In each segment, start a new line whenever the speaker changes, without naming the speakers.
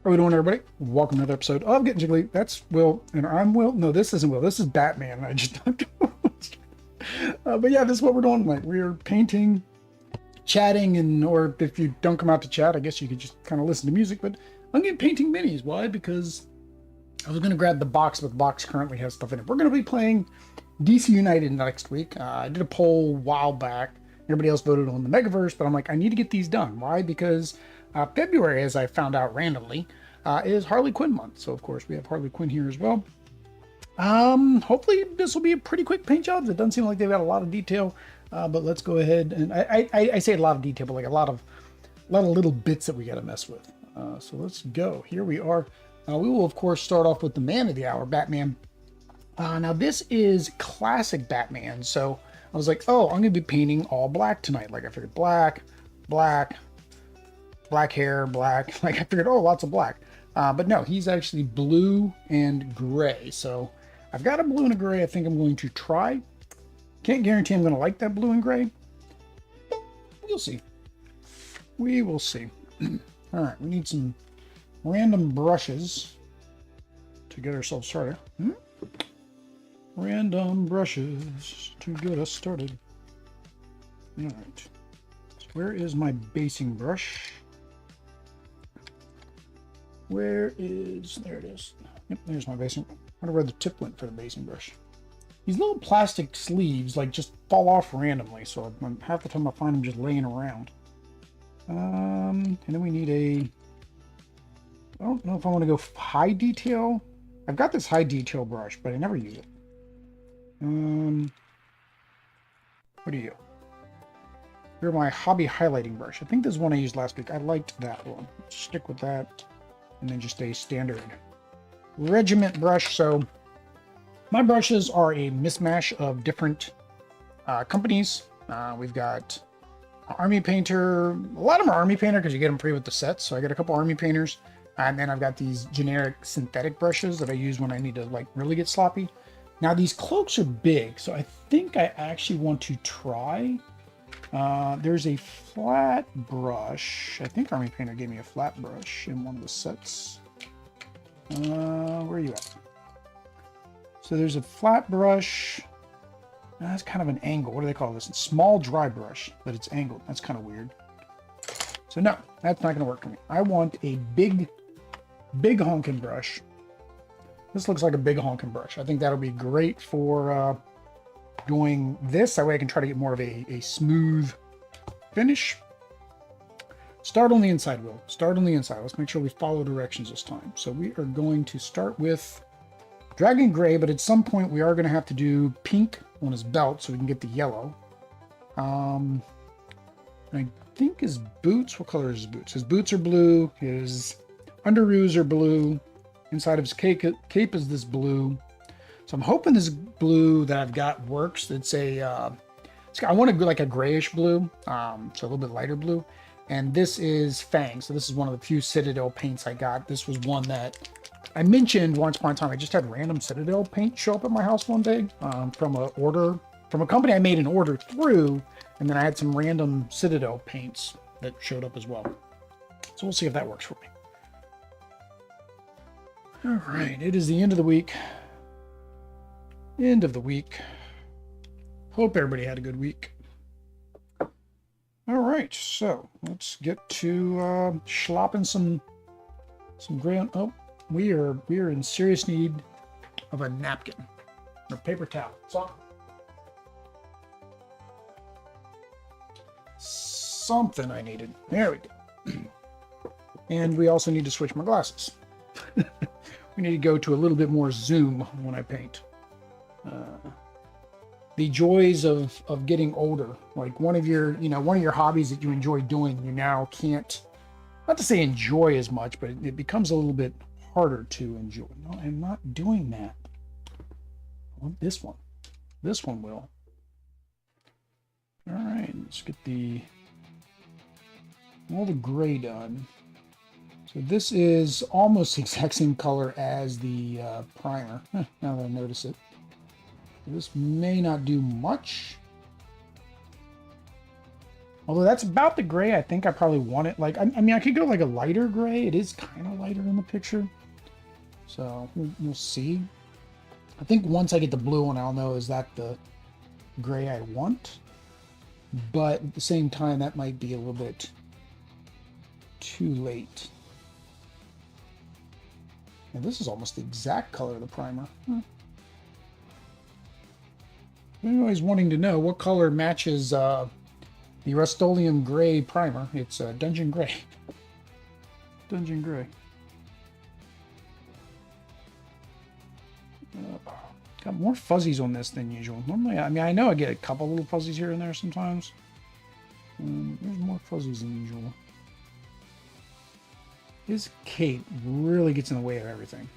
How are we doing, everybody? Welcome to another episode of Getting Jiggly. That's Will, and I'm Will. No, this isn't Will. This is Batman. I just but yeah, this is what we're doing. Like, we're painting, chatting, and or if you don't come out to chat, I guess you could just kind of listen to music. But I'm getting painting minis. Why? Because I was going to grab the box, but the box currently has stuff in it. We're going to be playing DC United next week. I did a poll a while back. Everybody else voted on the Megaverse, but I'm like, I need to get these done. Why? Because February, as I found out randomly, is Harley Quinn month. So, of course, we have Harley Quinn here as well. Hopefully, this will be a pretty quick paint job. It doesn't seem like they've got a lot of detail, but let's go ahead. And I say a lot of detail, but like a lot of little bits that we got to mess with. So let's go. Here we are. We will, of course, start off with the man of the hour, Batman. Now, this is classic Batman. So I was like, oh, I'm going to be painting all black tonight. Like, I figured black hair, black. Like, I figured, oh, lots of black. But no, he's actually blue and gray. So I've got a blue and a gray I think I'm going to try. Can't guarantee I'm going to like that blue and gray. We'll see. We will see. All right, we need some random brushes to get ourselves started. Random brushes to get us started. All right. So where is my basing brush? There it is. Yep, there's my basing. I wonder where the tip went for the basing brush. These little plastic sleeves like just fall off randomly, so half the time I find them just laying around. And then we need I don't know if I want to go high detail. I've got this high detail brush, but I never use it. What are you? Here's my hobby highlighting brush. I think this is one I used last week. I liked that one. Let's stick with that. And then just a standard regiment brush. So my brushes are a mismatch of different companies. We've got Army Painter. A lot of them are Army Painter because you get them free with the sets. So I got a couple Army Painters. And then I've got these generic synthetic brushes that I use when I need to like really get sloppy. Now these cloaks are big, so I think I actually want to try. There's a flat brush. I think Army Painter gave me a flat brush in one of the sets. Where are you at? So there's a flat brush. That's kind of an angle. What do they call this? A small dry brush, but it's angled. That's kind of weird. So no, that's not going to work for me. I want a big honking brush. This looks like a big honking brush. I think that'll be great for doing this. That way I can try to get more of a smooth finish. Start on the inside, Will. Start on the inside. Let's make sure we follow directions this time. So we are going to start with Dragon Gray, but at some point we are going to have to do pink on his belt so we can get the yellow. I think his boots, what color is his boots? His boots are blue. His underoos are blue. Inside of his cape is this blue. So I'm hoping this blue that I've got works. It's a, I want to go like a grayish blue, so a little bit lighter blue. And this is Fang. So this is one of the few Citadel paints I got. This was one that I mentioned once upon a time. I just had random Citadel paint show up at my house one day from a company I made an order through. And then I had some random Citadel paints that showed up as well. So we'll see if that works for me. All right, it is the end of the week. End of the week. Hope everybody had a good week. All right, so let's get to slopping some gray on. Oh, we are in serious need of a napkin or paper towel. Something I needed. There we go. And we also need to switch my glasses. We need to go to a little bit more zoom when I paint. The joys of getting older, like one of your hobbies that you enjoy doing, you now can't, not to say enjoy as much, but it becomes a little bit harder to enjoy. No, I'm not doing that. I want this one. This one will. All right, let's get all the gray done. So this is almost the exact same color as the primer, now that I notice it. This may not do much. Although that's about the gray I think I probably want it. Like, I mean, I could go like a lighter gray. It is kind of lighter in the picture. So we'll see. I think once I get the blue one, I'll know is that the gray I want. But at the same time, that might be a little bit too late. And this is almost the exact color of the primer. I'm always wanting to know what color matches the Rust-Oleum Gray primer. It's Dungeon Gray. Dungeon Gray. Got more fuzzies on this than usual. Normally, I mean, I know I get a couple little fuzzies here and there sometimes. There's more fuzzies than usual. His cape really gets in the way of everything.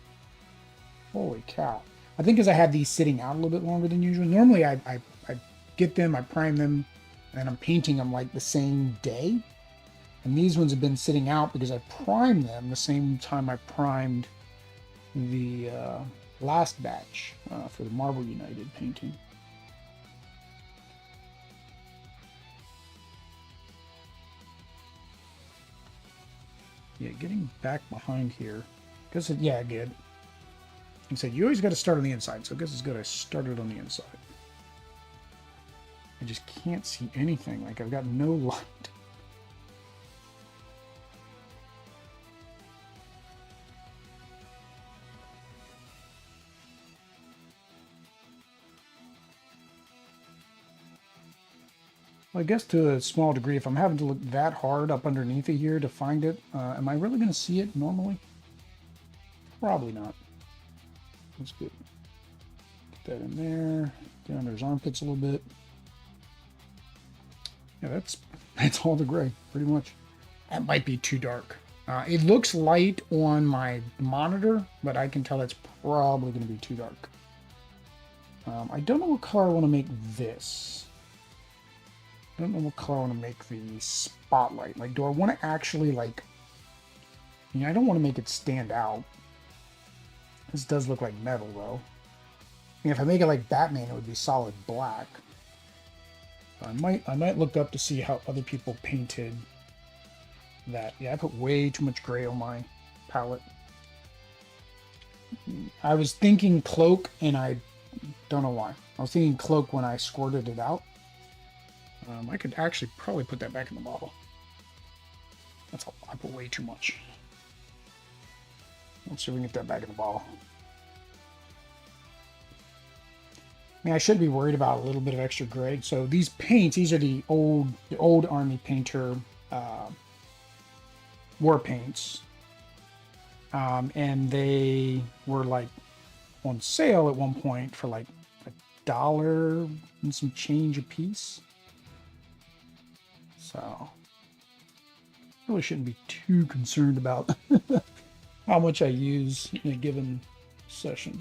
Holy cow. I think because I had these sitting out a little bit longer than usual. Normally I get them, I prime them, and I'm painting them like the same day. And these ones have been sitting out because I primed them the same time I primed the last batch for the Marble United painting. Yeah, getting back behind here. Guess it, yeah, good. Like I said, you always got to start on the inside, so I guess it's good I started on the inside. I just can't see anything. Like, I've got no light. Well, I guess to a small degree, if I'm having to look that hard up underneath it here to find it, am I really going to see it normally? Probably not. That's good. Get that in there. Get under his armpits a little bit. Yeah, that's all the gray, pretty much. That might be too dark. It looks light on my monitor, but I can tell that's probably going to be too dark. I don't know what color I want to make this. I don't know what color I want to make the spotlight. Like, do I want to actually, like, Yeah, I don't want to make it stand out. This does look like metal, though. I mean, if I make it like Batman, it would be solid black. I might look up to see how other people painted that. Yeah, I put way too much gray on my palette. I was thinking cloak, and I don't know why. I was thinking cloak when I squirted it out. I could actually probably put that back in the bottle. That's all. I put way too much. Let's see if we can get that back in the bottle. I mean, I should be worried about a little bit of extra gray. So these paints, these are the old Army Painter war paints. And they were like on sale at one point for like $1 and some change a piece. So really shouldn't be too concerned about how much I use in a given session.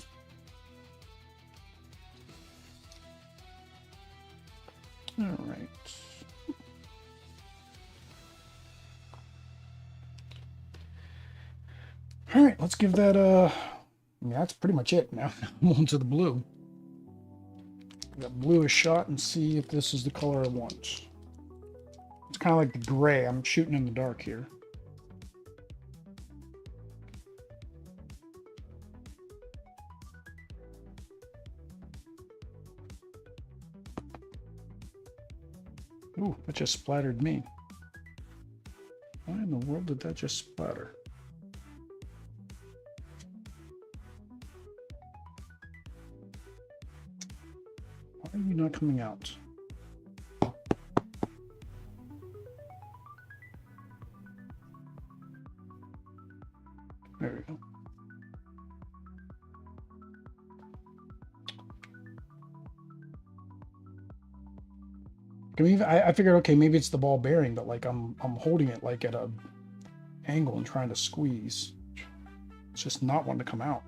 All right. All right, let's give that I mean, that's pretty much it now. I'm on to the blue. That blue a shot and see if this is the color I want. It's kind of like the gray. I'm shooting in the dark here. Ooh, that just splattered me. Why in the world did that just splatter? Why are you not coming out? There we go. I figured, okay, maybe it's the ball bearing, but like I'm holding it like at a angle and trying to squeeze. It's just not wanting to come out.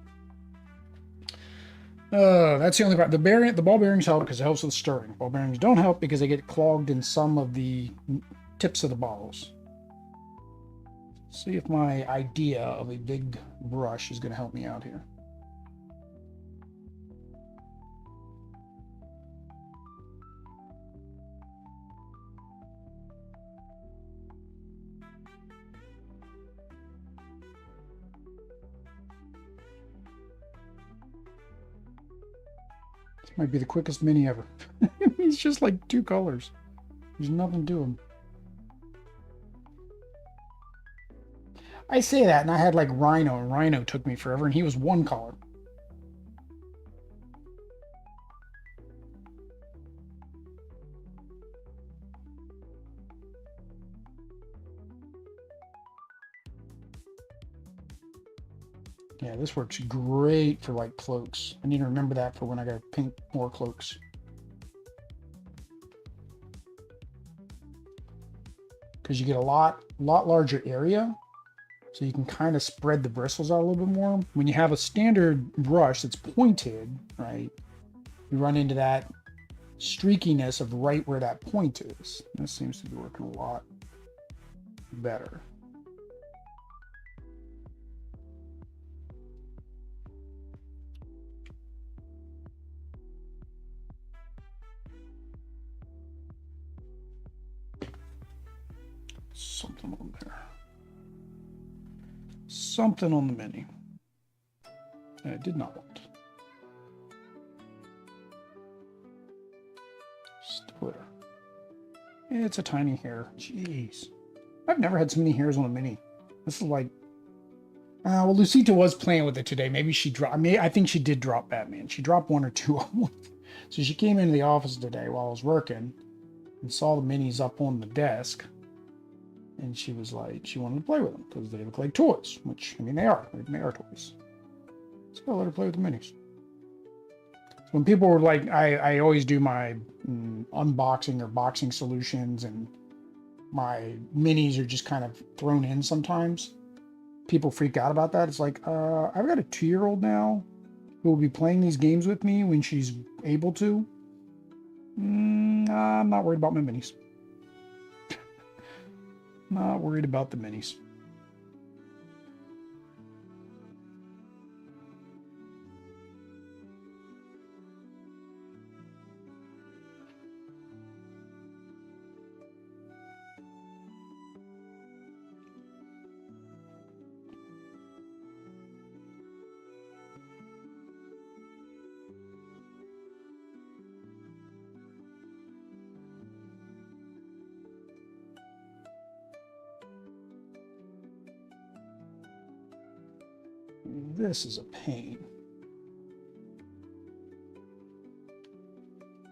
That's the only part. The ball bearings help because it helps with stirring. Ball bearings don't help because they get clogged in some of the tips of the bottles. See if my idea of a big brush is going to help me out here. This might be the quickest mini ever. It's just like 2 colors. There's nothing to him. I say that, and I had like Rhino, and Rhino took me forever, and he was 1 color. Yeah, this works great for like cloaks. I need to remember that for when I gotta paint more cloaks. Because you get a lot larger area, so you can kind of spread the bristles out a little bit more. When you have a standard brush that's pointed, right, you run into that streakiness of right where that point is. This seems to be working a lot better. Something on there. Something on the mini. I did not want. Splitter. It's a tiny hair. Jeez. I've never had so many hairs on a mini. This is like... well, Lucita was playing with it today. Maybe she dropped... I think she did drop Batman. She dropped 1 or 2 on one. So she came into the office today while I was working and saw the minis up on the desk. And she was like, she wanted to play with them because they look like toys, which, I mean, they are. They are toys. So I let her play with the minis. So when people were like, I always do my unboxing or boxing solutions, and my minis are just kind of thrown in sometimes. People freak out about that. It's like, I've got a 2-year-old now who will be playing these games with me when she's able to. I'm not worried about my minis. Not worried about the minis. This is a pain.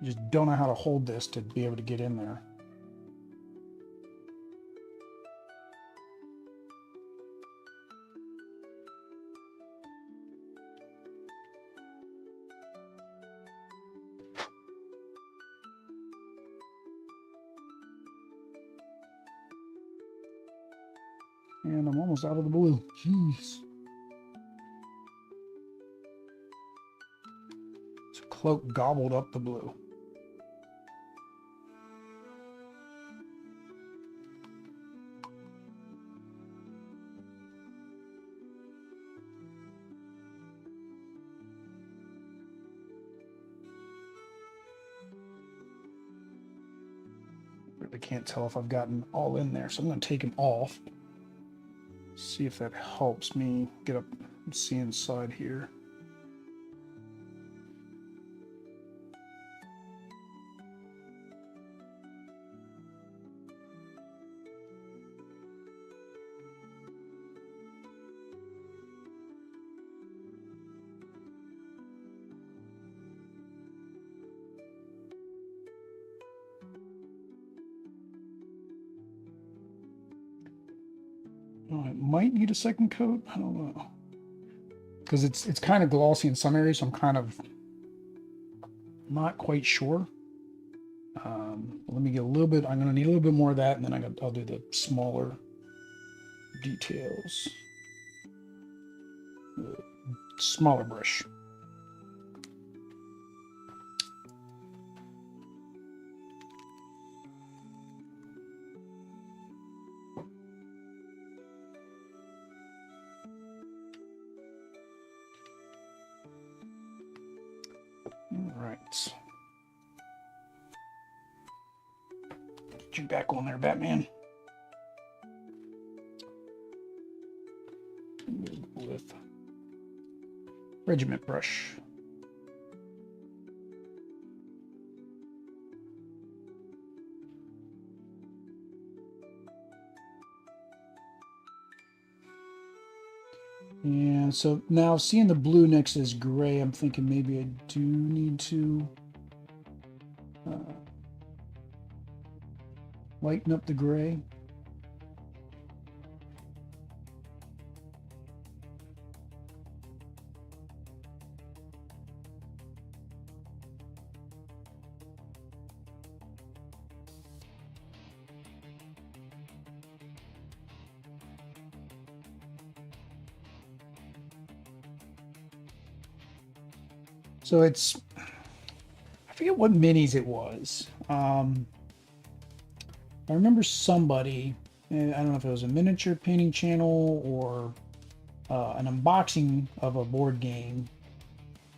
You just don't know how to hold this to be able to get in there. And I'm almost out of the blue. Jeez. So cloak gobbled up the blue. Really can't tell if I've gotten all in there, so I'm going to take them off. See if that helps me get up and see inside here. Oh, it might need a second coat. I don't know, because it's kind of glossy in some areas, so I'm kind of not quite sure. Let me get a little bit. I'm going to need a little bit more of that, and then I'll do the smaller details. Smaller brush. All right. Get you back on there, Batman. With regiment brush. And so now seeing the blue next to this gray, I'm thinking maybe I do need to lighten up the gray. So it's, I forget what minis it was. I remember somebody, I don't know if it was a miniature painting channel or an unboxing of a board game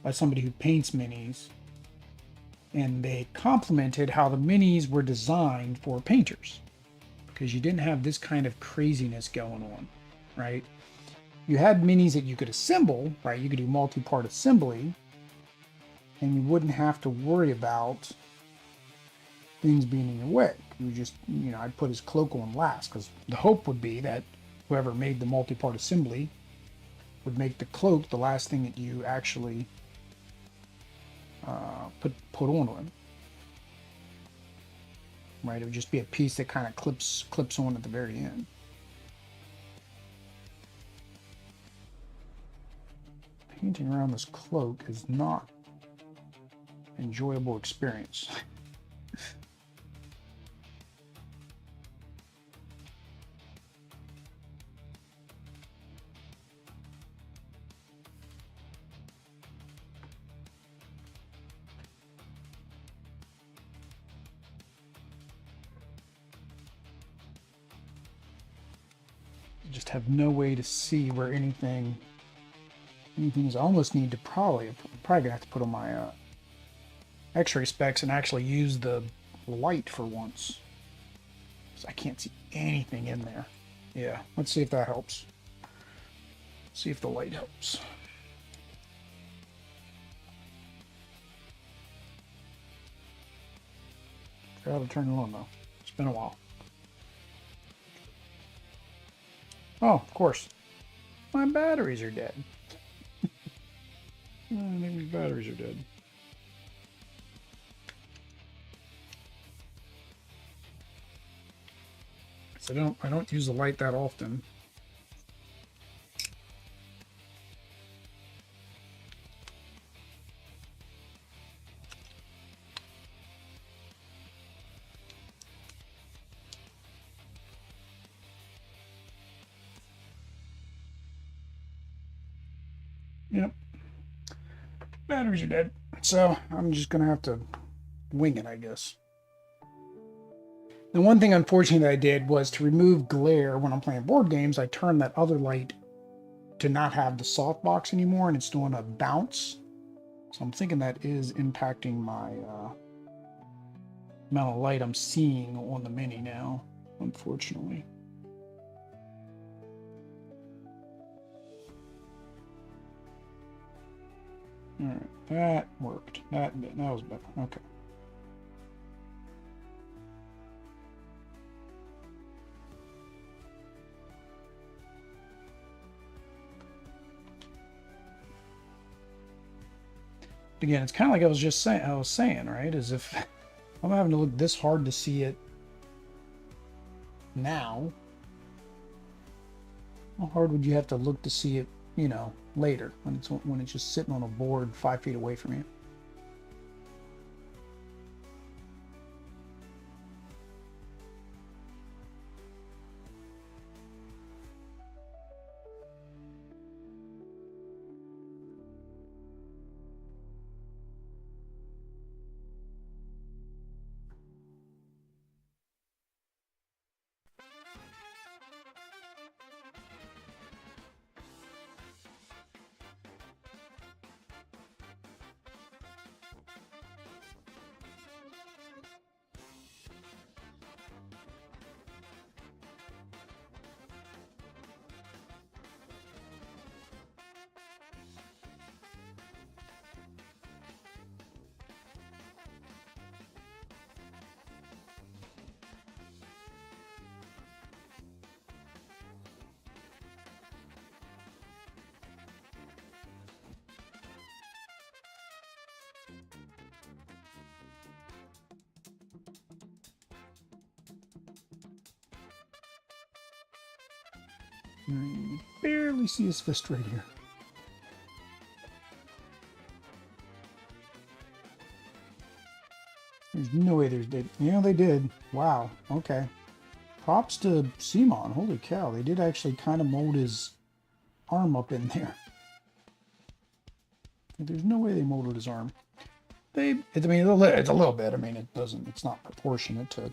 by somebody who paints minis. And they complimented how the minis were designed for painters, because you didn't have this kind of craziness going on, right? You had minis that you could assemble, right? You could do multi-part assembly, and you wouldn't have to worry about things being in your way. You just, I'd put his cloak on last, because the hope would be that whoever made the multi-part assembly would make the cloak the last thing that you actually put onto him. Right? It would just be a piece that kind of clips on at the very end. Painting around this cloak is not an enjoyable experience. Just have no way to see where anything is. I almost need to I'm probably gonna have to put on my x-ray specs and actually use the light for once, because I can't see anything in there. Yeah, let's see if that helps. See if the light helps. Forgot to turn it on though. It's been a while. Oh, of course. My batteries are dead. I think the batteries are dead. So I don't use the light that often. Yep. Batteries are dead. So I'm just gonna have to wing it, I guess. The one thing, unfortunately, that I did was to remove glare when I'm playing board games. I turned that other light to not have the softbox anymore, and it's doing a bounce. So I'm thinking that is impacting my amount of light I'm seeing on the Mini now, unfortunately. All right, that worked. That was better. Okay. Again, it's kind of like I was saying, right? As if I'm having to look this hard to see it now. How hard would you have to look to see it, you know, later when it's just sitting on a board 5 feet away from you? You barely see his fist right here. There's no way they did. Wow. Okay. Props to Simon. Holy cow. They did actually kind of mold his arm up in there. There's no way they molded his arm. I mean, it's a little bit. I mean, it's not proportionate to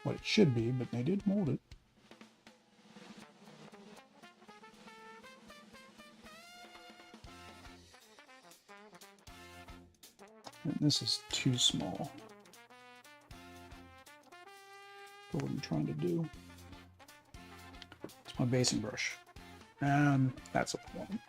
what it should be, but they did mold it. And this is too small for what I'm trying to do. It's my basing brush. And that's a point.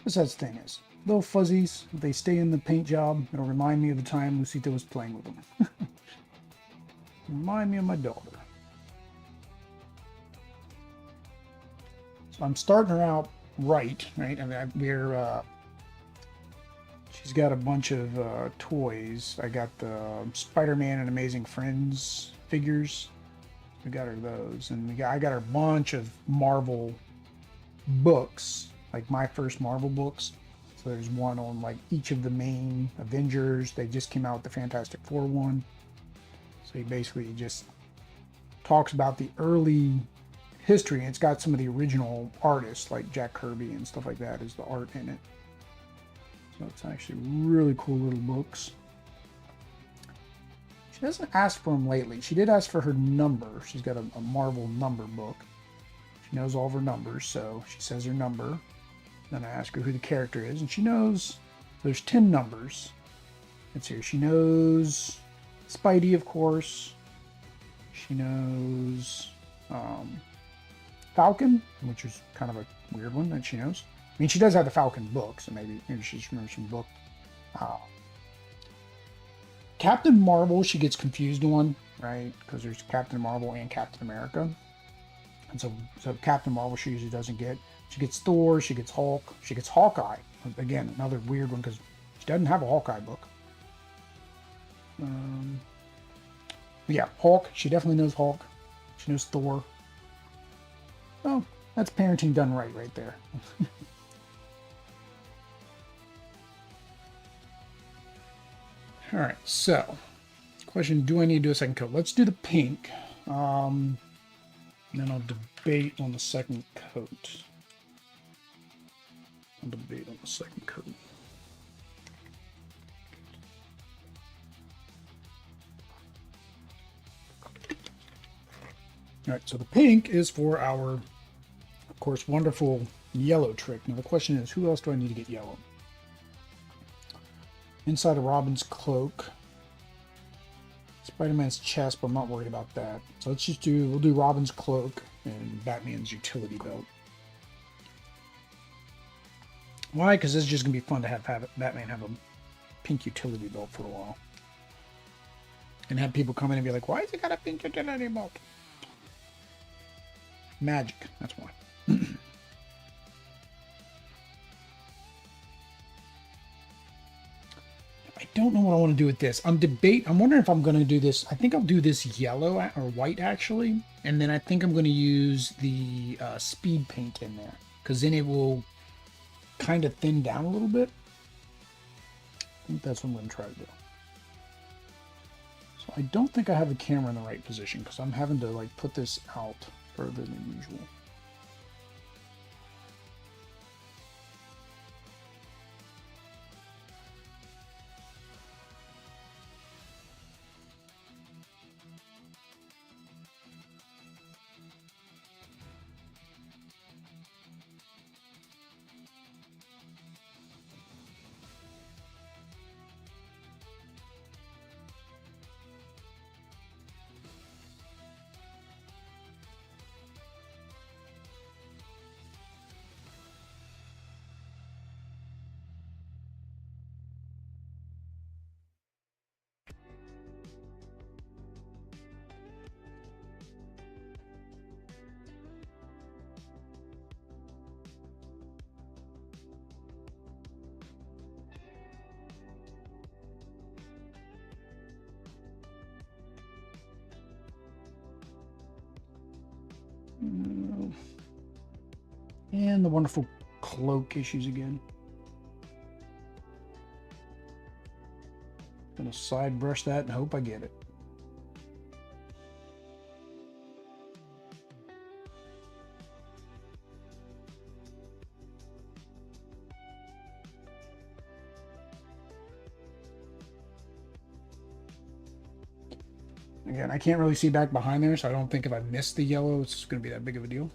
Besides the thing is, little fuzzies, if they stay in the paint job, it'll remind me of the time Lucita was playing with them. Remind me of my daughter. So I'm starting her out right? I mean, she's got a bunch of toys. I got the Spider-Man and Amazing Friends figures. We got her those, and I got her a bunch of Marvel books, like my first Marvel books. So there's one on like each of the main Avengers. They just came out with the Fantastic Four one. So he basically just talks about the early history, and it's got some of the original artists like Jack Kirby and stuff like that is the art in it. So it's actually really cool little books. She doesn't ask for them lately. She did ask for her number. She's got a Marvel number book. She knows all of her numbers, so she says her number. Then I ask her who the character is, and she knows there's 10 numbers. Let's see. She knows Spidey, of course. She knows Falcon, which is kind of a weird one that she knows. I mean, she does have the Falcon book, so maybe she remembers some book. Captain Marvel, she gets confused on, right? Because there's Captain Marvel and Captain America. And so Captain Marvel she usually doesn't get. She gets Thor, she gets Hulk, she gets Hawkeye. Again, another weird one because she doesn't have a Hawkeye book. Yeah, Hulk, she definitely knows Hulk. She knows Thor. Oh, that's parenting done right there. All right, so question: do I need to do a second coat? Let's do the pink. Then I'll debate on the second coat. I'll debate on the second coat. All right, so the pink is for our, of course, wonderful yellow trick. Now the question is, who else do I need to get yellow? Inside of Robin's cloak. Spider-Man's chest, but I'm not worried about that. So let's just we'll do Robin's cloak and Batman's utility belt. Why? Because this is just going to be fun to have Batman have a pink utility belt for a while. And have people come in and be like, why has he got a pink utility belt? Magic, that's why. I don't know what I want to do with this. I'm wondering if I'm going to do this. I think I'll do this yellow or white actually. And then I think I'm going to use the speed paint in there. Because then it will kind of thin down a little bit. I think that's what I'm going to try to do. So I don't think I have the camera in the right position. Because I'm having to like put this out further than usual. And the wonderful cloak issues again. Gonna side brush that and hope I get it. Again, I can't really see back behind there, so I don't think if I miss the yellow, it's going to be that big of a deal.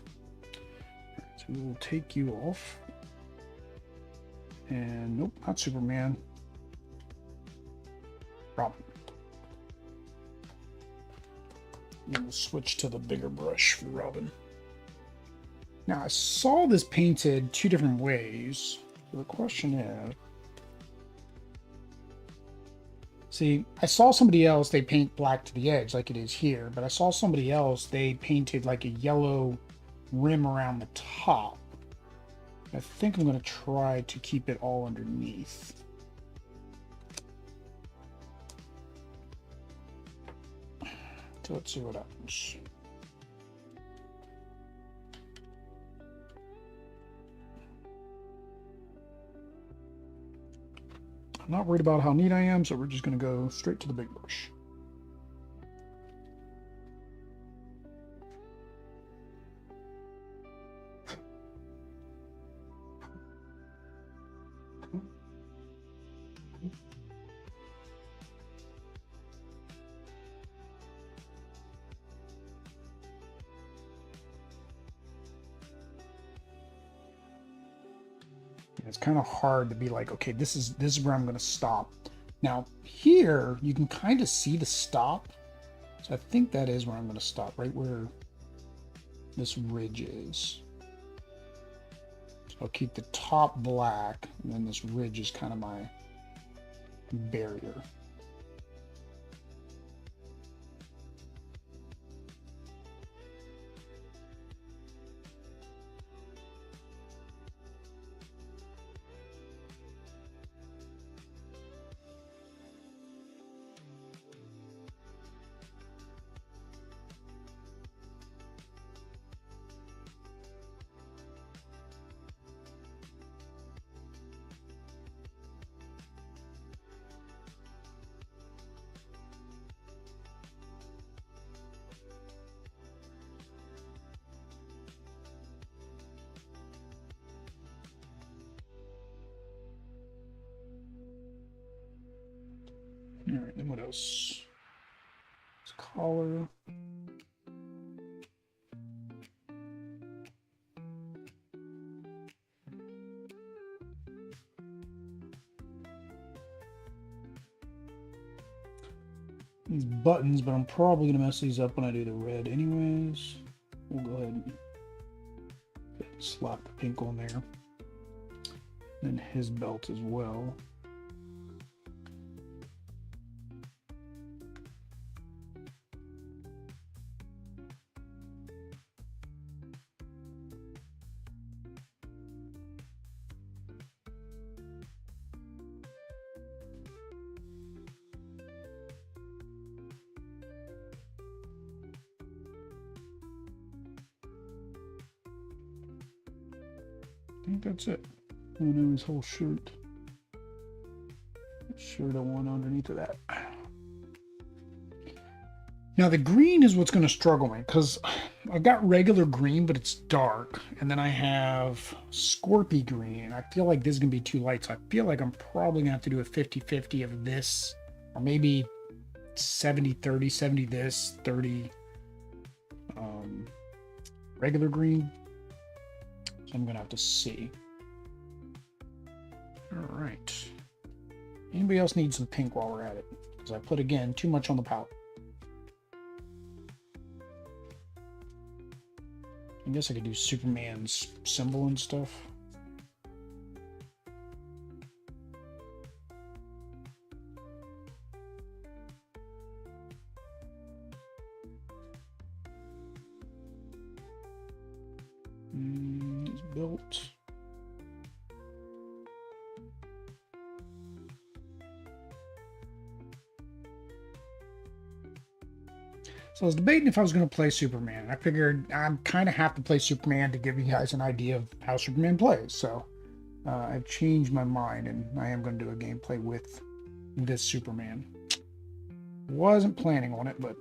So we will take you off. And nope, not Superman. Robin. We'll switch to the bigger brush for Robin. Now, I saw this painted two different ways. So the question is... See, I saw somebody else, they paint black to the edge like it is here, but I saw somebody else, they painted like a yellow rim around the top. I think I'm going to try to keep it all underneath. So let's see what happens. I'm not worried about how neat I am, so we're just going to go straight to the big brush. It's kind of hard to be like, okay, this is where I'm going to stop. Now here you can kind of see the stop. So I think that is where I'm going to stop, right where this ridge is. So I'll keep the top black, and then this ridge is kind of my barrier. All right, then what else? This collar. These buttons, but I'm probably gonna mess these up when I do the red anyways. We'll go ahead and slap the pink on there. And his belt as well. I think that's it. Oh no, his whole shirt. Shirt I want underneath of that. Now the green is what's going to struggle me, because I've got regular green, but it's dark. And then I have Scorpy green. And I feel like this is going to be too light. So I feel like I'm probably going to have to do a 50-50 of this. Or maybe 70-30, 70 this, 30 regular green. So I'm going to have to see. All right. Anybody else need some pink while we're at it? Because I put, again, too much on the palette. I guess I could do Superman's symbol and stuff. It's built. So I was debating if I was going to play Superman. I figured I kind of have to play Superman to give you guys an idea of how Superman plays. So I've changed my mind, and I am going to do a gameplay with this Superman. Wasn't planning on it, but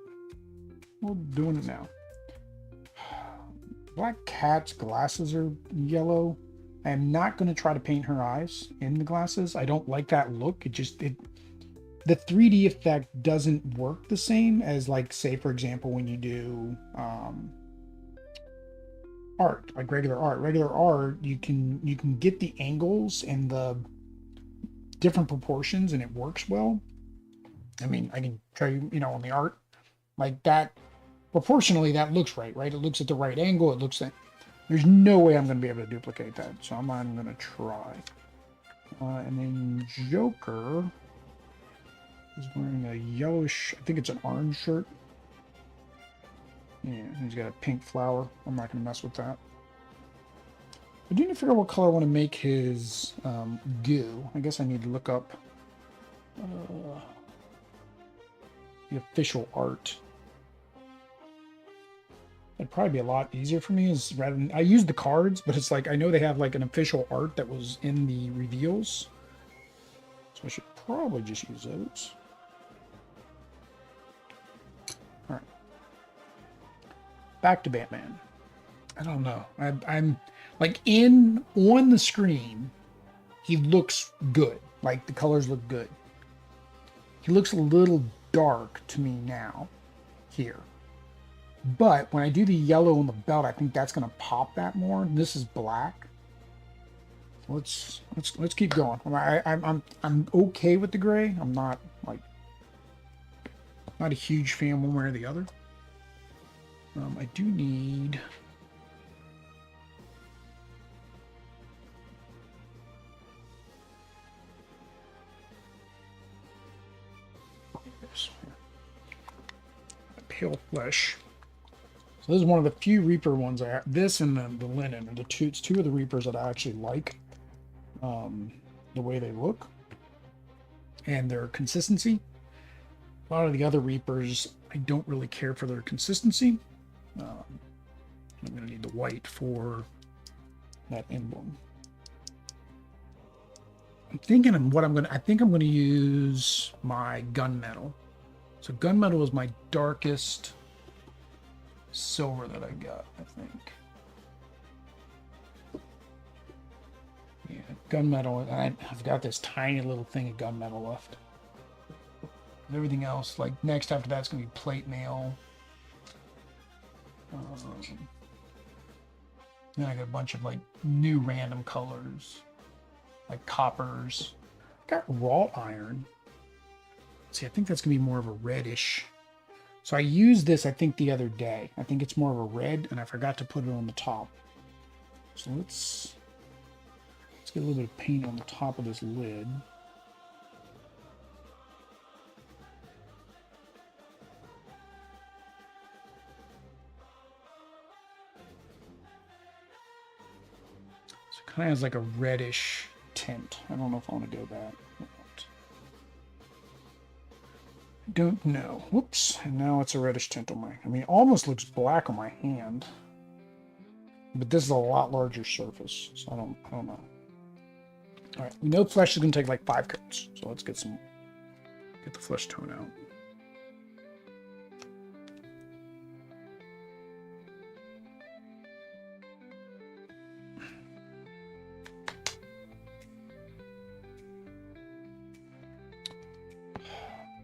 we're doing it now. Black Cat's glasses are yellow. I am not going to try to paint her eyes in the glasses. I don't like that look. The 3D effect doesn't work the same as, like, say, for example, when you do art, like regular art. Regular art, you can get the angles and the different proportions, and it works well. I mean, I can show you, on the art, like that, proportionally, that looks right? It looks at the right angle. It looks at, there's no way I'm going to be able to duplicate that, so I'm not even going to try. And then Joker is wearing a yellowish, I think it's an orange shirt. Yeah, he's got a pink flower. I'm not going to mess with that. I do need to figure out what color I want to make his goo. I guess I need to look up the official art. It'd probably be a lot easier for me is rather than, I use the cards, but it's like, I know they have like an official art that was in the reveals. So I should probably just use those. All right. Back to Batman. I don't know. I'm like on the screen, he looks good. Like the colors look good. He looks a little dark to me now here. But when I do the yellow on the belt, I think that's going to pop that more. This is black. let's keep going. I'm okay with the gray. I'm not like not a huge fan one way or the other. I do need. Pale flesh. So this is one of the few Reaper ones I have. This and the linen are two of the Reapers that I actually like. The way they look and their consistency. A lot of the other Reapers, I don't really care for their consistency. I'm going to need the white for that emblem. I'm thinking of what I think I'm going to use my gunmetal. So gunmetal is my darkest silver that I got, I think. Yeah, gunmetal. I've got this tiny little thing of gunmetal left. Everything else, like next after that's going to be plate mail. Then I got a bunch of like new random colors, like coppers. Got wrought iron. See, I think that's gonna be more of a reddish. So I used this, I think, the other day. I think it's more of a red, and I forgot to put it on the top. So let's get a little bit of paint on the top of this lid. So it kind of has like a reddish tint. I don't know if I want to go that. Don't know. Whoops. And now it's a reddish tint on my... I mean, it almost looks black on my hand. But this is a lot larger surface, so I don't know. Alright, we know flesh is going to take like 5 coats. So let's get the flesh tone out.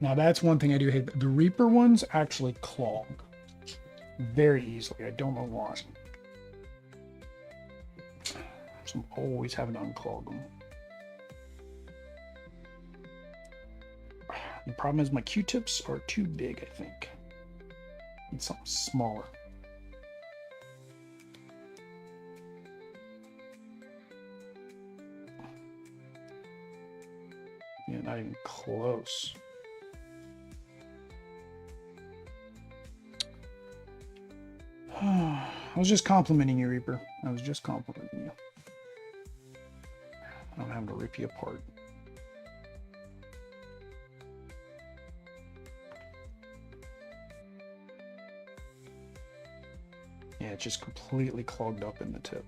Now that's one thing I do hate. The Reaper ones actually clog very easily. I don't know why. So I'm always having to unclog them. The problem is my Q-tips are too big, I think. Need something smaller. Yeah, not even close. I was just complimenting you, Reaper. I was just complimenting you. I don't have to rip you apart. Yeah, it's just completely clogged up in the tip.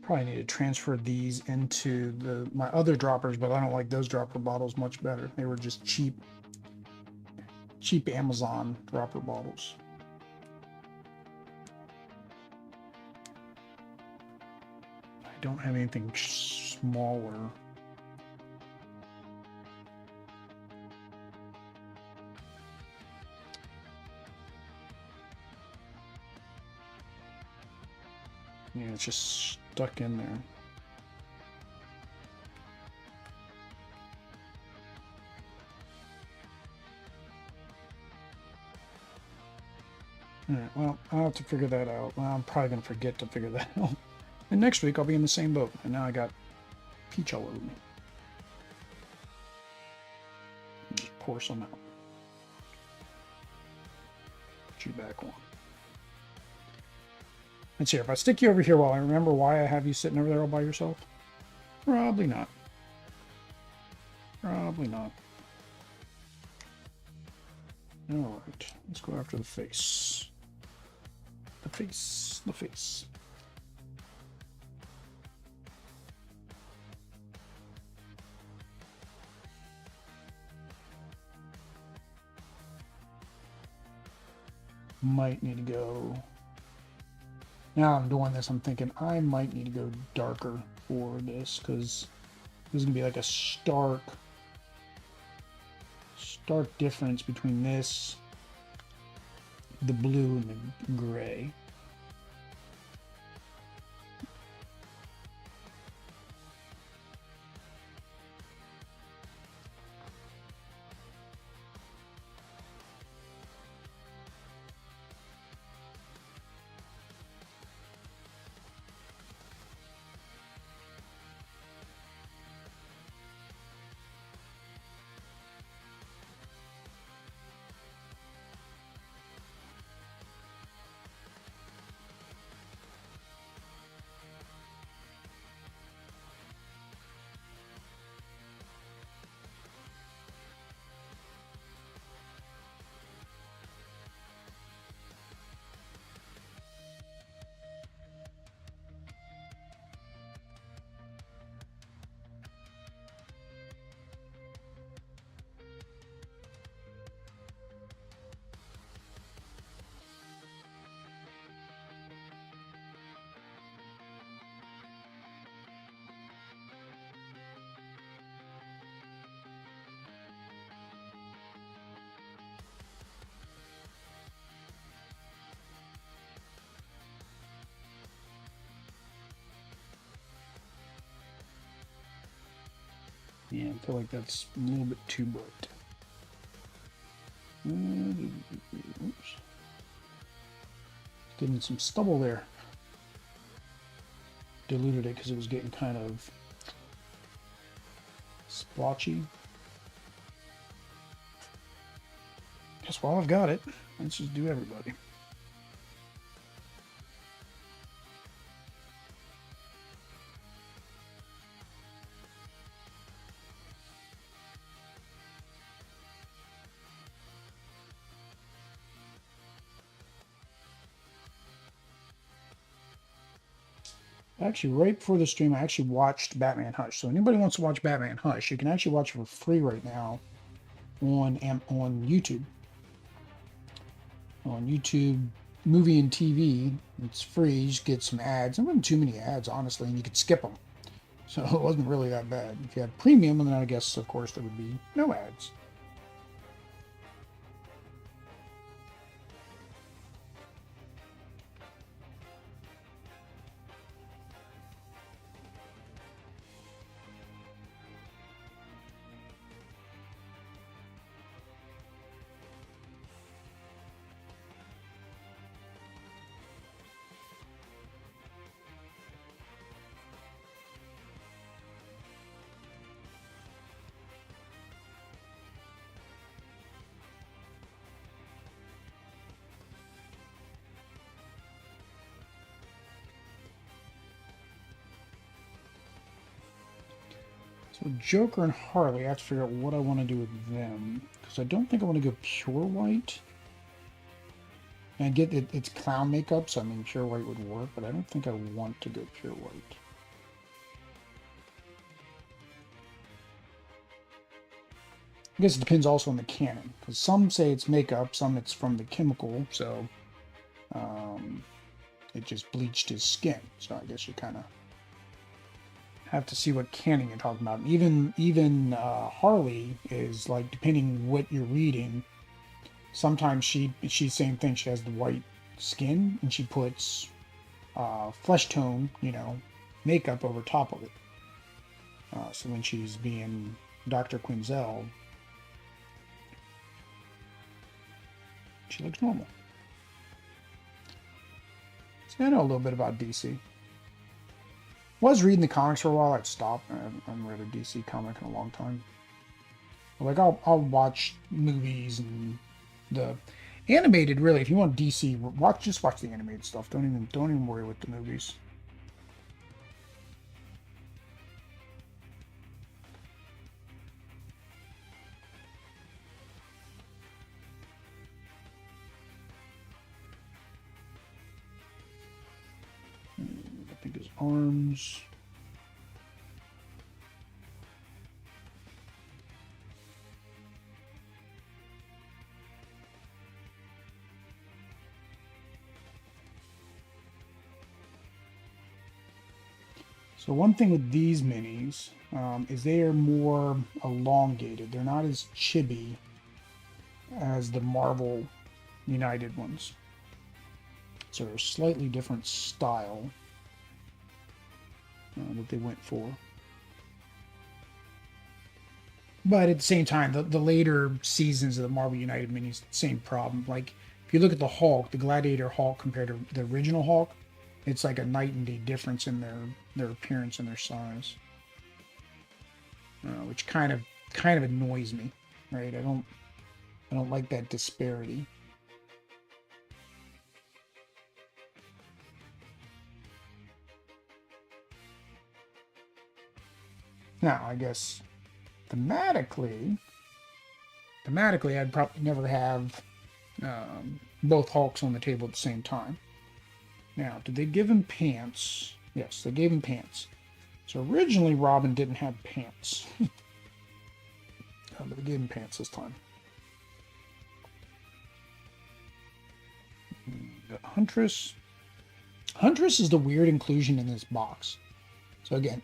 Probably need to transfer these into my other droppers, but I don't like those dropper bottles much better. They were just cheap Amazon dropper bottles. I don't have anything smaller. Yeah, it's just stuck in there. Alright, well, I'll have to figure that out. Well, I'm probably going to forget to figure that out. And next week I'll be in the same boat. And now I got peach all over me. Just pour some out. Put you back on. Let's see, if I stick you over here while I remember why I have you sitting over there all by yourself. Probably not. Probably not. Alright, let's go after the face. The face, the face. might need to go. Now I'm doing this, I'm thinking I might need to go darker for this, because there's going to be like a stark difference between this, the blue, and the gray. Yeah, I feel like that's a little bit too bright. Oops. Getting some stubble there. Diluted it because it was getting kind of splotchy. Guess while I've got it, let's just do everybody. Actually, right before the stream, I actually watched Batman Hush. So anybody wants to watch Batman Hush, you can actually watch it for free right now on YouTube. On YouTube Movie and TV, it's free. You just get some ads. There wasn't too many ads, honestly, and you could skip them. So it wasn't really that bad. If you had premium, then I guess, of course, there would be no ads. So Joker and Harley, I have to figure out what I want to do with them. Because I don't think I want to go pure white. And get it, it's clown makeup, so I mean pure white would work, but I don't think I want to go pure white. I guess it depends also on the canon, because some say it's makeup, some it's from the chemical, so it just bleached his skin. So I guess you kind of have to see what canon you're talking about. Even Harley is like, depending what you're reading, sometimes she's same thing. She has the white skin and she puts flesh tone, makeup over top of it. So when she's being Dr. Quinzel, she looks normal. So I know a little bit about DC. Was reading the comics for a while. I've stopped. I haven't read a DC comic in a long time. Like I'll watch movies and the animated. Really, if you want DC, just watch the animated stuff. Don't even worry with the movies. I think his arms. So one thing with these minis is they are more elongated. They're not as chibi as the Marvel United ones. So they're a slightly different style that they went for. But at the same time, the later seasons of the Marvel United minis, same problem. Like, if you look at the Hulk, the Gladiator Hulk compared to the original Hulk, it's like a night and day difference in their appearance and their size, which kind of annoys me, right? I don't like that disparity. Now, I guess thematically, I'd probably never have both Hulks on the table at the same time. Now, did they give him pants? Yes, they gave him pants. So originally Robin didn't have pants. But they gave him pants this time. Huntress. Huntress is the weird inclusion in this box. So again,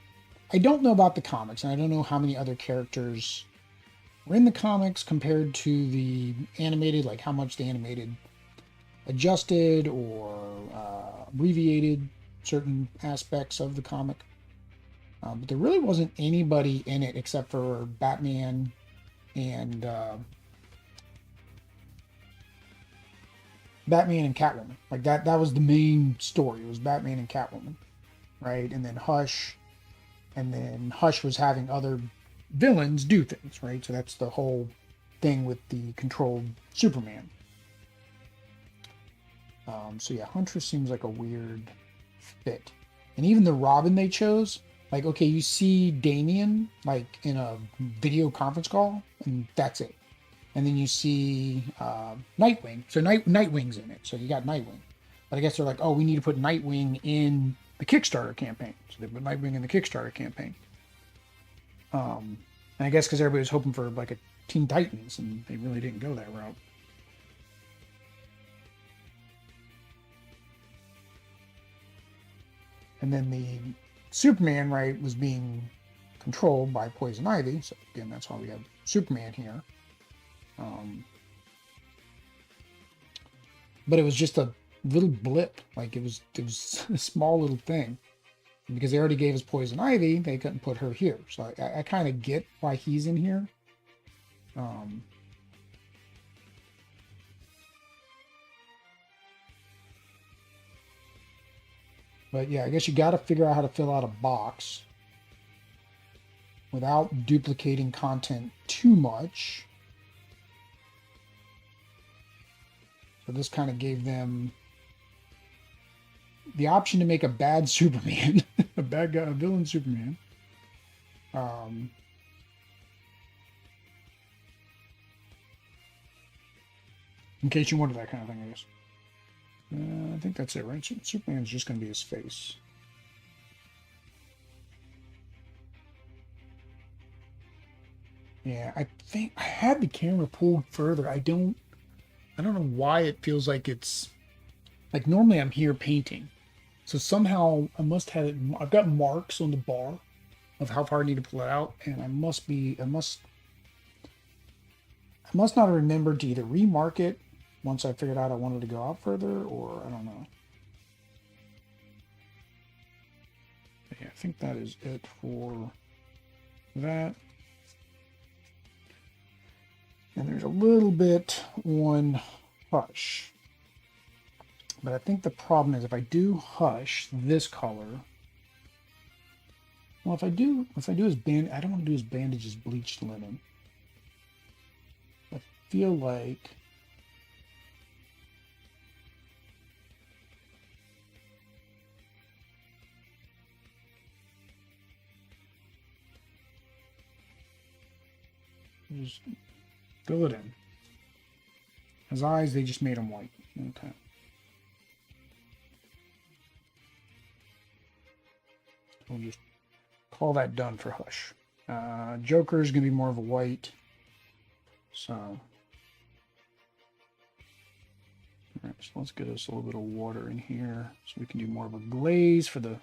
I don't know about the comics, and I don't know how many other characters were in the comics compared to the animated, like how much the animated adjusted or abbreviated certain aspects of the comic. But there really wasn't anybody in it except for Batman and Catwoman. Like that was the main story. It was Batman and Catwoman, right? And then Hush was having other villains do things, right? So that's the whole thing with the controlled Superman. So yeah, Huntress seems like a weird fit. And even the Robin they chose, like, okay, you see Damian like in a video conference call, and that's it. And then you see Nightwing. So Nightwing's in it. So you got Nightwing. But I guess they're like, oh, we need to put Nightwing in the Kickstarter campaign. So they put Nightwing in the Kickstarter campaign. And I guess because everybody was hoping for like a Teen Titans, and they really didn't go that route. And then the Superman, right, was being controlled by Poison Ivy. So again, that's why we have Superman here. But it was just a little blip. Like it was a small little thing. And because they already gave us Poison Ivy, they couldn't put her here. So I kind of get why he's in here. But yeah, I guess you got to figure out how to fill out a box without duplicating content too much. So this kind of gave them the option to make a bad Superman, a bad guy, a villain Superman. In case you wanted that kind of thing, I guess. I think that's it, right? Superman's just going to be his face. Yeah, I think I had the camera pulled further. I don't know why it feels like it's like normally I'm here painting. So somehow I must have it. I've got marks on the bar of how far I need to pull it out, and I must not have remembered to either remark it once I figured out I wanted to go out further, or I don't know. But yeah, I think that is it for that. And there's a little bit on Hush. But I think the problem is if I do Hush this color, well, if I do his band, I don't want to do his bandages bleached linen. I feel like just fill it in. His eyes, they just made him white. Okay. We'll just call that done for Hush. Joker is going to be more of a white. So, all right, so let's get us a little bit of water in here so we can do more of a glaze for the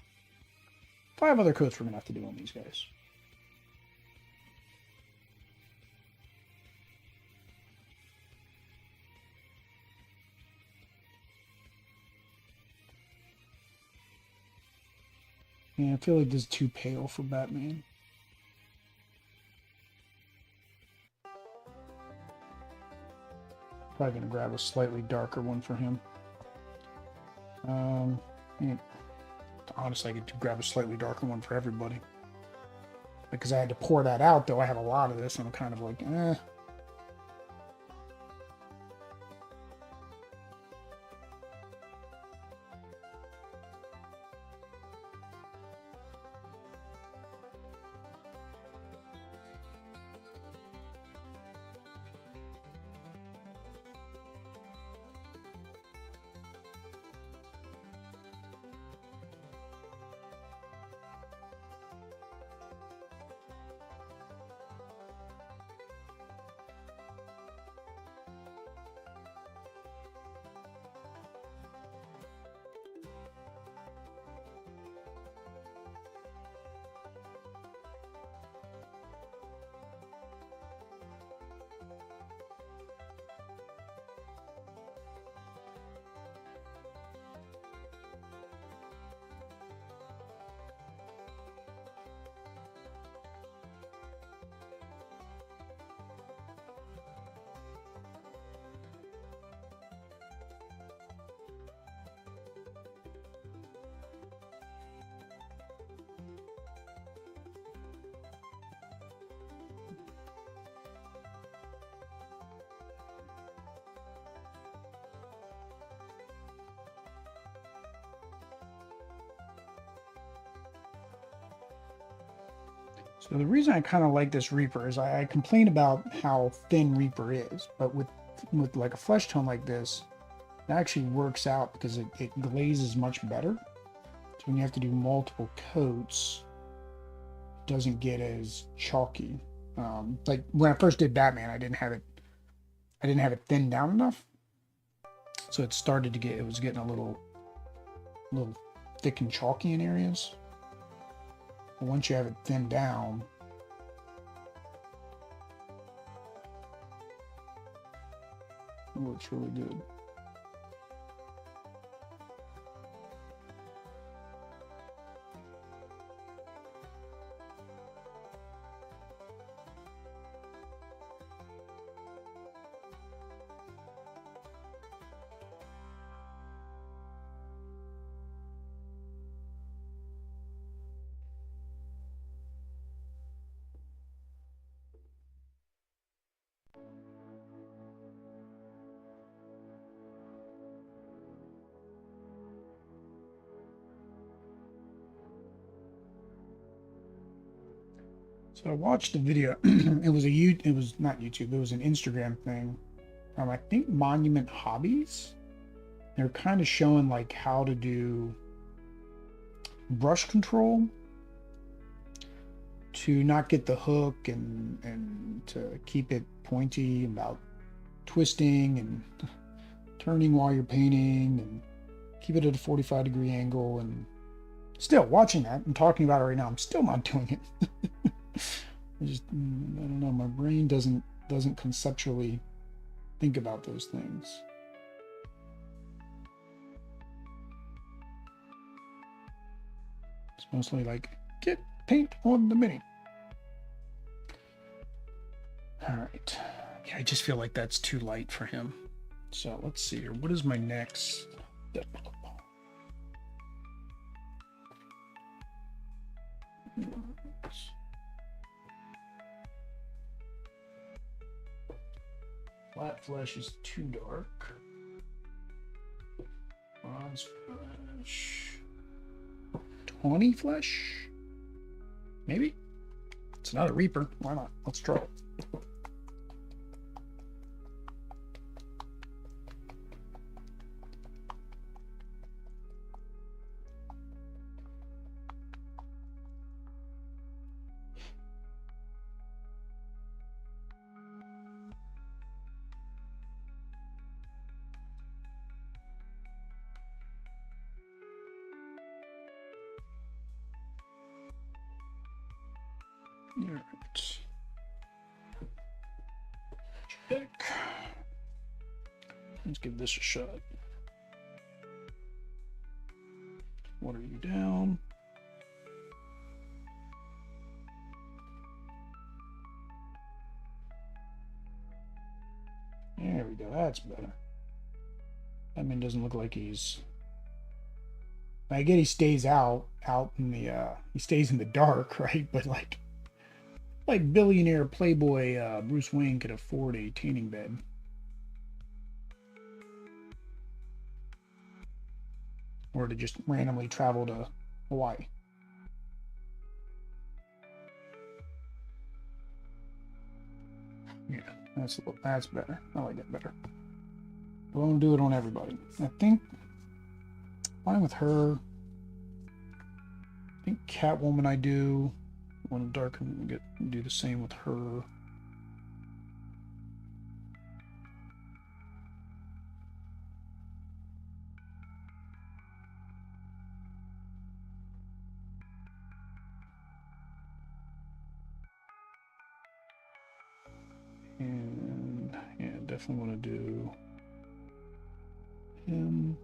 5 other coats we're going to have to do on these guys. Yeah, I feel like this is too pale for Batman. Probably going to grab a slightly darker one for him. Yeah, honestly, I could grab a slightly darker one for everybody. Because I had to pour that out, though. I have a lot of this, and I'm kind of like, eh. So the reason I kind of like this Reaper is I complain about how thin Reaper is, but with like a flesh tone like this, it actually works out because it glazes much better. So when you have to do multiple coats, it doesn't get as chalky. Like when I first did Batman, I didn't have it thinned down enough, so it started to get, it was getting a little thick and chalky in areas. But once you have it thinned down, it works really good. So I watched the video. It was not YouTube. It was an Instagram thing. I think Monument Hobbies. They're kind of showing like how to do brush control to not get the hook and to keep it pointy, about twisting and turning while you're painting and keep it at a 45-degree angle. And still watching that and talking about it right now, I'm still not doing it. I don't know, my brain doesn't conceptually think about those things. It's mostly like, get paint on the mini. All right. Yeah, I just feel like that's too light for him. So let's see here. What is my next step? Flat flesh is too dark. Bronze flesh. 20 flesh? Maybe? It's not a Reaper. Why not? Let's try it. All right. Check. Let's give this a shot. Water you down. There we go. That's better. That man doesn't look like he's. I get he stays out in the he stays in the dark, right? But like billionaire playboy Bruce Wayne could afford a tanning bed. Or to just randomly travel to Hawaii. Yeah, that's better. I like that better. I won't do it on everybody. I think fine with her. I think Catwoman I do. Want to darken, do the same with her. And yeah, definitely want to do him.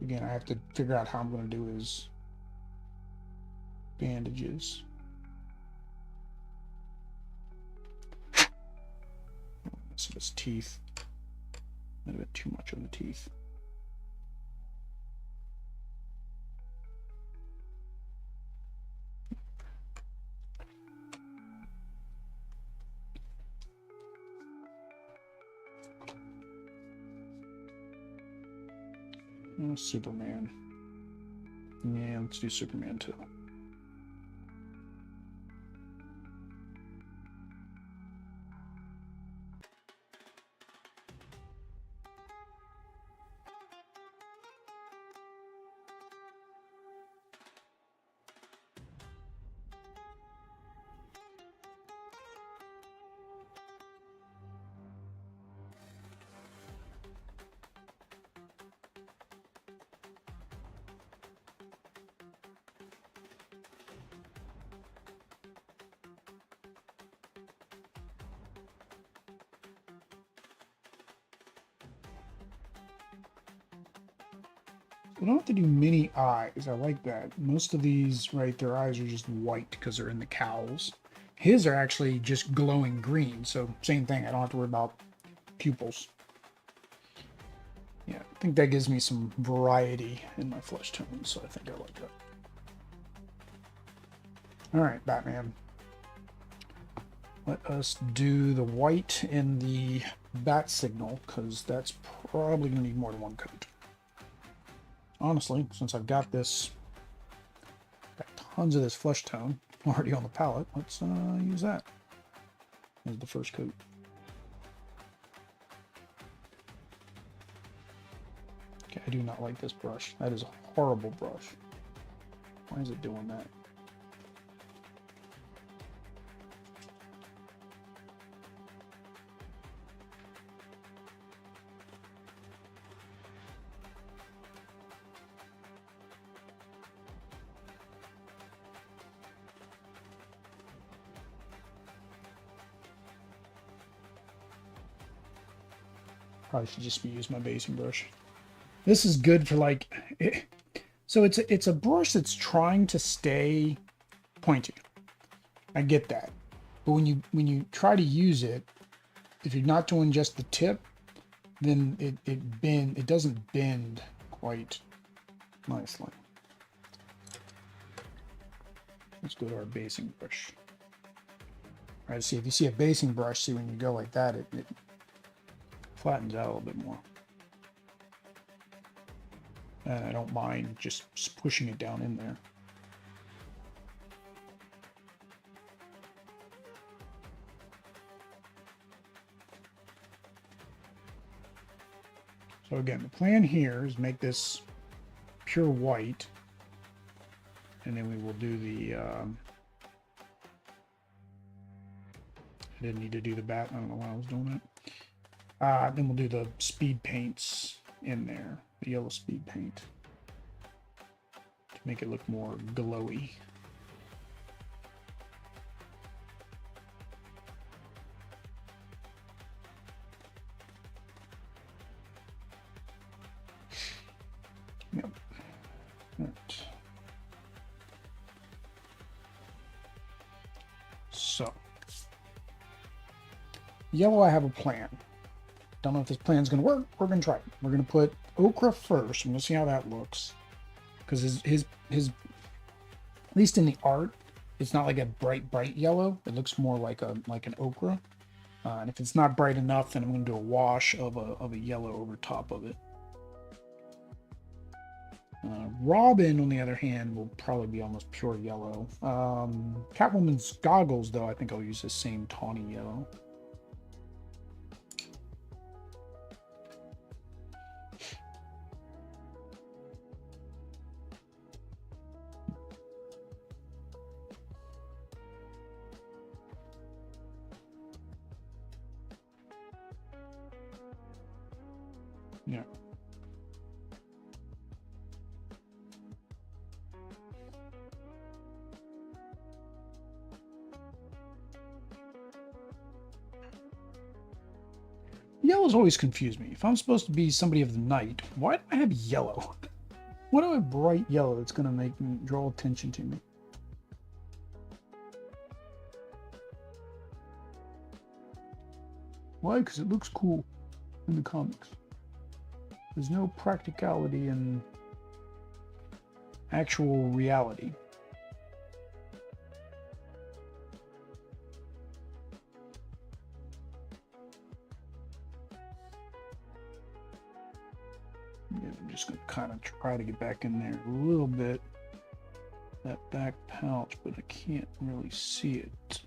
Again, I have to figure out how I'm going to do his bandages. So his teeth. Might have been too much on the teeth. Superman. Yeah, let's do Superman too. We don't have to do many eyes. I like that. Most of these, right, their eyes are just white because they're in the cowls. His are actually just glowing green. So same thing. I don't have to worry about pupils. Yeah, I think that gives me some variety in my flesh tones. So I think I like that. All right, Batman. Let us do the white in the bat signal because that's probably going to need more than one coat. Honestly, since I've got this, got tons of this flesh tone already on the palette, let's use that as the first coat. Okay, I do not like this brush. That is a horrible brush. Why is it doing that? Probably should just be using my basing brush. This is good for like, so it's a brush that's trying to stay pointy. I get that, but when you try to use it, if you're not doing just the tip, then it doesn't bend quite nicely. Let's go to our basing brush. All right, see if you see a basing brush, see when you go like that, it flattens out a little bit more. And I don't mind just pushing it down in there. So again, the plan here is make this pure white, and then we will do the, I didn't need to do the bat, I don't know why I was doing that. Then we'll do the speed paints in there, the yellow speed paint, to make it look more glowy. Yellow, I have a plan. Don't know if this plan's going to work. We're going to try it. We're going to put ochre first. I'm going to see how that looks. Because his, at least in the art, it's not like a bright yellow. It looks more like an ochre. And if it's not bright enough, then I'm going to do a wash of a yellow over top of it. Robin, on the other hand, will probably be almost pure yellow. Catwoman's goggles, though, I think I'll use the same tawny yellow. Yeah. Yellow's always confused me. If I'm supposed to be somebody of the night, why do I have yellow? Why do I have bright yellow that's going to make me draw attention to me? Why? Because it looks cool in the comics. There's no practicality in actual reality. Yeah, I'm just going to kind of try to get back in there a little bit. That back pouch, but I can't really see it.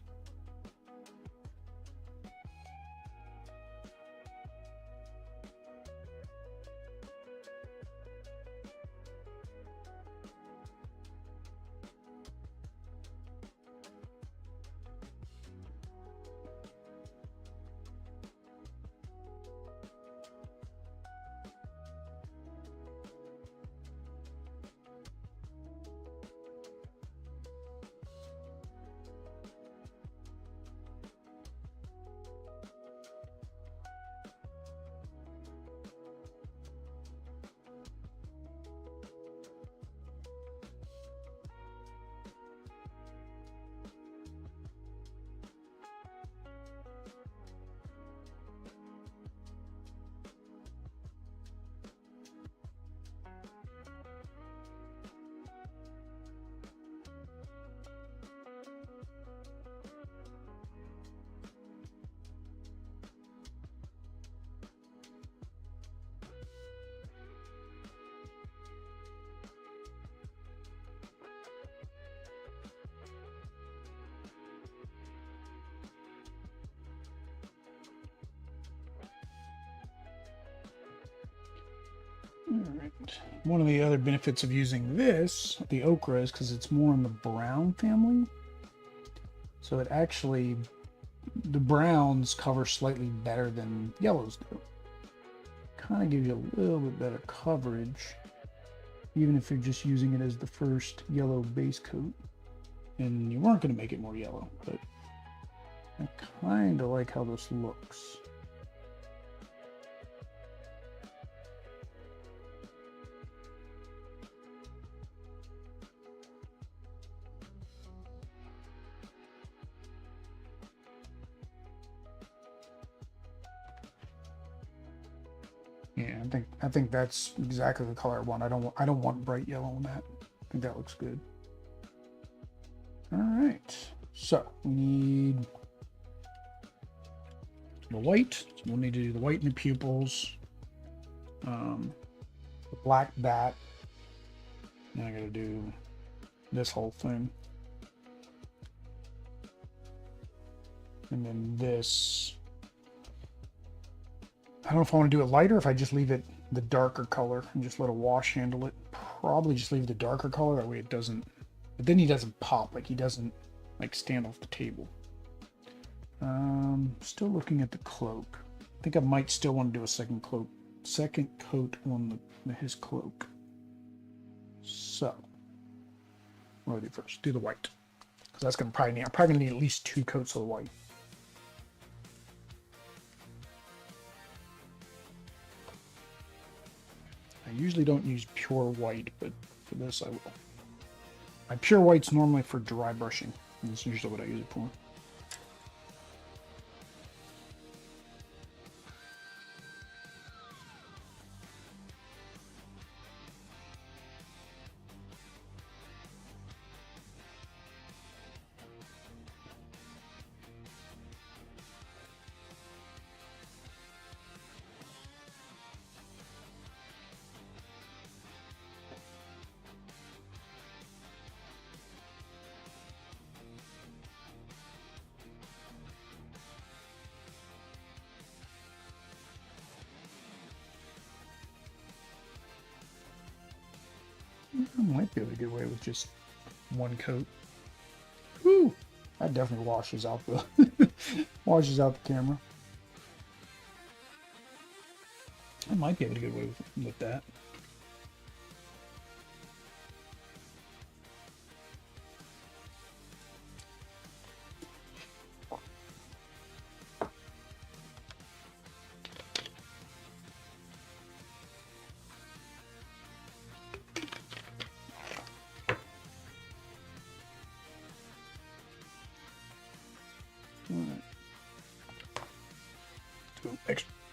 Alright. One of the other benefits of using this, the ochre, is because it's more in the brown family. So it actually, the browns cover slightly better than yellows do. Kind of gives you a little bit better coverage, even if you're just using it as the first yellow base coat. And you weren't going to make it more yellow, but I kind of like how this looks. Yeah, I think that's exactly the color I want. I don't want bright yellow on that. I think that looks good. All right, so we need the white. So we'll need to do the white in the pupils, the black bat. Now I got to do this whole thing, and then this. I don't know if I want to do it lighter, if I just leave it the darker color and just let a wash handle it. Probably just leave the darker color, that way it doesn't, but then he doesn't pop, like he doesn't like stand off the table. Still looking at the cloak. I think I might still want to do a second coat on his cloak. So, what do I do first? Do the white, because that's going to probably need, I'm probably going to need at least 2 coats of the white. I usually don't use pure white, but for this I will. My pure white's normally for dry brushing, and that's usually what I use it for. I might be able to get away with just one coat. Whew! That definitely washes out the washes out the camera. I might be able to get away with that.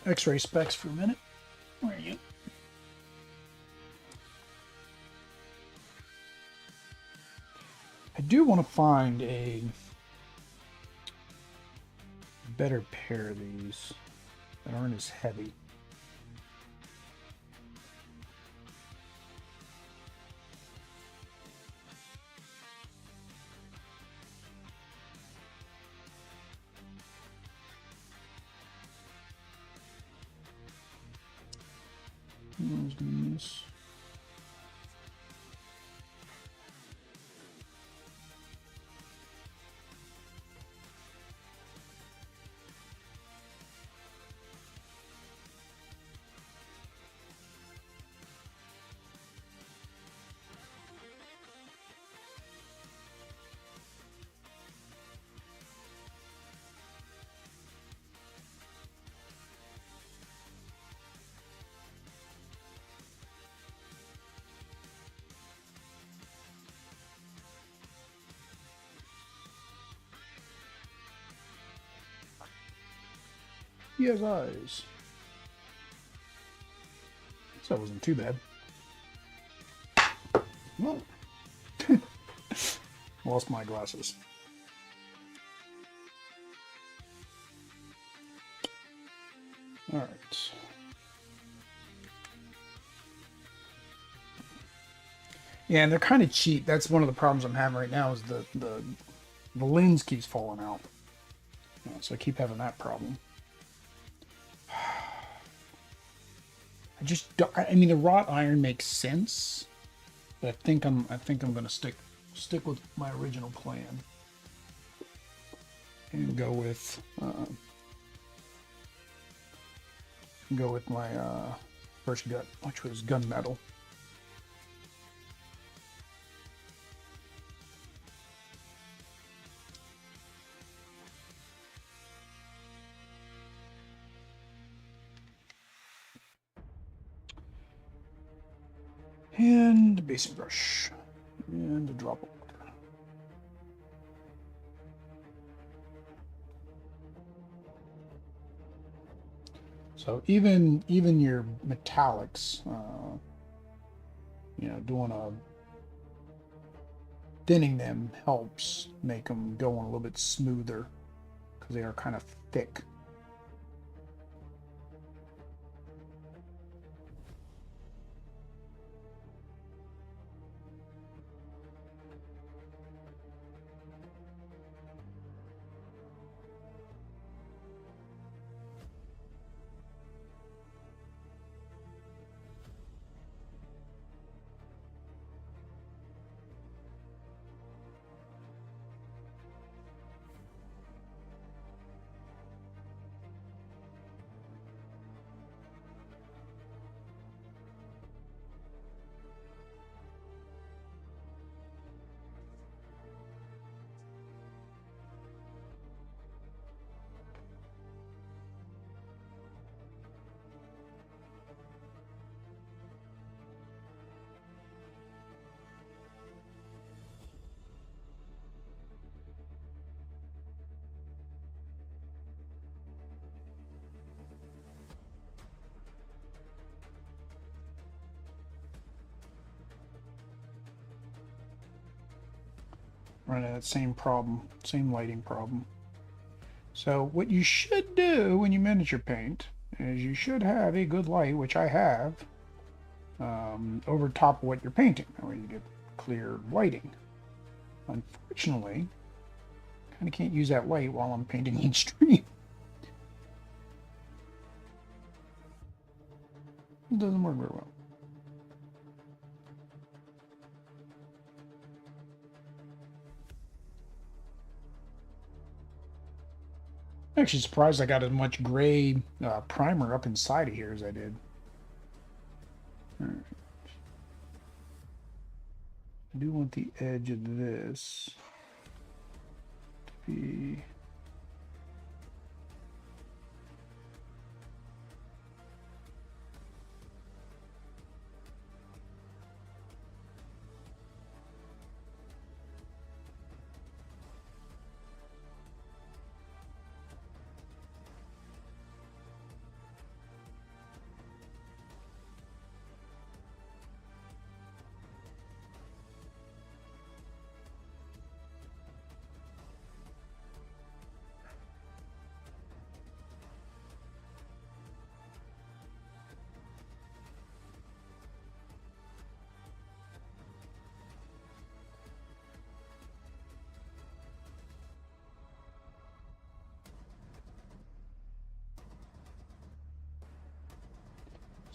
X-ray specs for a minute. Where are you? I do want to find a better pair of these that aren't as heavy. Where's this? He has eyes. So that wasn't too bad. Well, lost my glasses. All right. Yeah, and they're kind of cheap. That's one of the problems I'm having right now is the lens keeps falling out. So I keep having that problem. I mean, the wrought iron makes sense, but I think I'm gonna stick with my original plan and go with my first gut, which was gunmetal. And a basing brush and a drop of water. So even your metallics, doing a thinning them helps make them go on a little bit smoother because they are kind of thick. Run into that same problem, same lighting problem. So what you should do when you miniature paint is you should have a good light, which I have, over top of what you're painting. That way you get clear lighting. Unfortunately, kind of can't use that light while I'm painting each stream. It doesn't work very well. I'm actually surprised I got as much gray primer up inside of here as I did. All right. I do want the edge of this to be...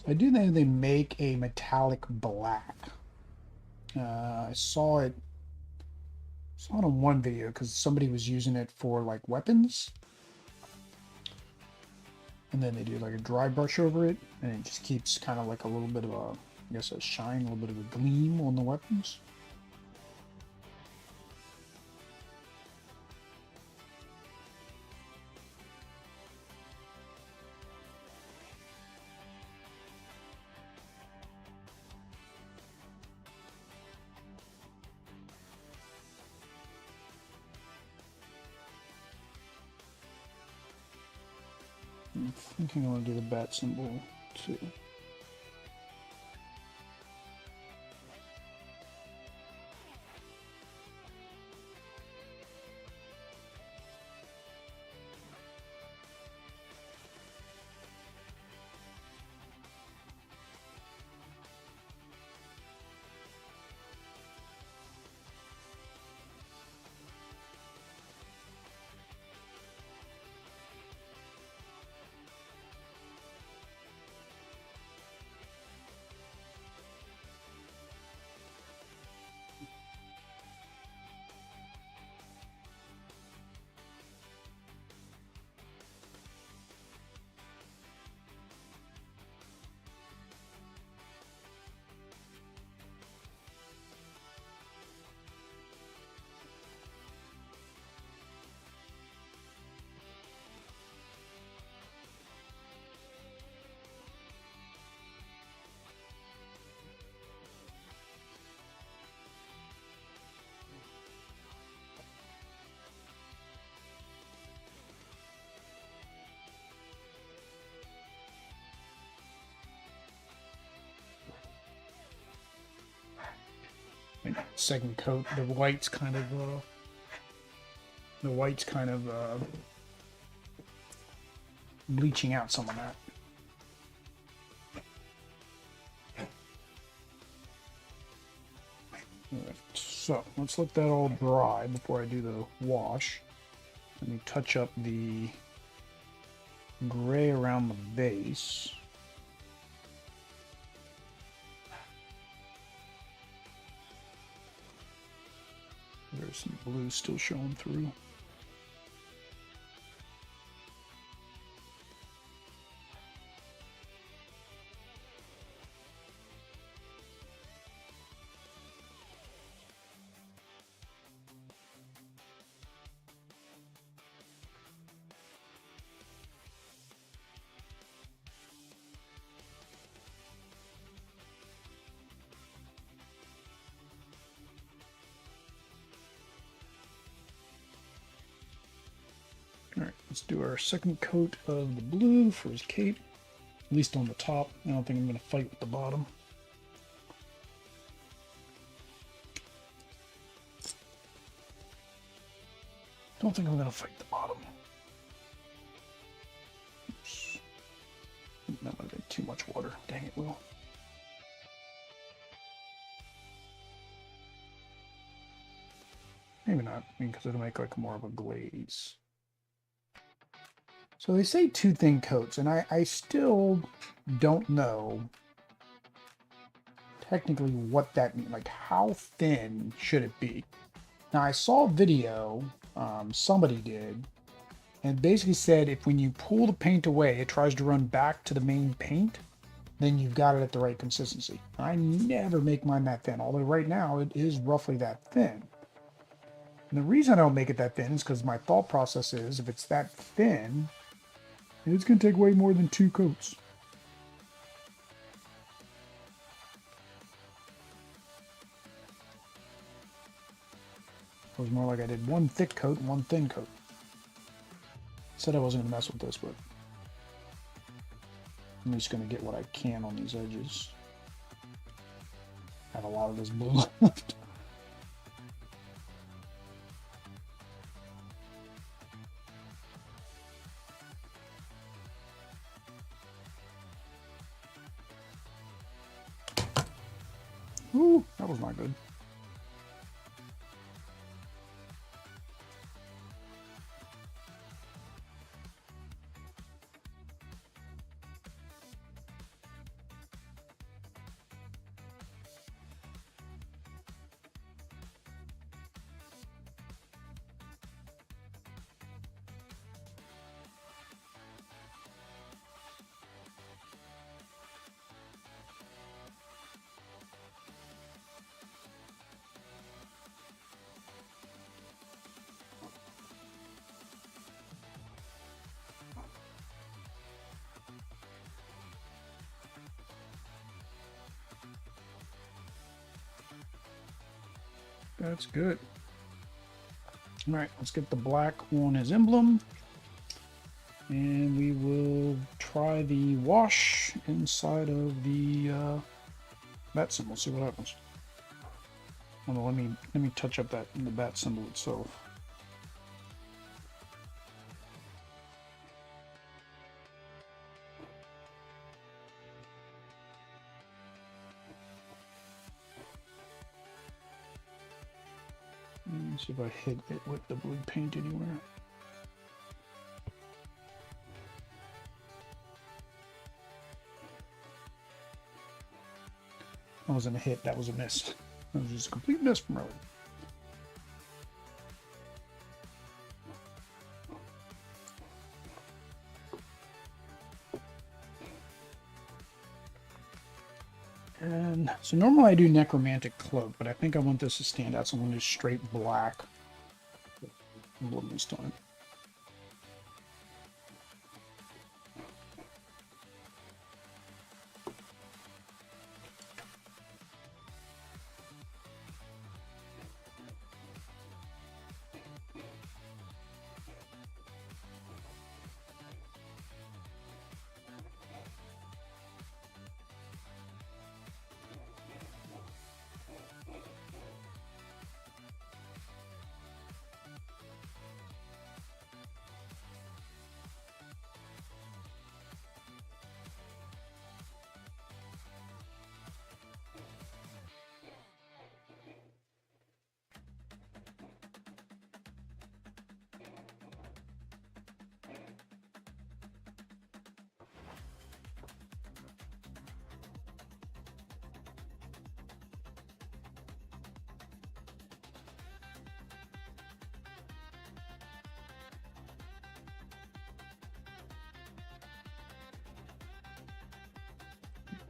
I do think they make a metallic black. I saw it in one video because somebody was using it for like weapons, and then they do like a dry brush over it, and it just keeps kind of like a little bit of a, I guess, a shine, a little bit of a gleam on the weapons. I'm thinking I want to do the bat symbol too. Second coat, the white's kind of bleaching out some of that. Alright, so let's let that all dry before I do the wash. Let me touch up the gray around the base. There's some blue still showing through. Alright, let's do our second coat of the blue for his cape, at least on the top. I don't think I'm going to fight with the bottom. Don't think I'm going to fight the bottom. Oops. That might be too much water. Dang it, Will. Maybe not, because it'll make like more of a glaze. So they say two thin coats, and I still don't know technically what that means. Like, how thin should it be? Now, I saw a video somebody did And it basically said if when you pull the paint away, it tries to run back to the main paint, then you've got it at the right consistency. I never make mine that thin, although right now it is roughly that thin. And the reason I don't make it that thin is because my thought process is if it's that thin, it's going to take way more than 2 coats. It was more like I did 1 thick coat and 1 thin coat. Said I wasn't going to mess with this, but I'm just going to get what I can on these edges. I have a lot of this blue left. Ooh, that was not good. That's good. All right, let's get the black on his emblem. And we will try the wash inside of the bat symbol, see what happens. Well, let me touch up that in the bat symbol itself. Let me see if I hit it with the blue paint anywhere. That wasn't a hit, that was a miss. That was just a complete miss from earlier. And so normally I do necromantic cloak, but I think I want this to stand out, so I'm going to do straight black emblem this time.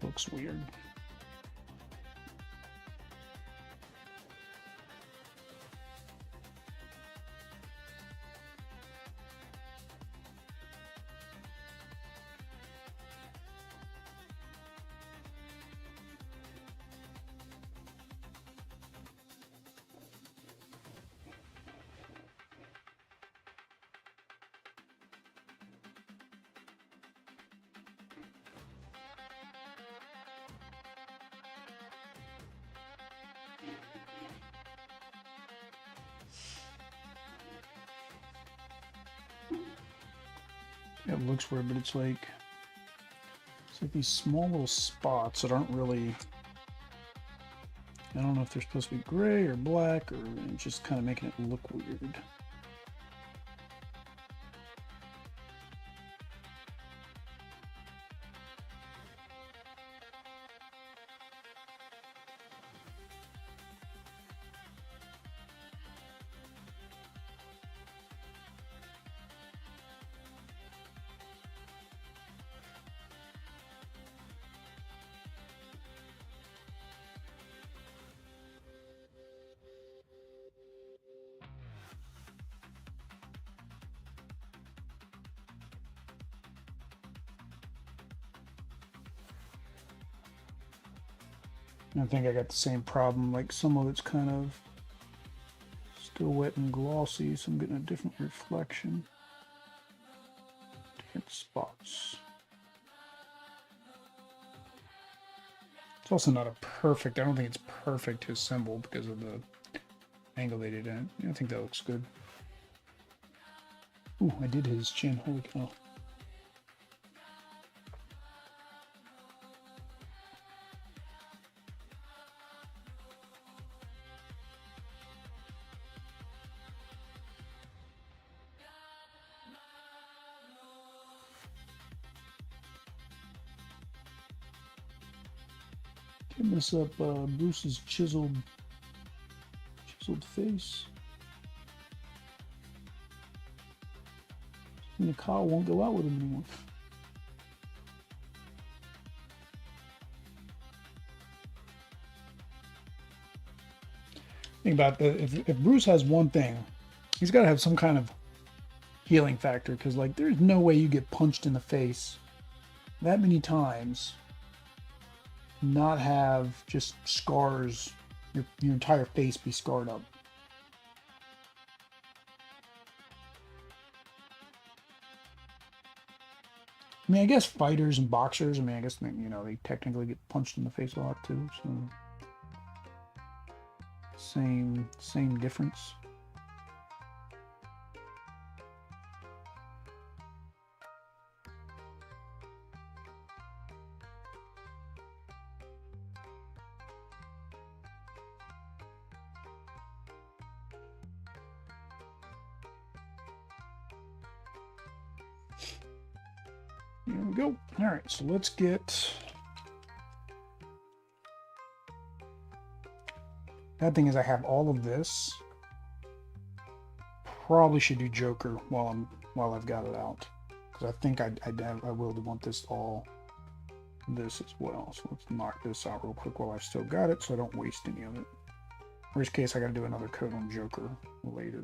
Looks weird. It looks weird, but it's like these small little spots that aren't really, I don't know if they're supposed to be gray or black, or just kind of making it look weird. I think I got the same problem. Like some of it's kind of still wet and glossy, so I'm getting a different reflection. Different spots. It's also not a perfect, I don't think it's perfect to assemble because of the angle they did in. I think that looks good. Ooh, I did his chin. Holy cow. Can't mess up Bruce's chiseled face. And the Kyle won't go out with him anymore. Think about that. If Bruce has one thing, he's got to have some kind of healing factor, because like there's no way you get punched in the face that many times, not have just scars, your entire face be scarred up. I mean, I guess fighters and boxers, I mean, I guess, you know, they technically get punched in the face a lot too, so same difference. There we go. All right, so let's get... Bad thing is I have all of this. Probably should do Joker while I've got it out, because I think I will want this as well. So let's knock this out real quick while I've still got it, so I don't waste any of it. Worst case, I got to do another coat on Joker later.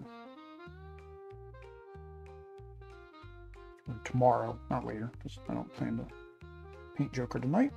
Or tomorrow, not later, because I don't plan to paint Joker tonight.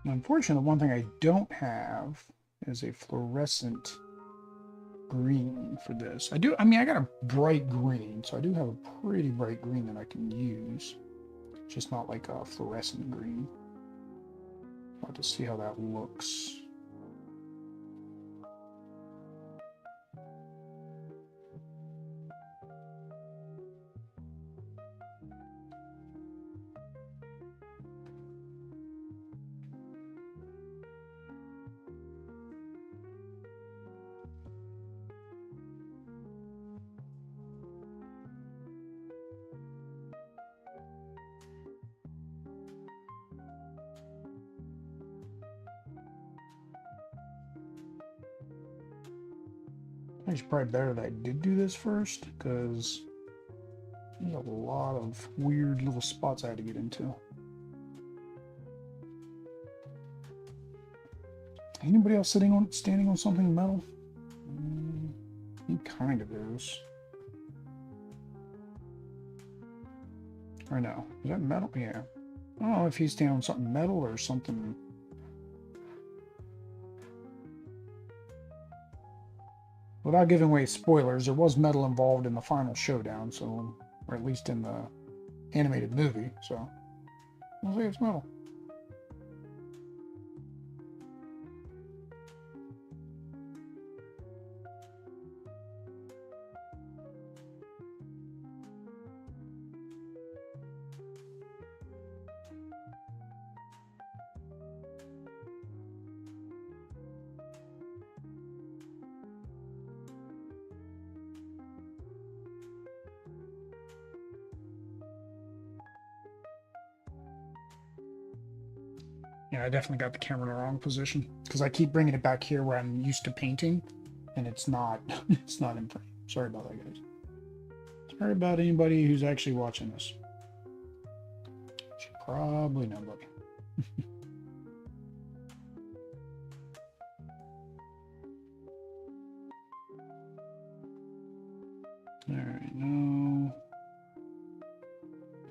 Unfortunately, the one thing I don't have is a fluorescent green for this. I got a bright green, so I do have a pretty bright green that I can use. Just not like a fluorescent green. I'll have to see how that looks. It's probably better that I did do this first, because there's a lot of weird little spots I had to get into. Anybody else standing on something metal? He kind of is. Or no, is that metal? Yeah. I don't know if he's standing on something metal or something. Without giving away spoilers, there was metal involved in the final showdown, so, or at least in the animated movie, so I'll say it's metal. Yeah, I definitely got the camera in the wrong position because I keep bringing it back here where I'm used to painting, and it's not it's not in frame. Sorry about that, guys. Sorry about anybody who's actually watching this. Probably nobody. All right, no.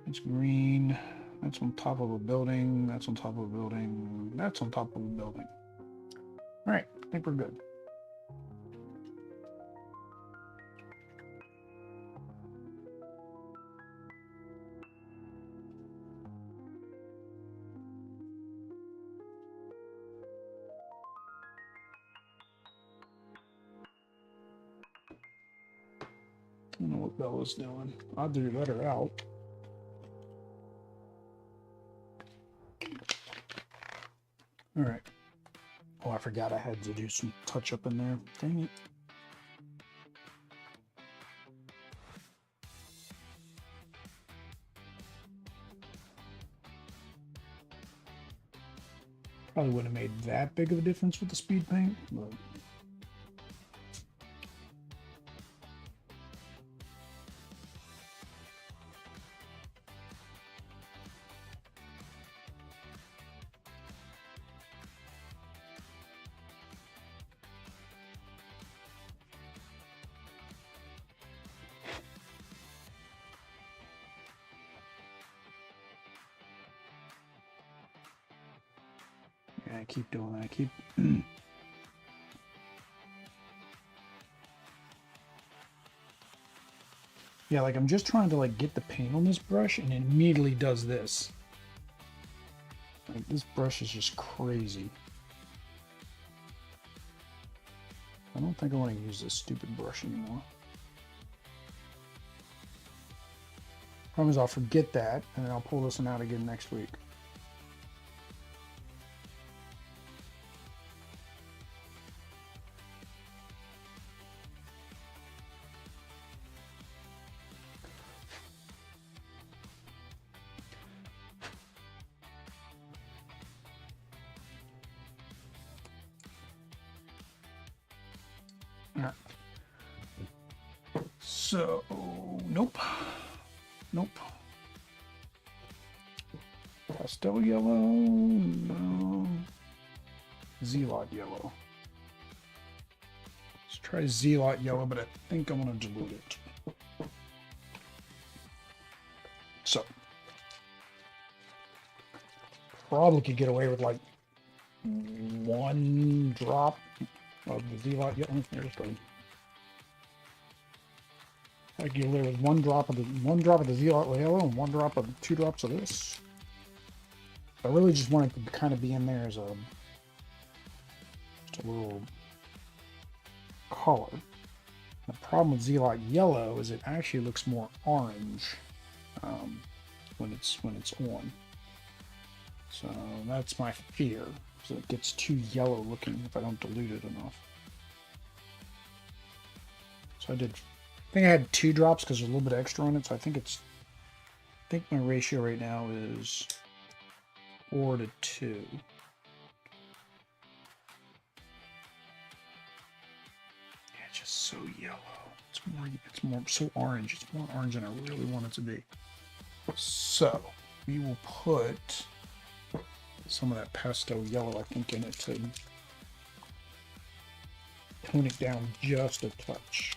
It's green. That's on top of a building. That's on top of a building. That's on top of a building. All right, I think we're good. I don't know what Bella's doing. I'll let her out. All right. Oh, I forgot I had to do some touch up in there. Dang it. Probably wouldn't have made that big of a difference with the speed paint, but yeah, I keep doing that. I keep yeah, like I'm just trying to like get the paint on this brush and it immediately does this. Like this brush is just crazy. I don't think I want to use this stupid brush anymore. Problem is I'll forget that and then I'll pull this one out again next week. All right. So, nope. Nope. Pastel yellow, no. Zealot yellow. Let's try Zealot yellow, but I think I'm going to dilute it. So, probably could get away with like 1 drop of the Zealot yellow. There's the. I could get away with 1 drop of the Zealot yellow and 1 drop of 2 drops of this. I really just want it to kind of be in there as just a little color. The problem with Zealot yellow is it actually looks more orange when it's on. So that's my fear. So it gets too yellow looking if I don't dilute it enough. So I think I had 2 drops because there's a little bit extra on it. So I think my ratio right now is 4:2. Yeah, it's just so yellow. It's more so orange. It's more orange than I really want it to be. So we will put some of that pastel yellow, I think, in it to tone it down just a touch.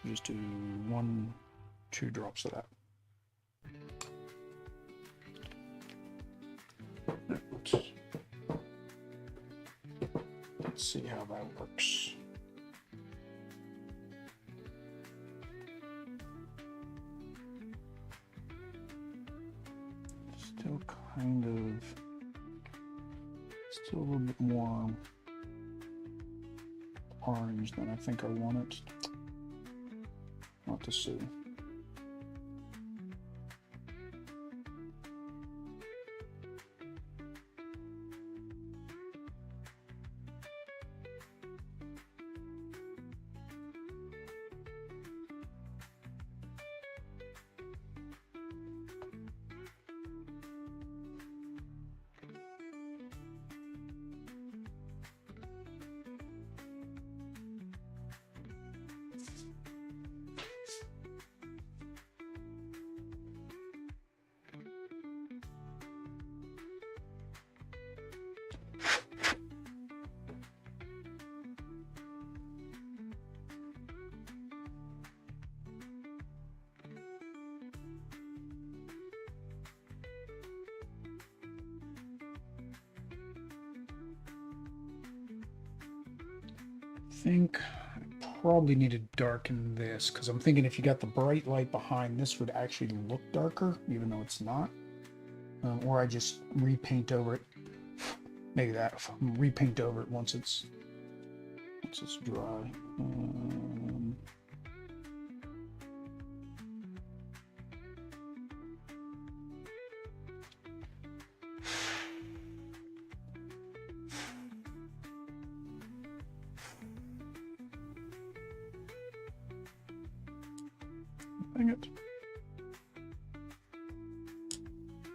Just do 1-2 drops of that. Let's see how that works. Still a little bit more orange than I think I want it. Not to see. think I probably need to darken this because I'm thinking if you got the bright light behind, this would actually look darker, even though it's not. Or I just repaint over it. Maybe that repaint over it once it's dry. Dang it.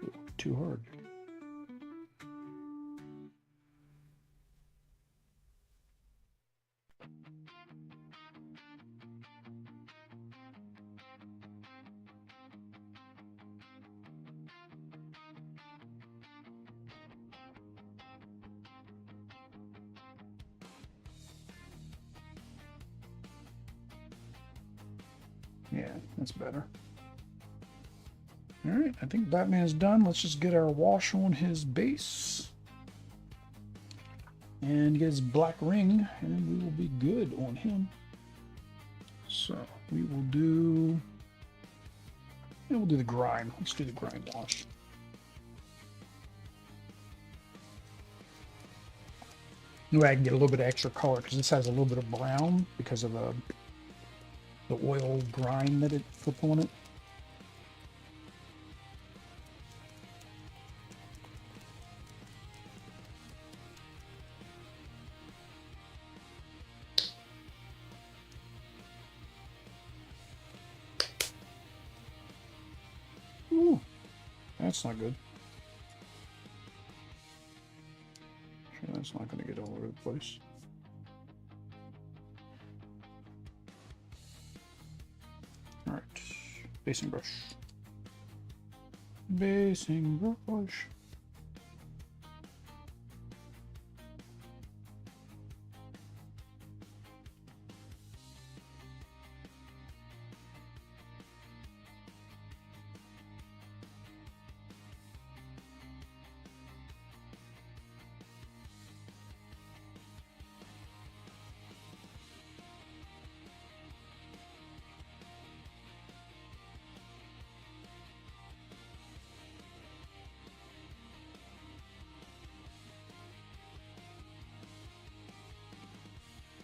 Ooh, too hard. Yeah, that's better. All right, I think Batman is done. Let's just get our wash on his base and get his black ring, and we will be good on him. So we will do, yeah, we'll do the grime. Let's do the grime wash. That way I can get a little bit of extra color because this has a little bit of brown because of the oil grime that it put on it. Ooh, that's not good. Sure, that's not going to get all over the place. All right, basing brush. Basing brush.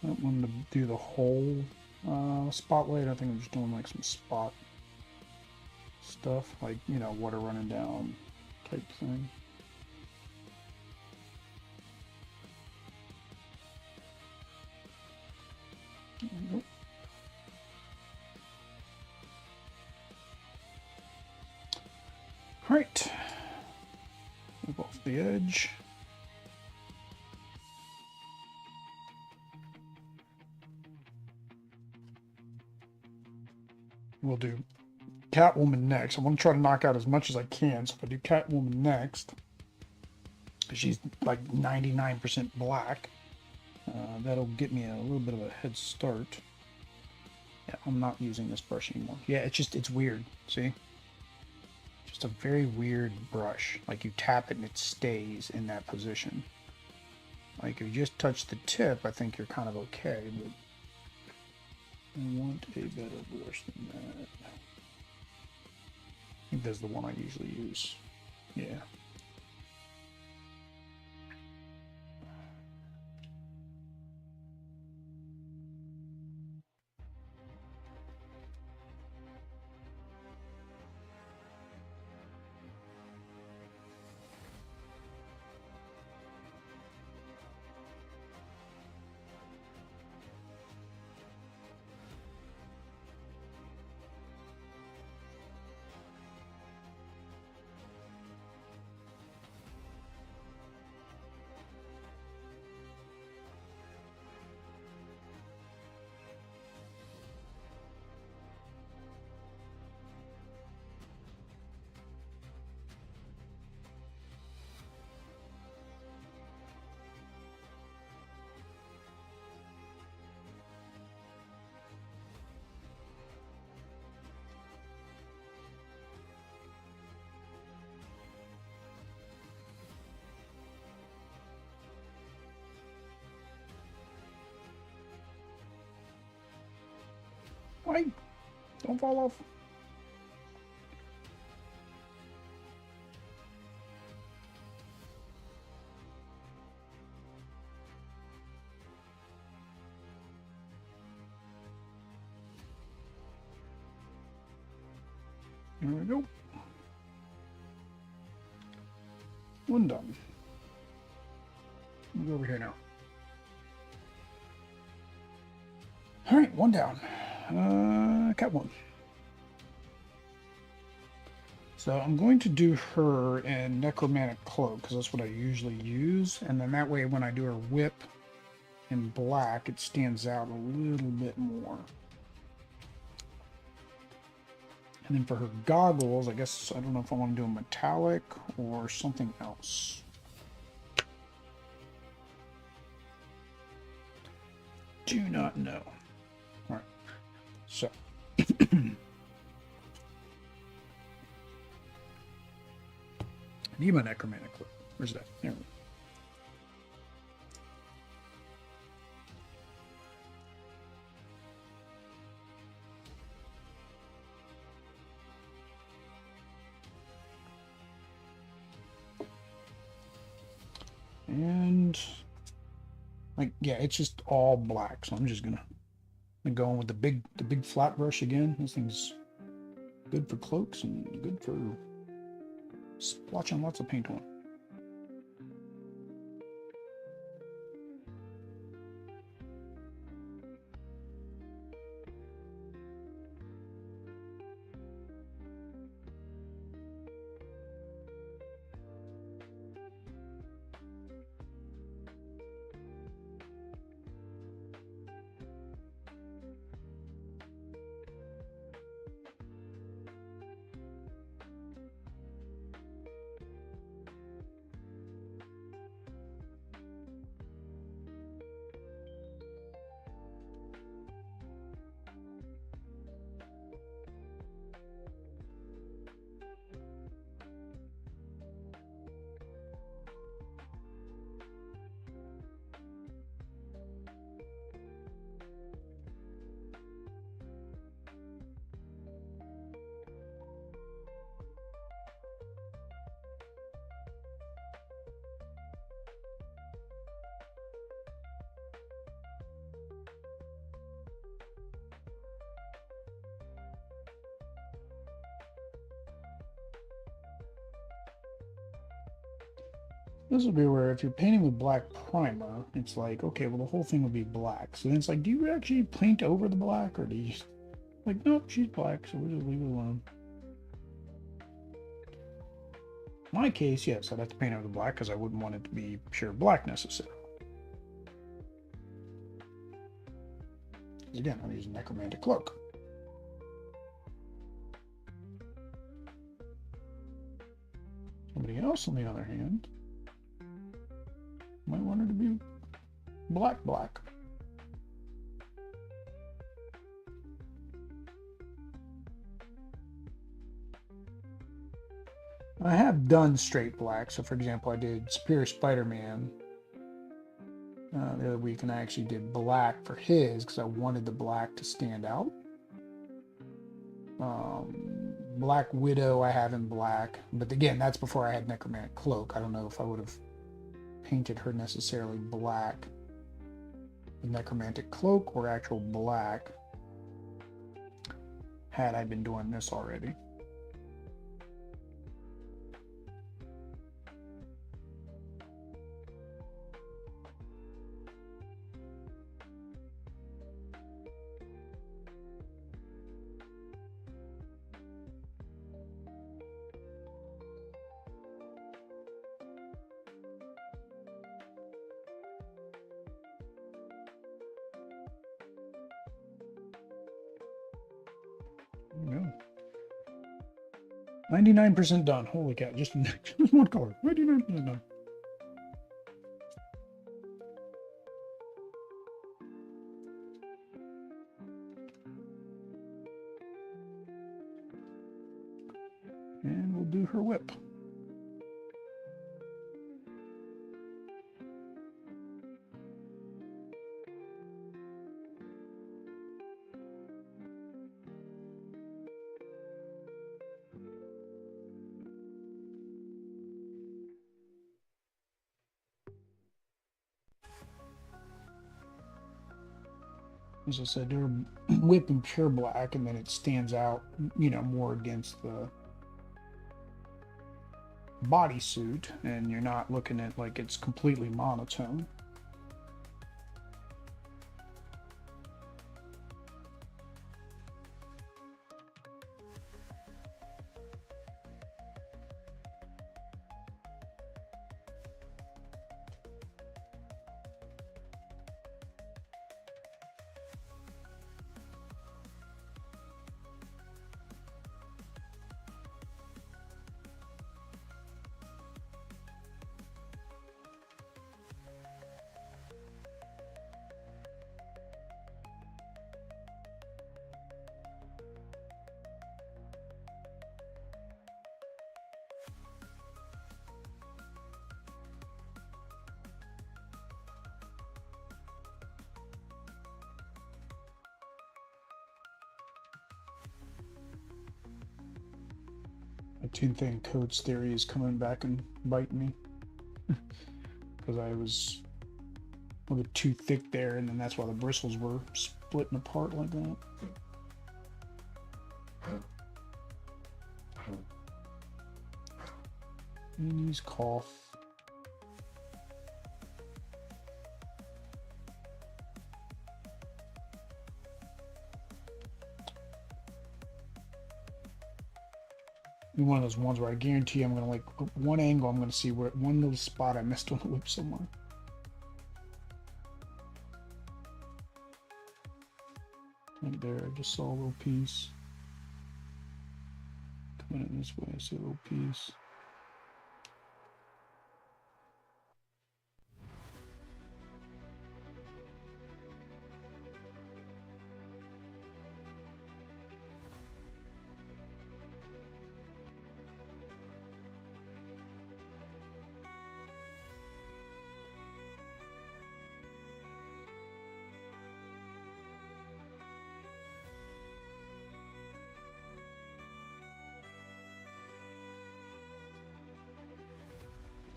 I don't want to do the whole spotlight. I think I'm just doing like some spot stuff, like, you know, water running down type thing. Nope. All right, move off the edge. We'll do Catwoman next. I want to try to knock out as much as I can. So if I do Catwoman next, she's like 99% black. That'll get me a little bit of a head start. Yeah, I'm not using this brush anymore. Yeah, it's weird. See? Just a very weird brush. Like you tap it and it stays in that position. Like if you just touch the tip, I think you're kind of okay, but I want a better brush than that. I think that's the one I usually use. Yeah. Hi. Don't fall off. There we go. One done. We'll go over here now. All right, one down. Catwoman. So I'm going to do her in Necromantic Cloak because that's what I usually use, and then that way when I do her whip in black, it stands out a little bit more. And then for her goggles, I guess I don't know if I want to do a metallic or something else. Do not know. All right, so. I need my Necromantic Cloak. Where's that? There we go. And like, yeah, it's just all black. So I'm just gonna go in with the big flat brush again. This thing's good for cloaks and good for splotching lots of paint on. This will be where if you're painting with black primer, it's like, okay, well, the whole thing will be black. So then it's like, do you actually paint over the black, or do you just, like, nope, she's black, so we'll just leave it alone. In my case, yes, I'd have to paint over the black because I wouldn't want it to be pure black necessarily. Again, I'm using Necromantic Cloak. Somebody else, on the other hand, might want her to be black. I have done straight black. So, for example, I did Superior Spider-Man the other week, and I actually did black for his because I wanted the black to stand out. Black Widow I have in black, but again, that's before I had Necromantic Cloak. I don't know if I would have painted her necessarily black with Necromantic Cloak or actual black had I been doing this already. No. 99% done. Holy cow. Just one color. 99% done. And we'll do her whip. As I said, they're whipped in pure black, and then it stands out, more against the bodysuit, and you're not looking at like it's completely monotone. My two-thing coats theory is coming back and biting me because I was a little bit too thick there, and then that's why the bristles were splitting apart like that. Minnie's cough. One of those ones where I guarantee I'm gonna like one angle. I'm gonna see where one little spot I missed on the whip somewhere. Right there, I just saw a little piece. Coming in this way, I see a little piece.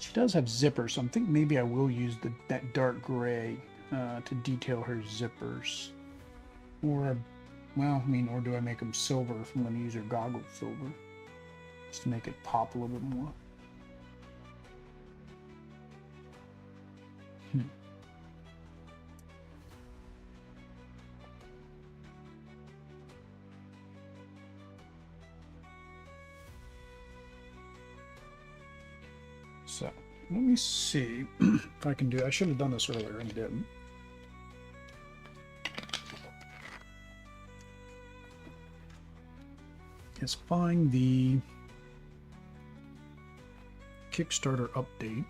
She does have zippers, so I think maybe I will use that dark gray to detail her zippers. Or, well, I mean, or do I make them silver if I'm going to use her goggle silver? Just to make it pop a little bit more. So, let me see if I can do it. I should have done this earlier and didn't. Let's find the Kickstarter update.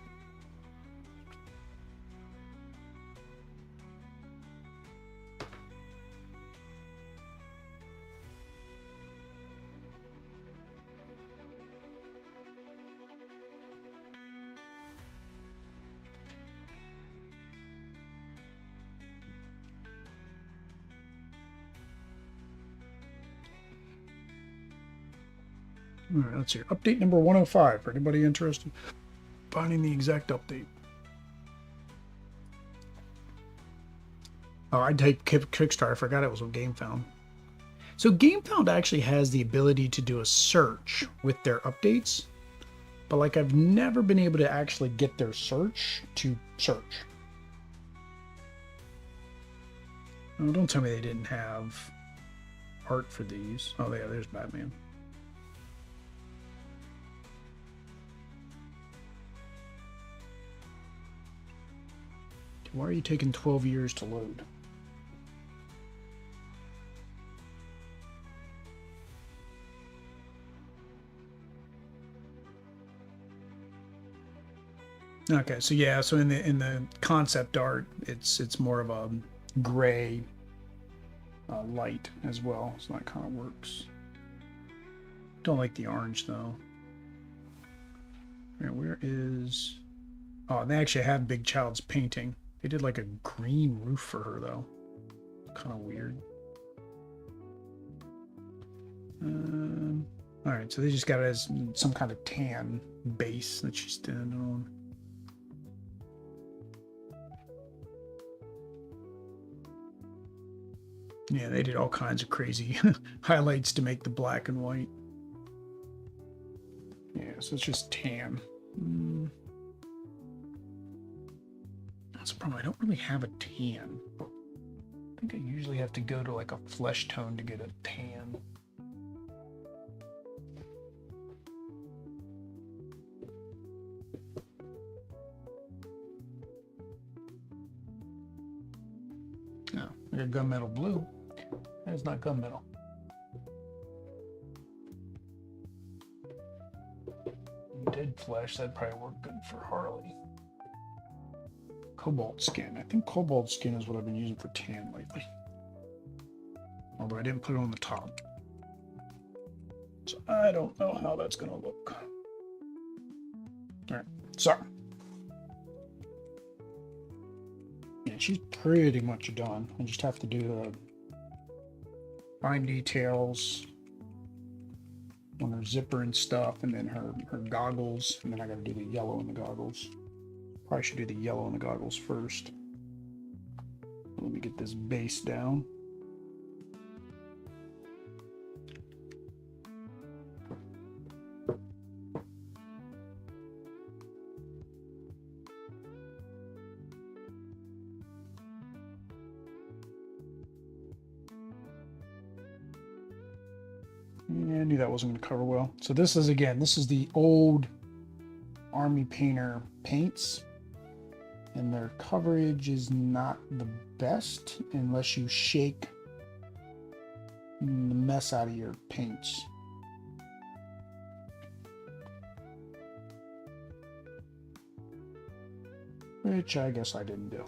All right, let's see. Update number 105. For anybody interested, finding the exact update. Oh, I typed Kickstarter. I forgot it was on GameFound. So GameFound actually has the ability to do a search with their updates, but like I've never been able to actually get their search to search. Oh, don't tell me they didn't have art for these. Oh yeah, there's Batman. Why are you taking 12 years to load? Okay, so yeah, so in the concept art, it's more of a gray light as well, so that kind of works. Don't like the orange though. All right, where is? Oh, they actually have Big Child's painting. They did like a green roof for her though. Kind of weird. All right, so they just got it as some kind of tan base that she's standing on. Yeah, they did all kinds of crazy highlights to make the black and white. Yeah, so it's just tan. That's the problem. I don't really have a tan. I think I usually have to go to like a flesh tone to get a tan. Oh, I got gunmetal blue. That is not gunmetal. Dead flesh, that'd probably work good for Harley. Cobalt skin. I think cobalt skin is what I've been using for tan lately. Although I didn't put it on the top. So I don't know how that's going to look. Alright, so. Yeah, she's pretty much done. I just have to do the fine details on her zipper and stuff, and then her goggles, and then I got to do the yellow in the goggles. Probably should do the yellow in the goggles first. Let me get this base down. Yeah, I knew that wasn't going to cover well. So this is, again, this is the old Army Painter paints. And their coverage is not the best unless you shake the mess out of your paints. Which I guess I didn't do.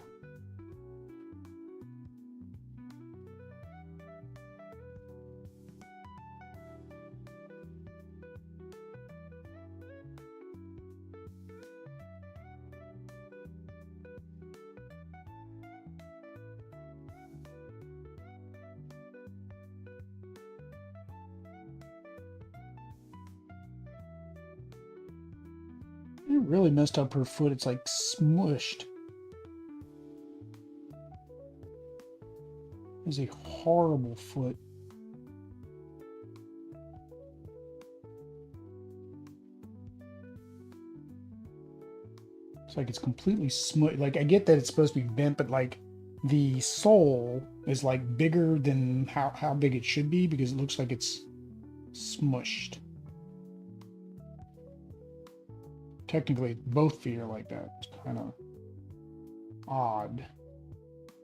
It really messed up her foot. It's like smushed. It's a horrible foot. It's like it's completely smushed. Like, I get that it's supposed to be bent, but like the sole is like bigger than how big it should be because it looks like it's smushed. Technically, both feet are like that. It's kind of odd.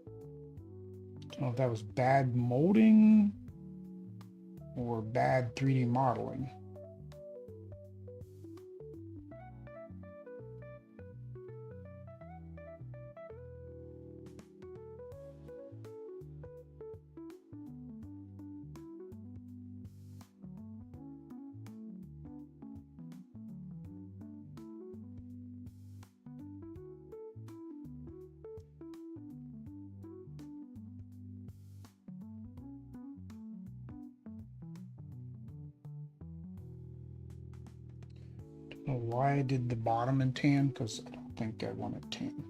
I don't know if that was bad molding or bad 3D modeling. Know why I did the bottom in tan, because I don't think I want it tan.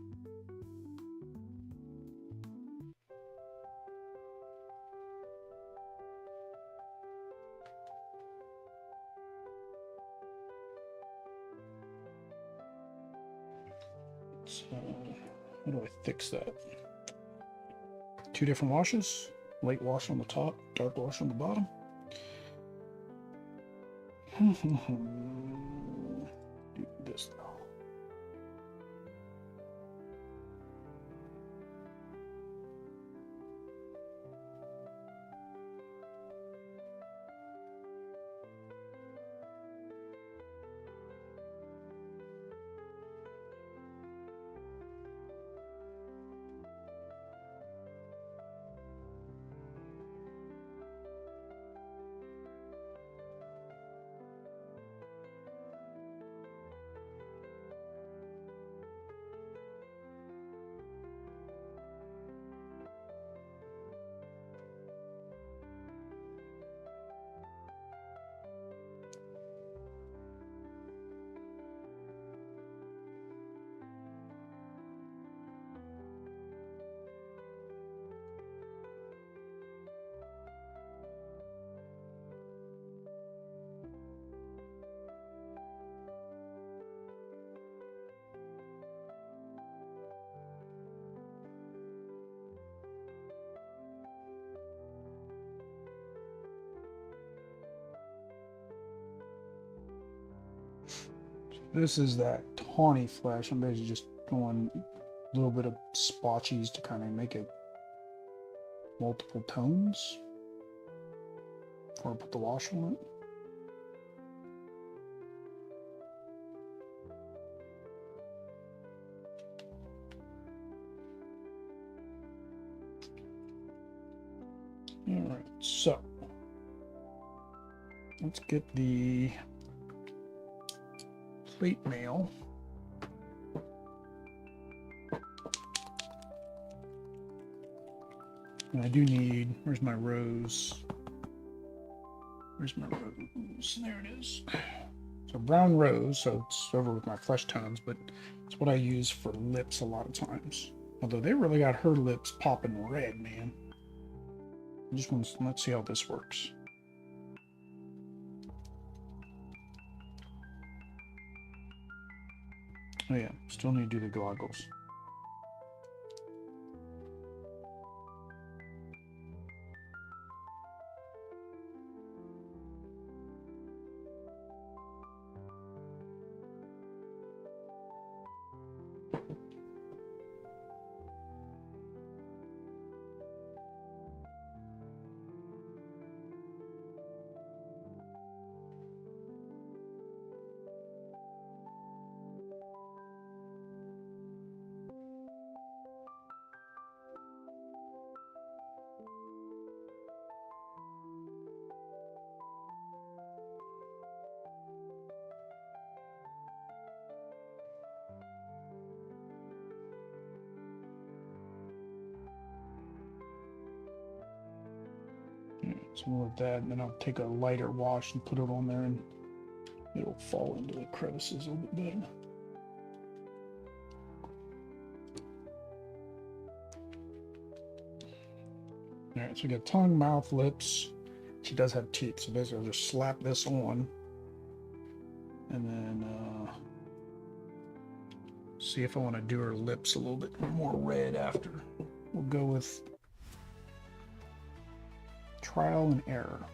So how do I fix that? 2 different washes, light wash on the top, dark wash on the bottom. Do this though. This is that tawny flesh. I'm basically just going a little bit of splotches to kind of make it multiple tones before I put the wash on it. All right, so let's get the plate mail. And I do need, where's my rose? Where's my rose? There it is. So brown rose, so it's over with my flesh tones, but it's what I use for lips a lot of times. Although they really got her lips popping red, man. I just want to, let's see how this works. Oh yeah, still need to do the goggles. So we'll let that, and then I'll take a lighter wash and put it on there, and it'll fall into the crevices a little bit better. All right, so we got tongue, mouth, lips. She does have teeth, so basically I'll just slap this on, and then see if I want to do her lips a little bit more red after. We'll go with trial and error.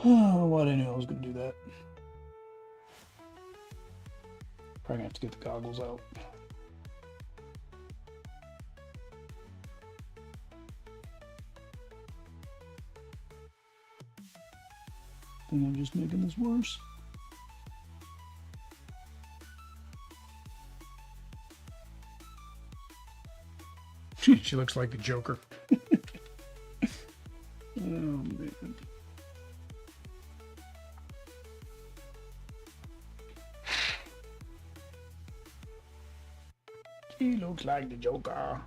Oh, why did I know I was going to do that? Probably gonna have to get the goggles out. Think I'm just making this worse. She looks like the Joker. Oh man. He looks like the Joker.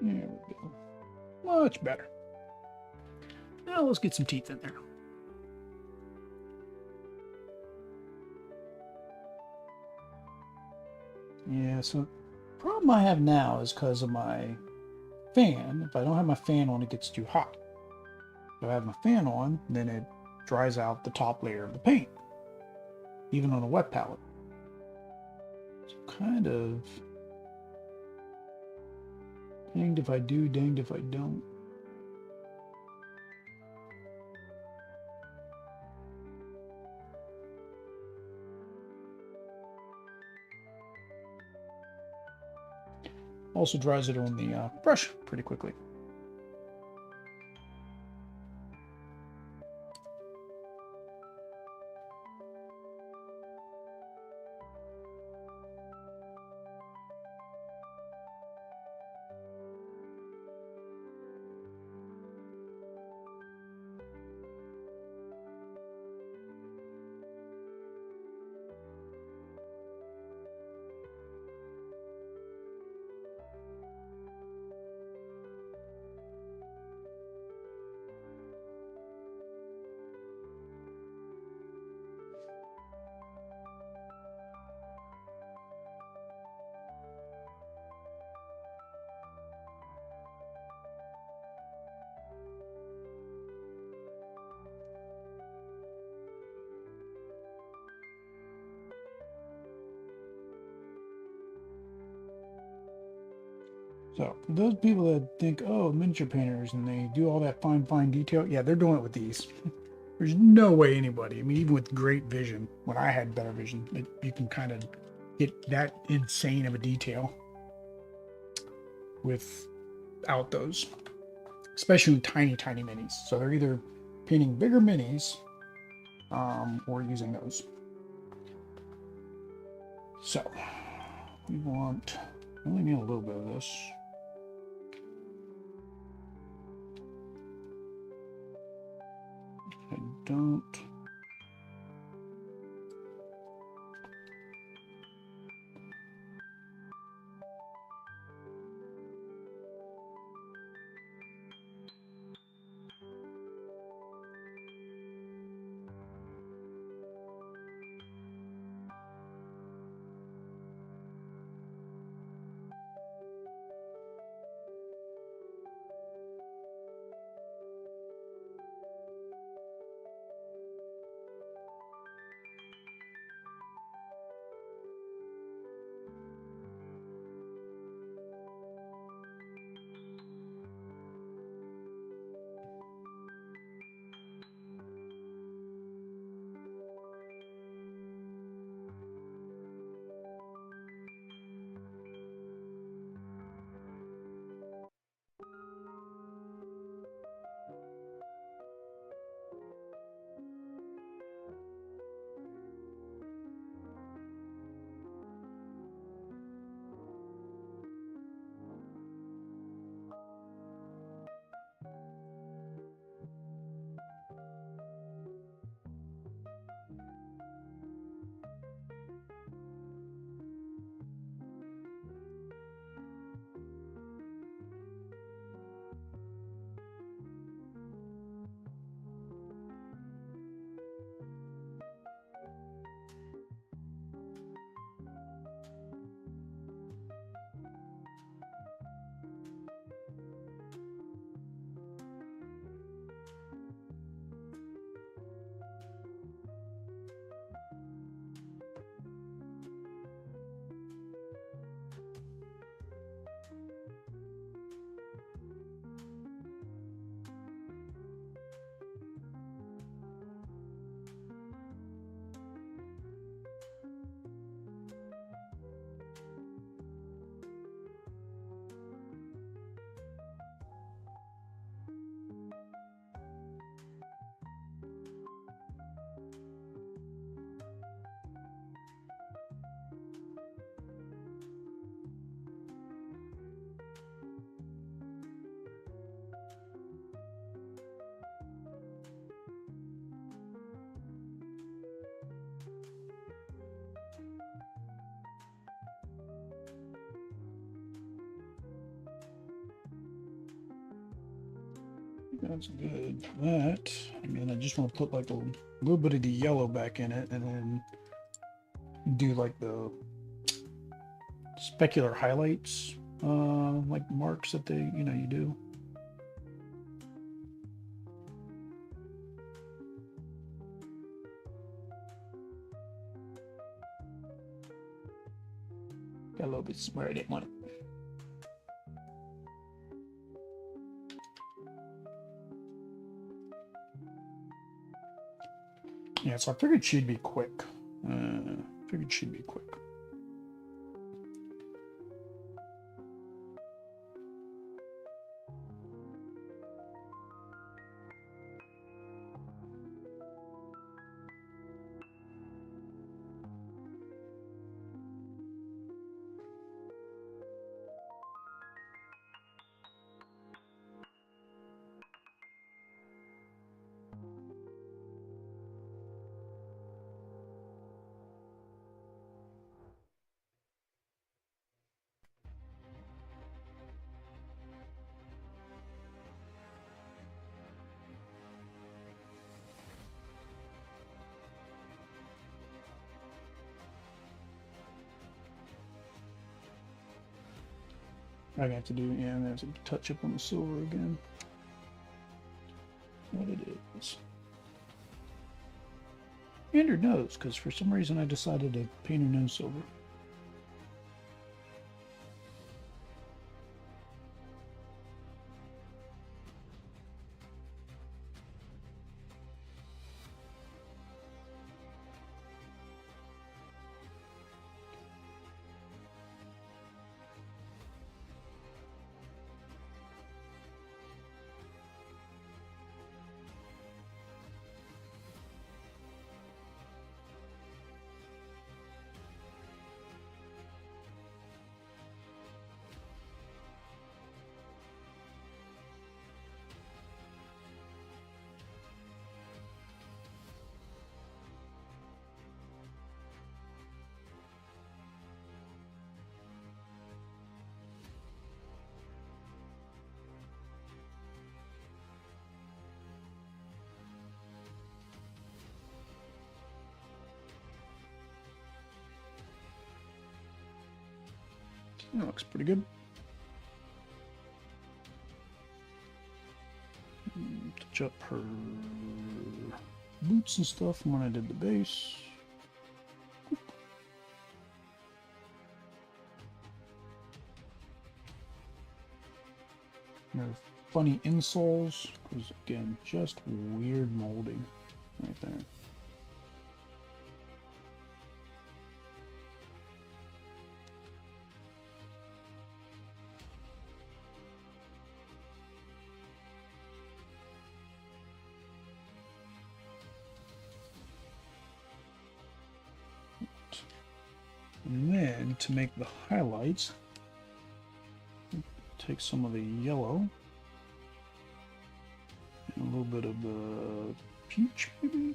There we go. Much better. Now let's get some teeth in there. Yeah, so problem I have now is because of my fan. If I don't have my fan on, it gets too hot. If I have my fan on, then it dries out the top layer of the paint, even on a wet palette. So kind of danged if I do, danged if I don't. Also dries it on the brush pretty quickly. So those people that think, oh, miniature painters, and they do all that fine detail, yeah, they're doing it with these. There's no way anybody, I mean, even with great vision, when I had better vision, you can kind of get that insane of a detail without those, especially in tiny minis. So they're either painting bigger minis or using those. So we only need a little bit of this. I don't. That's good. That, and then I just want to put like a little bit of the yellow back in it, and then do like the specular highlights, like marks that they, you do. Got a little bit where I didn't want it. Yeah, so I figured she'd be quick. Figured she'd be quick. I got to do, yeah, and there's a touch up on the silver again. What it is. And her nose, because for some reason I decided to paint her nose silver. That looks pretty good. Touch up her boots and stuff when I did the base. Her funny insoles, because again, just weird molding right there. And then to make the highlights, take some of the yellow and a little bit of the peach, maybe?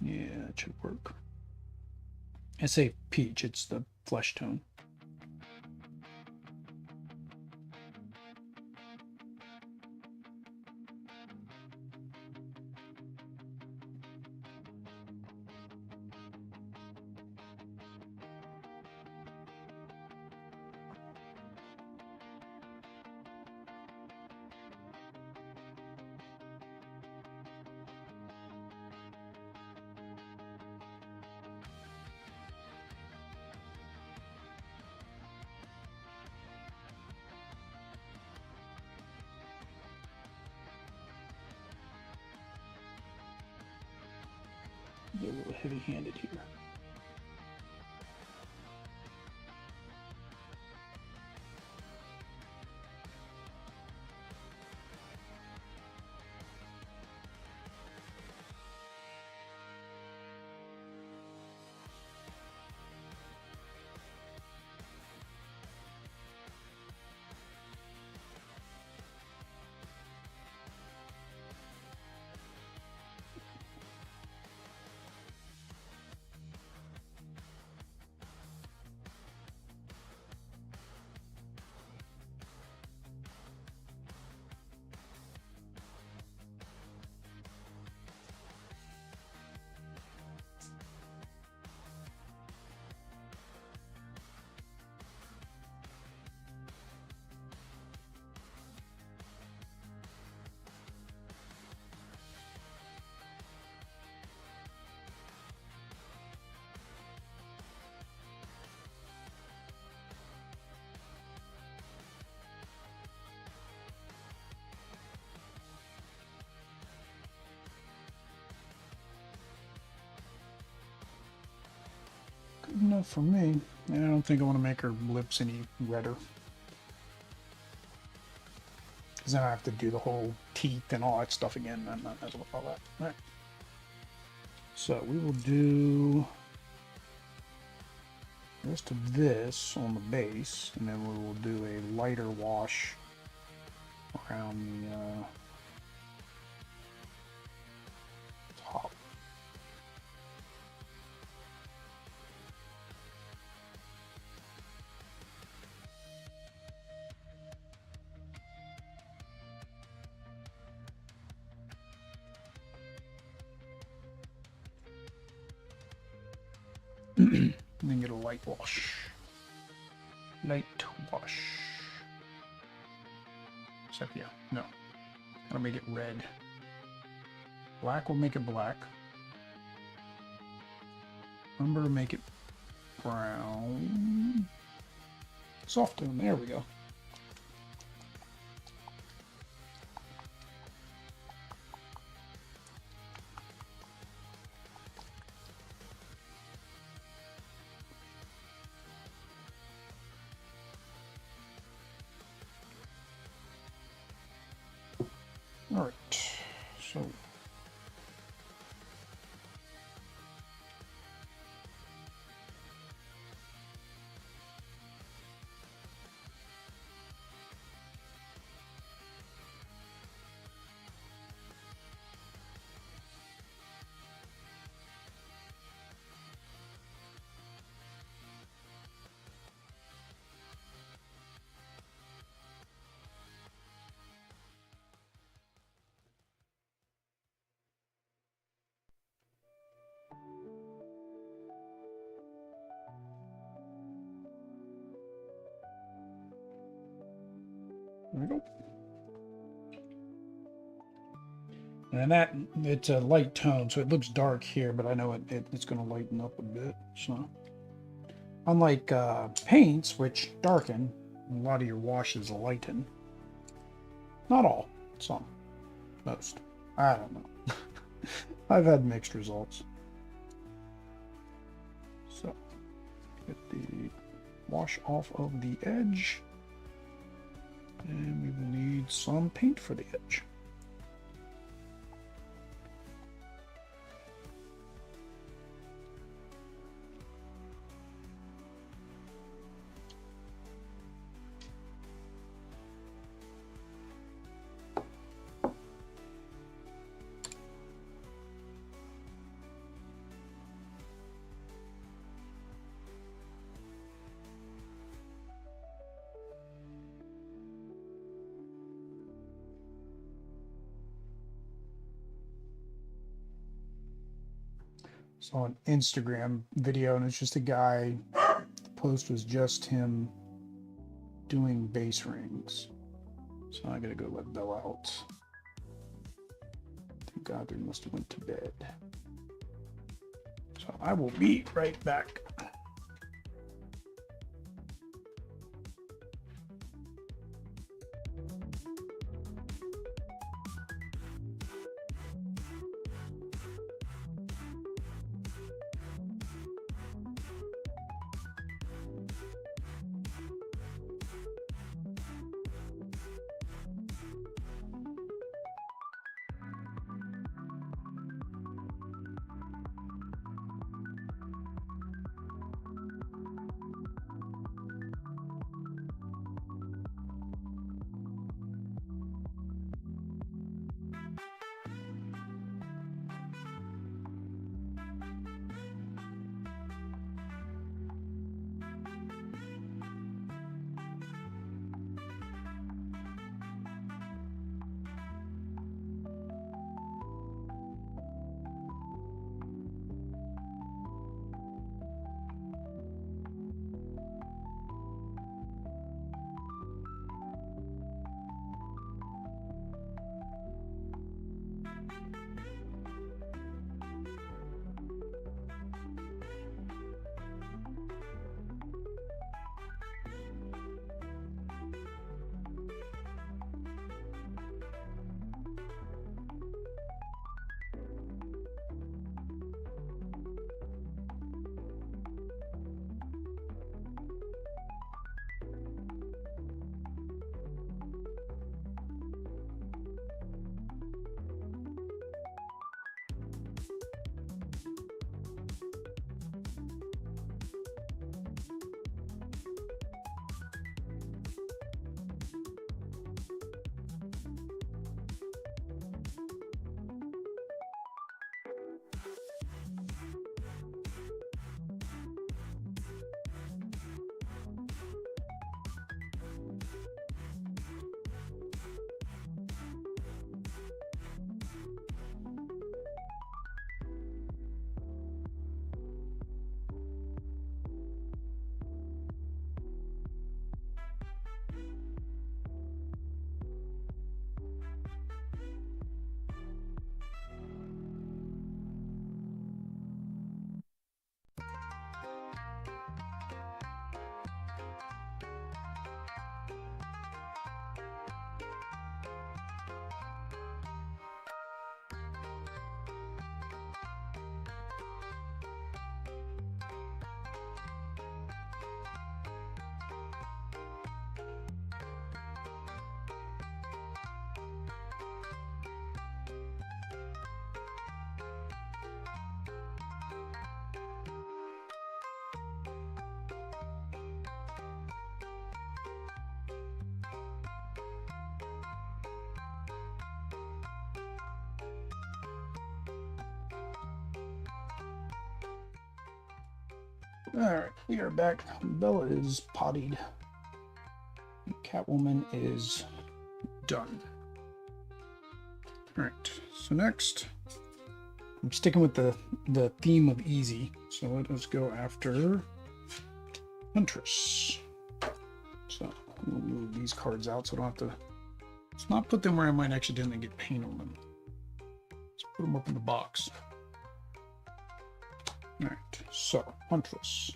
Yeah, that should work. I say peach, it's the flesh tone. Get a little heavy-handed here. enough for me. And I don't think I want to make her lips any redder. Because then I have to do the whole teeth and all that stuff again. I'm not messing with all that. All right. So we will do the rest of this on the base, and then we will do a lighter wash around the top. And then get a light wash. Light wash. Sepia. No. That'll make it red. Black will make it black. Umber will make it brown. Soft tone. There we go. All right, so there we go. And that, it's a light tone, so it looks dark here, but I know it's going to lighten up a bit. So, unlike paints, which darken, a lot of your washes lighten. Not all, some, most. I don't know. I've had mixed results. So, get the wash off of the edge, and we will need some paint for the edge. Saw an Instagram video, and it's just a guy. The post was just him doing base rings. So I gotta go let Bella out. Thank God they must have went to bed. So I will be right back. Alright, we are back. Bella is pottied. Catwoman is done. Alright, so next, I'm sticking with the theme of easy. So let us go after Huntress. So we'll move these cards out so I don't have to... Let's not put them where I might accidentally get paint on them. Let's put them up in the box. Alright, so Huntress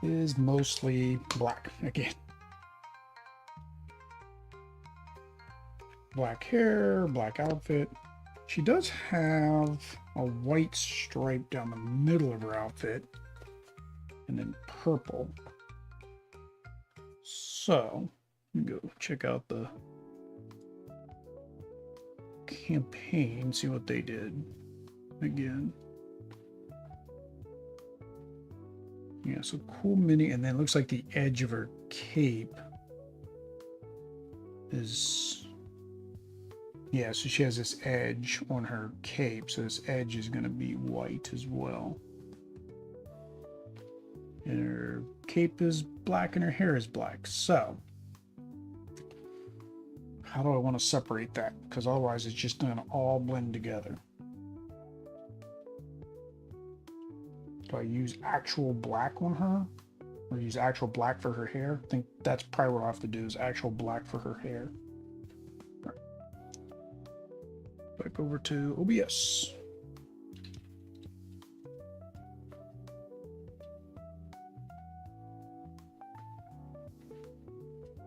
is mostly black again. Black hair, black outfit. She does have a white stripe down the middle of her outfit, and then purple. So, let me go check out the campaign, see what they did again. Yeah, so cool mini, and then it looks like the edge of her cape is, yeah, so she has this edge on her cape, so this edge is going to be white as well. And her cape is black and her hair is black. So, how do I want to separate that? Because otherwise it's just going to all blend together. Do I use actual black on her? Or use actual black for her hair? I think that's probably what I'll have to do, is actual black for her hair. All right. Back over to OBS.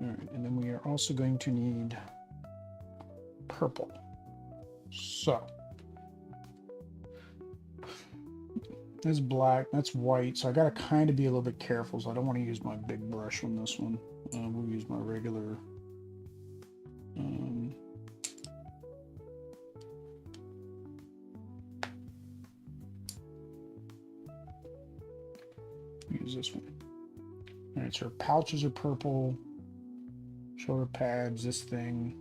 All right, and then we are also going to need purple. So, that's black, that's white, so I gotta kind of be a little bit careful, so I don't want to use my big brush on this one. We'll use my regular use this one. All right, so her pouches are purple, shoulder pads, this thing,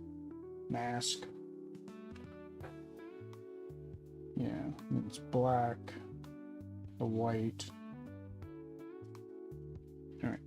mask. Yeah, it's black, the white. All right.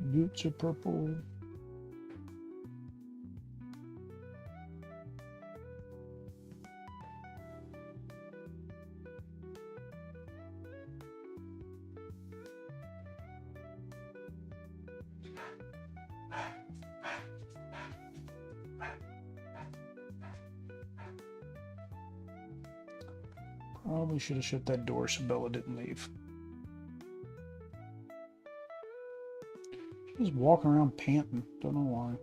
Boots are purple. Probably should have shut that door so Bella didn't leave. Just walking around panting. Don't know why.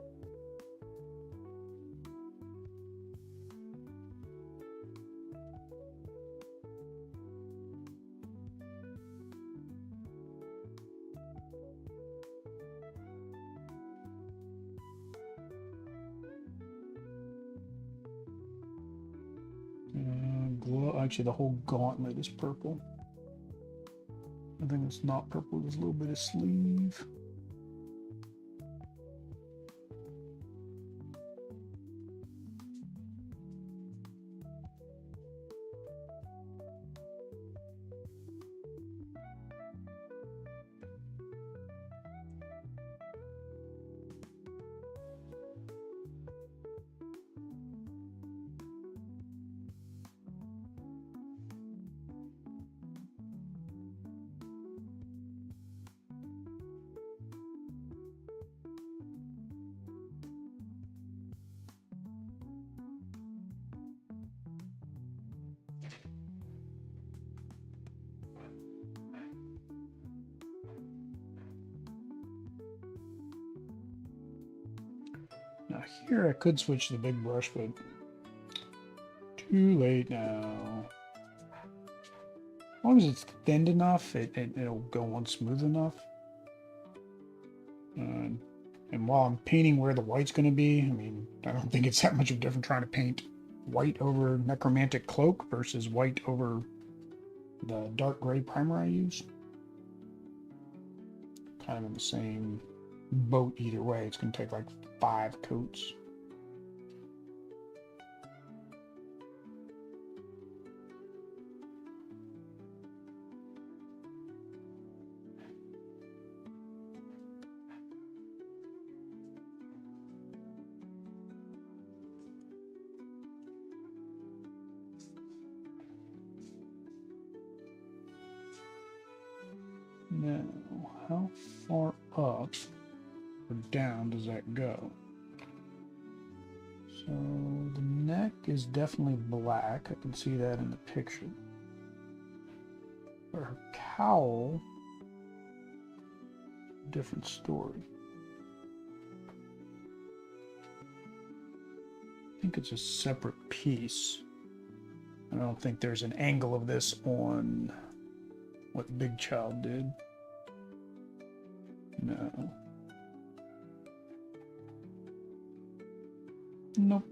Actually, the whole gauntlet is purple. I think it's not purple. There's a little bit of sleeve. Now here I could switch to the big brush, but too late now. long as it's thinned enough, it'll go on smooth enough. And while I'm painting where the white's going to be, I mean, I don't think it's that much of a difference trying to paint white over necromantic cloak versus white over the dark gray primer I use. Kind of in the same boat either way. It's going to take like 5 coats. Now, how far up or down does that go? So the neck is definitely black. I can see that in the picture. But her cowl, different story. I think it's a separate piece. I don't think there's an angle of this on what Big Child did. No. Nope.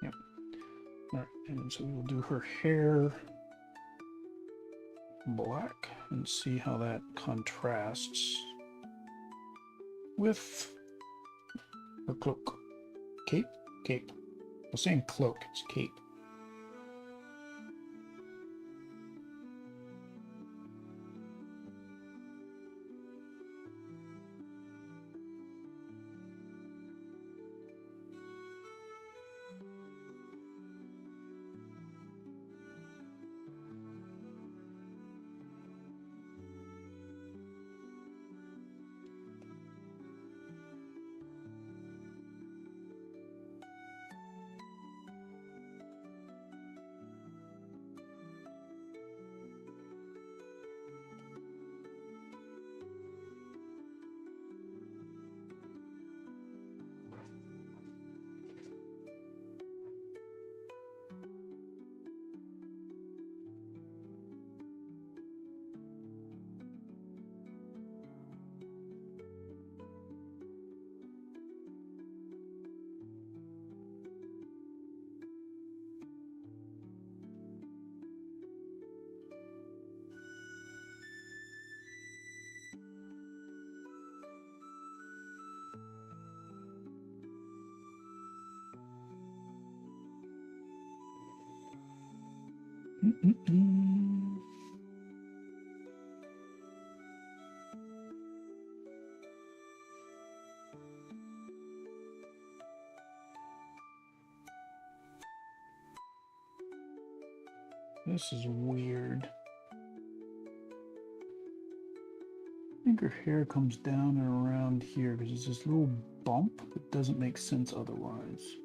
Yep. All right, and so we'll do her hair black and see how that contrasts with her cloak. Cape? Cape. I'm saying cloak, it's cape. This is weird. I think her hair comes down and around here because it's this little bump that doesn't make sense otherwise.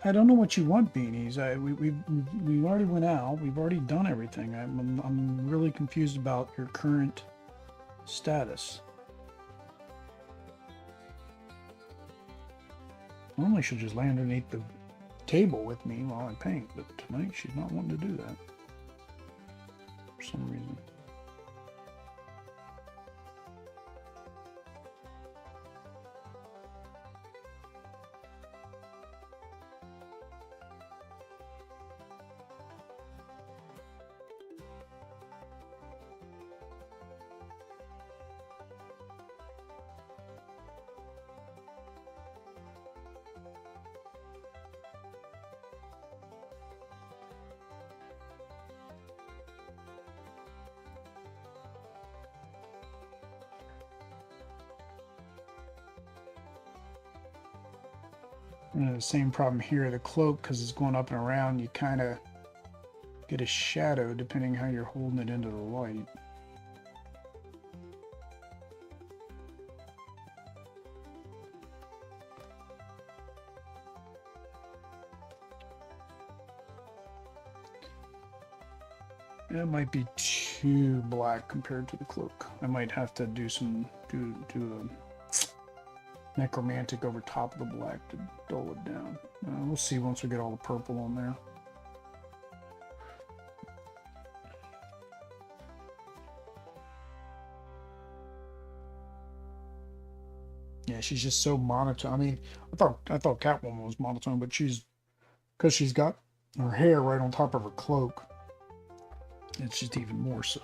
I don't know what you want, Beanies. We already went out. We've already done everything. I'm really confused about your current status. Normally she'll just lay underneath the table with me while I paint, but tonight she's not wanting to do that for some reason. And the same problem here. The cloak, because it's going up and around, you kind of get a shadow depending how you're holding it into the light. It might be too black compared to the cloak. I might have to do a necromantic over top of the black to dull it down. We'll see once we get all the purple on there. Yeah, she's just so monotone. I mean, I thought Catwoman was monotone, but because she's got her hair right on top of her cloak, it's just even more so.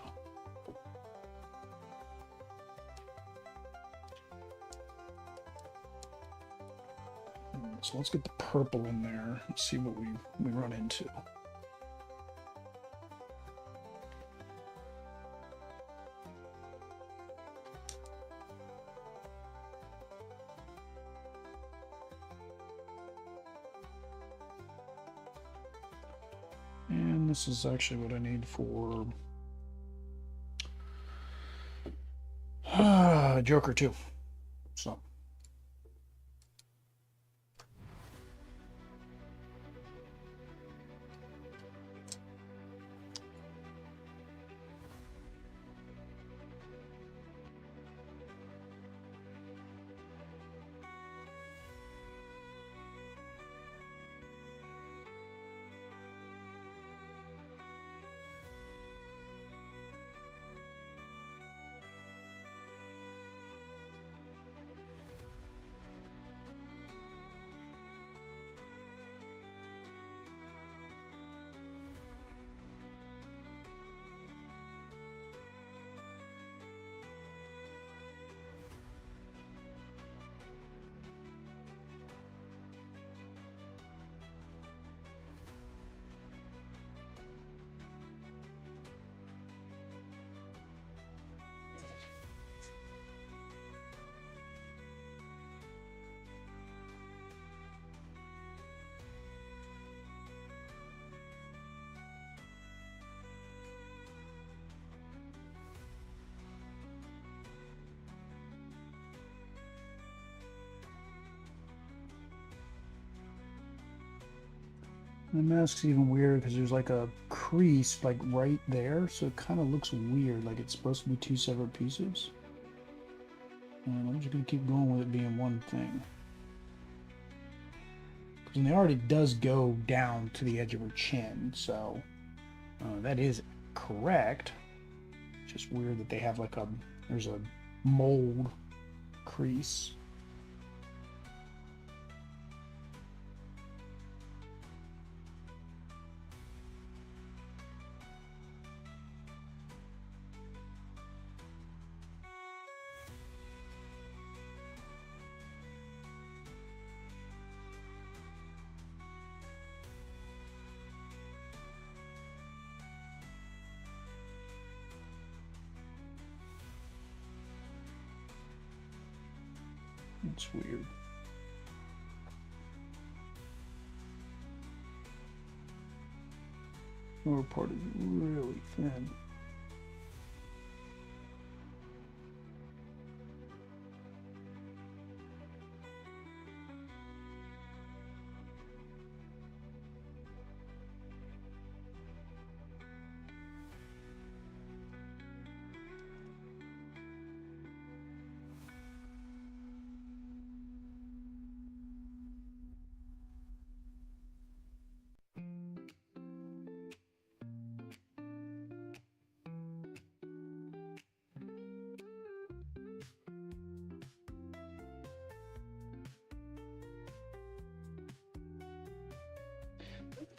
So let's get the purple in there and see what we run into. And this is actually what I need for Joker 2. So. The mask's even weird because there's like a crease like right there, so it kind of looks weird, like it's supposed to be two separate pieces. And I'm just gonna keep going with it being one thing. And it already does go down to the edge of her chin, so that is correct. It's just weird that they have like there's a mold crease. It's weird. Lower part is really thin.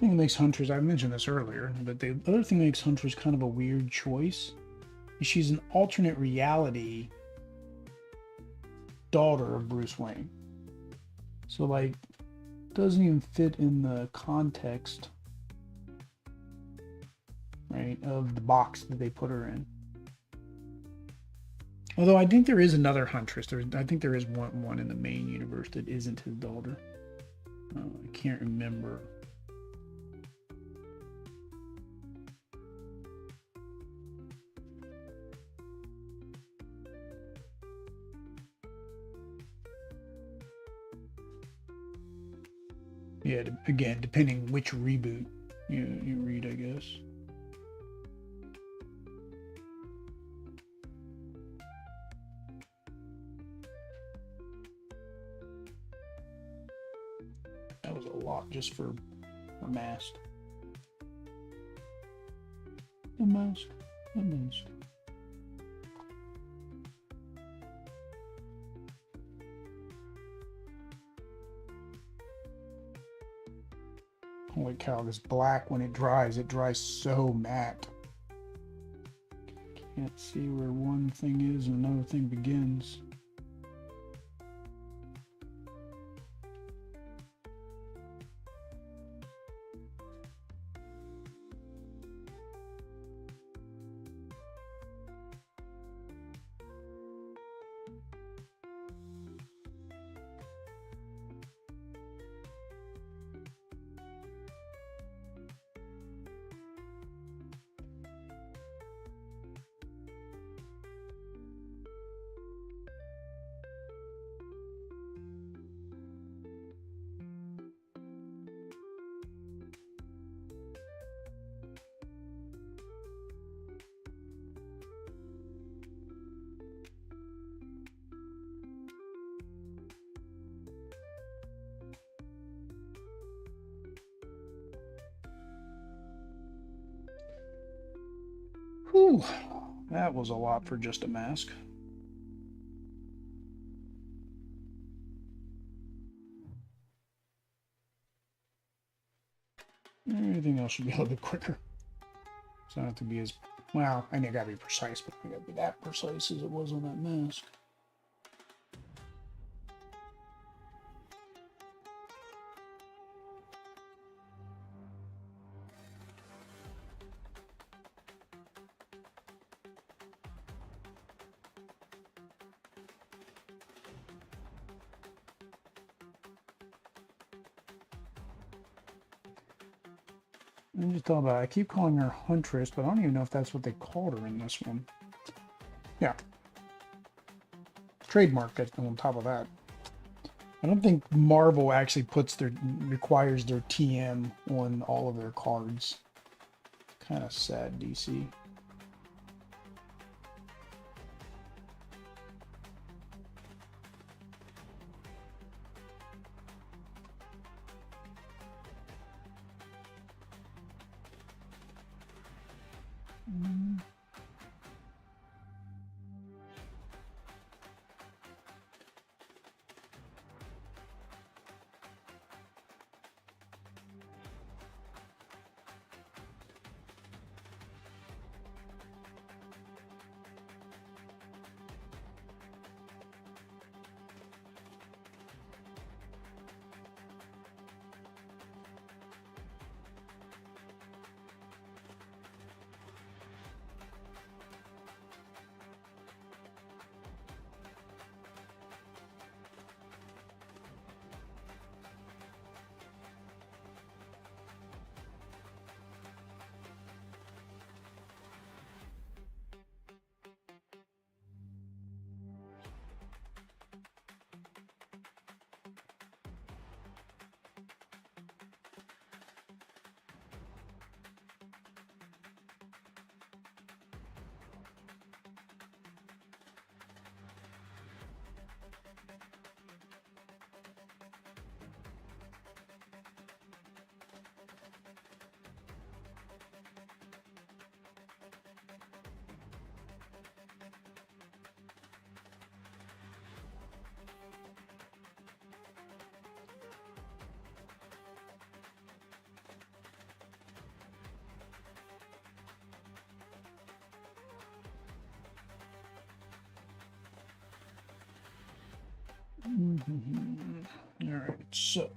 The thing that makes Huntress, I mentioned this earlier, but the other thing that makes Huntress kind of a weird choice is she's an alternate reality daughter of Bruce Wayne. So, like, doesn't even fit in the context, right, of the box that they put her in. Although I think there is another Huntress. I think there is one in the main universe that isn't his daughter. Oh, I can't remember. Yeah, again, depending which reboot you read, I guess. That was a lot just for a mask. A mask. A mask. Holy cow, this black, when it dries so matte. Can't see where one thing is and another thing begins. Whew, that was a lot for just a mask. Everything else should be a little bit quicker. So I don't have to be as, well, I gotta be precise, but I gotta be that precise as it was on that mask. I just thought about it. I keep calling her Huntress, but I don't even know if that's what they called her in this one. Yeah. Trademark on top of that. I don't think Marvel actually requires their TM on all of their cards. Kind of sad, DC. All right, so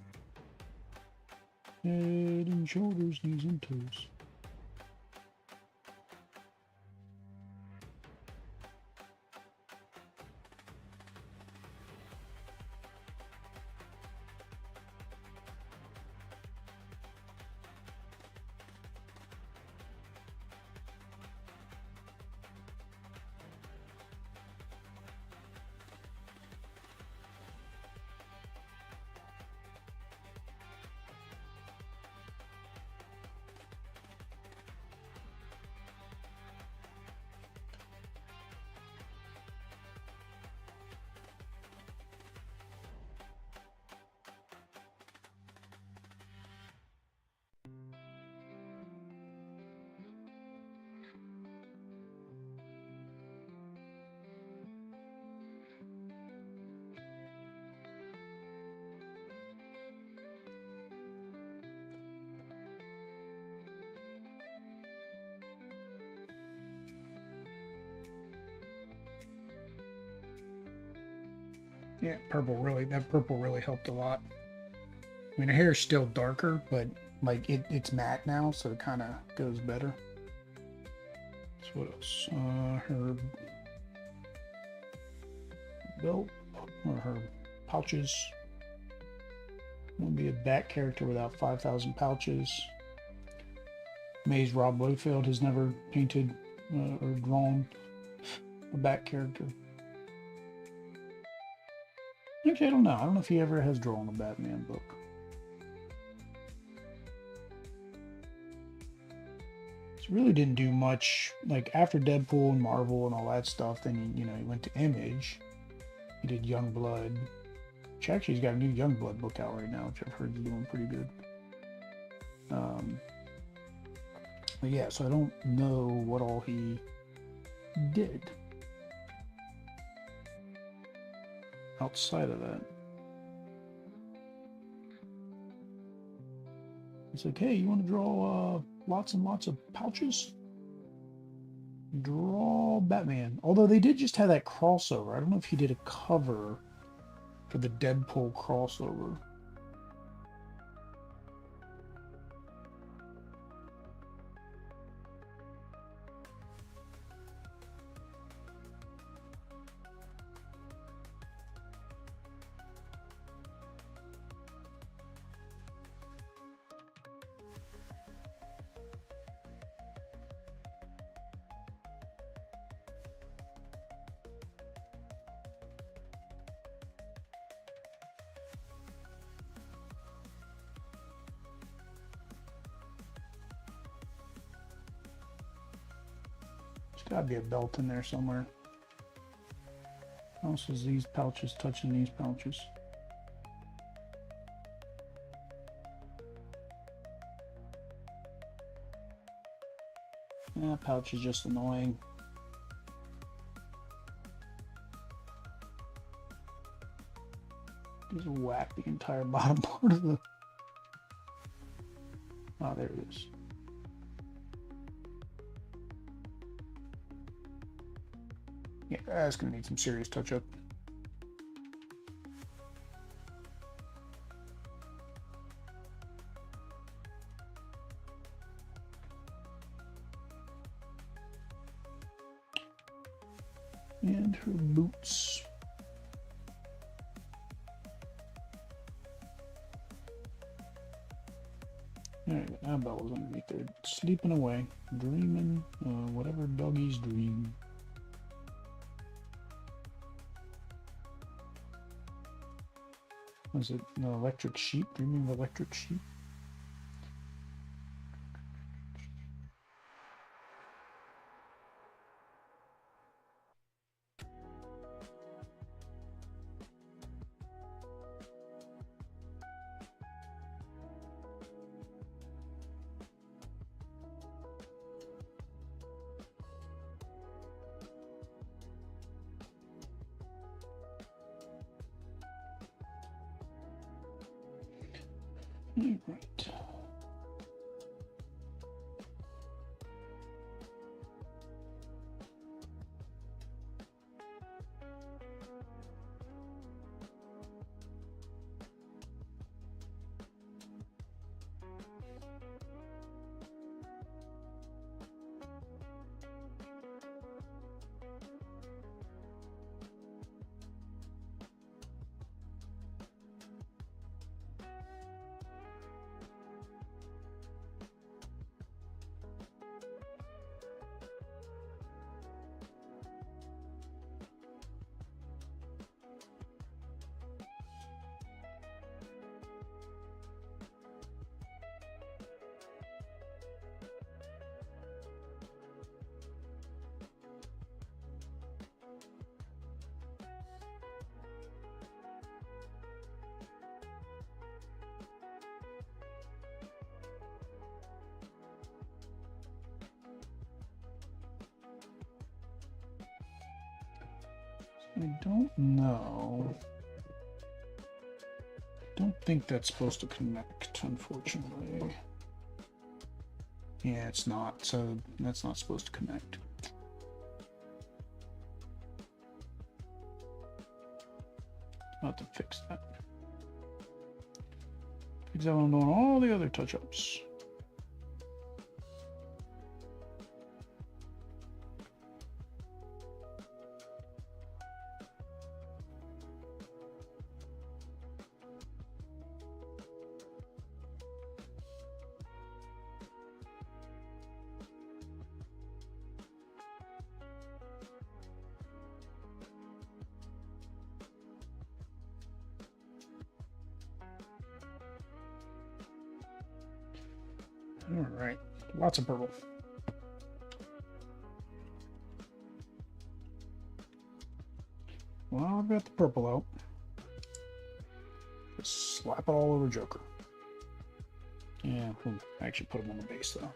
head and shoulders, knees and toes. Yeah, that purple really helped a lot. I mean, her hair's still darker, but like it's matte now, so it kind of goes better. So what else? Her belt or her pouches. Won't be a Bat character without 5,000 pouches. Maze Rob Liefeld has never painted or drawn a Bat character. Actually, I don't know. I don't know if he ever has drawn a Batman book. So really didn't do much. Like after Deadpool and Marvel and all that stuff, then he went to Image. He did Youngblood. Which actually, he's got a new Youngblood book out right now, which I've heard is doing pretty good. But yeah, so I don't know what all he did outside of that. It's like, hey, you want to draw lots and lots of pouches? Draw Batman. Although they did just have that crossover. I don't know if he did a cover for the Deadpool crossover. There's got to be a belt in there somewhere. How else is these pouches touching these pouches? That pouch is just annoying. Just whack the entire bottom part of the... Oh, there it is. Yeah, that's going to need some serious touch-up. And her boots. There you go. Annabelle was underneath there, sleeping away, dreaming, whatever doggies dream. Was it an electric sheep? Dreaming of electric sheep? All right. I don't know. Don't think that's supposed to connect, unfortunately. Yeah, it's not, so that's not supposed to connect. I'll have to fix that. Fix that when I'm doing all the other touch-ups. All right, lots of purple. Well, I've got the purple out. Just slap it all over Joker. Yeah, I actually put him on the base though.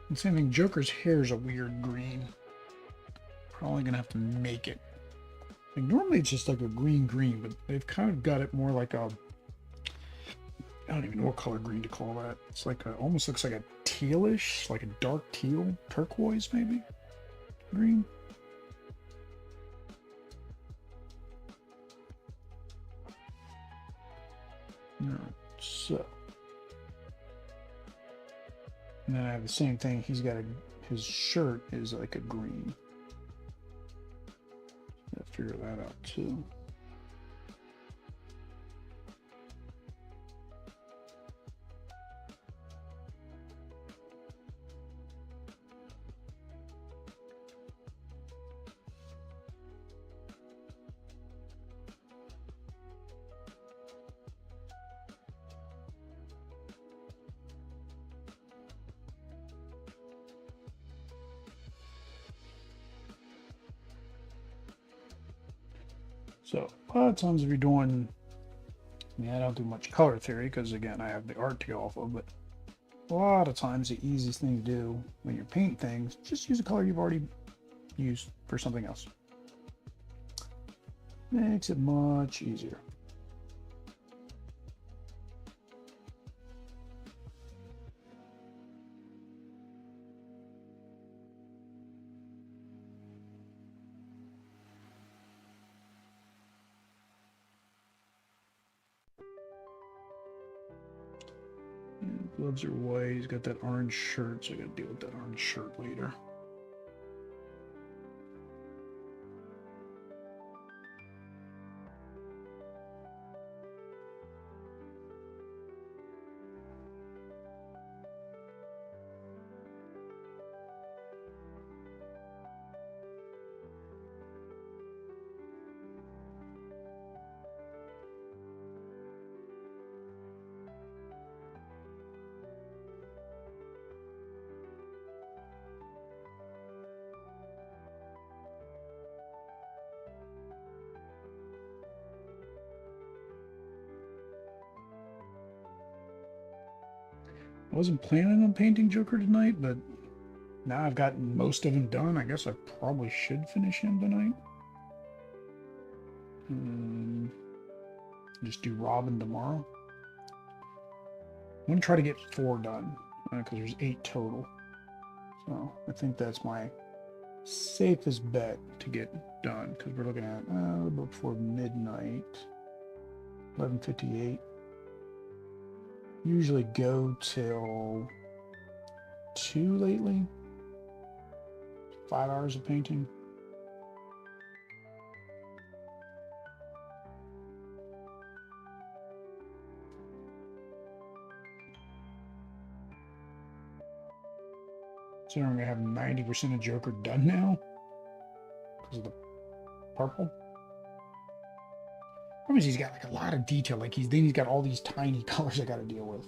And same thing, Joker's hair is a weird green. Probably gonna have to make it. Like normally it's just like a green, but they've kind of got it more like a, I don't even know what color green to call that. It's like a, almost looks like a tealish, like a dark teal, turquoise maybe, green. Alright, so. And then I have the same thing, he's got a, his shirt is like a green. Gotta figure that out too. So a lot of times if you're doing, I mean, I don't do much color theory because again, I have the art to go off of, but a lot of times the easiest thing to do when you're painting things, just use a color you've already used for something else. Makes it much easier. Gloves are white. He's got that orange shirt, so I gotta deal with that orange shirt later. I wasn't planning on painting Joker tonight, but now I've gotten most of him done. I guess I probably should finish him tonight. Just do Robin tomorrow. I'm going to try to get 4 done, because there's 8 total. So I think that's my safest bet to get done, because we're looking at before midnight, 11:58. Usually go till 2 lately. 5 hours of painting. So I'm gonna have 90% of Joker done now because of the purple. Problem is he's got like a lot of detail. Like he's got all these tiny colors I got to deal with.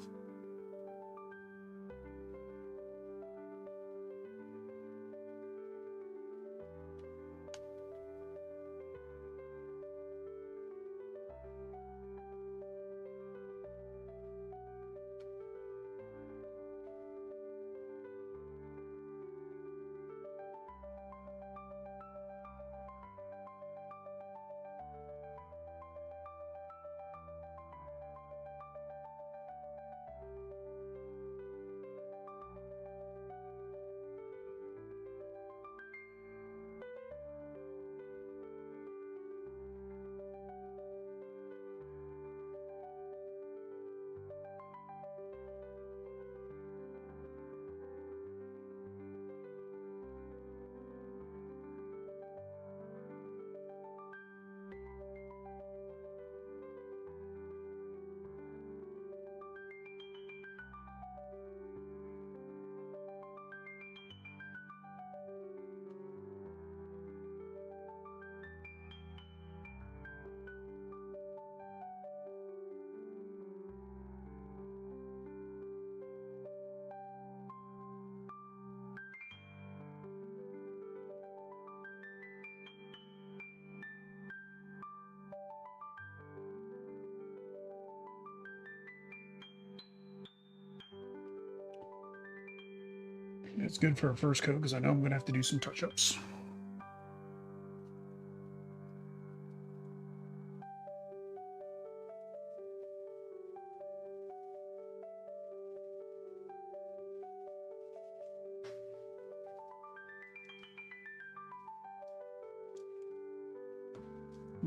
It's good for a first coat because I know I'm going to have to do some touch-ups.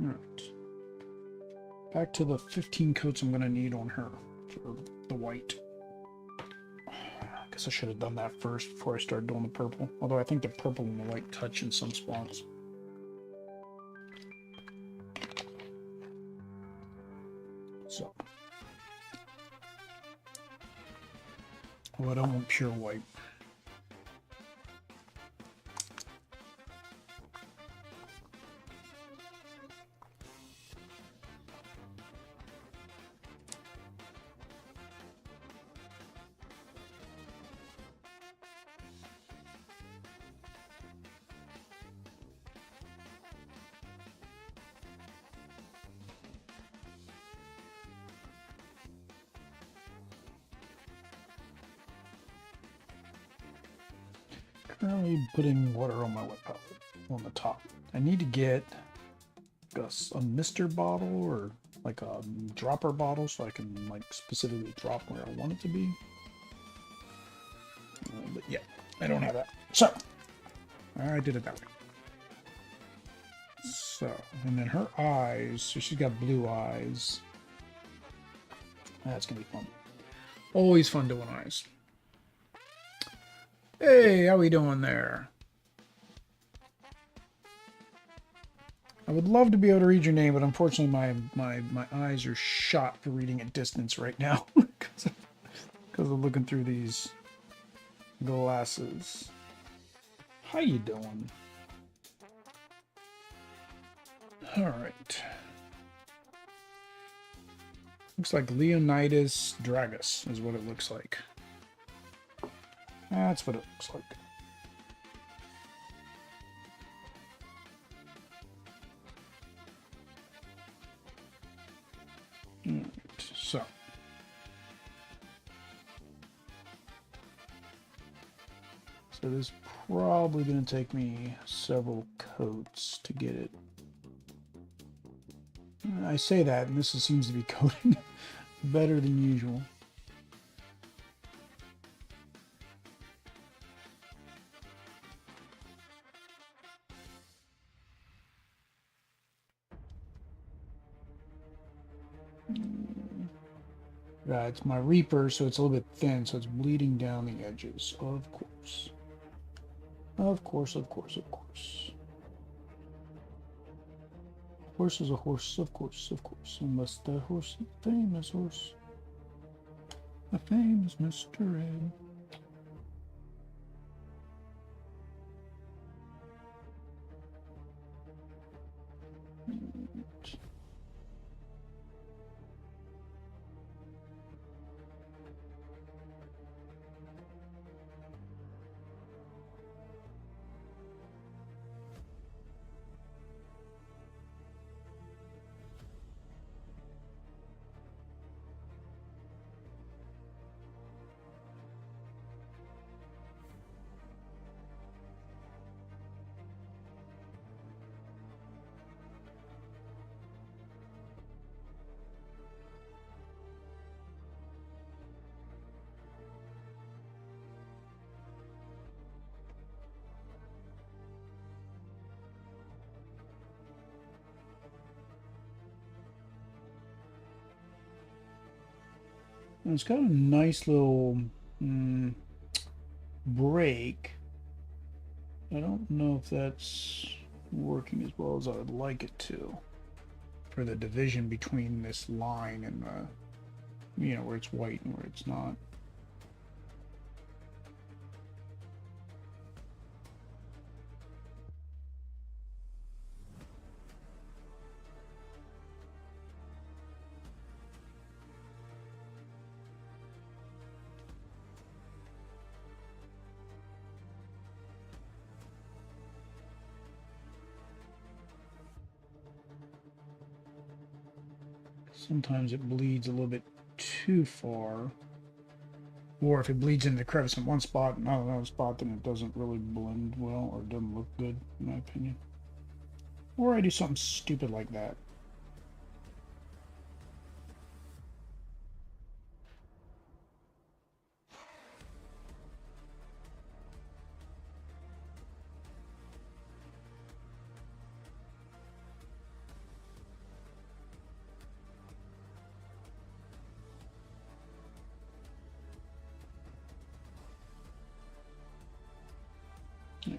All right. Back to the 15 coats I'm going to need on her for the white. I guess I should have done that first before I started doing the purple. Although I think the purple and the white touch in some spots. So. Oh, I don't want pure white. Currently putting water on my wet palette on the top. I need to get a mister bottle or like a dropper bottle so I can like specifically drop where I want it to be. But yeah, I don't have that. So I did it that way. So, and then her eyes, so she's got blue eyes. That's gonna be fun. Always fun doing eyes. Hey, how we doing there? I would love to be able to read your name, but unfortunately my eyes are shot for reading at distance right now because I'm looking through these glasses. How you doing? All right. Looks like Leonidas Dragus is what it looks like. That's what it looks like. Right, so. So this is probably going to take me several coats to get it. I say that, and this seems to be coating better than usual. Right, it's my Reaper, so it's a little bit thin, so it's bleeding down the edges. Of course. Of course, of course, of course. Horse is a horse, of course, of course. Unless the horse, famous horse. A famous Mr. Ed. And it's got a nice little break. I don't know if that's working as well as I would like it to. For the division between this line and the, you know, where it's white and where it's not. Sometimes it bleeds a little bit too far. Or if it bleeds into the crevice in one spot and not another spot, then it doesn't really blend well or doesn't look good, in my opinion. Or I do something stupid like that.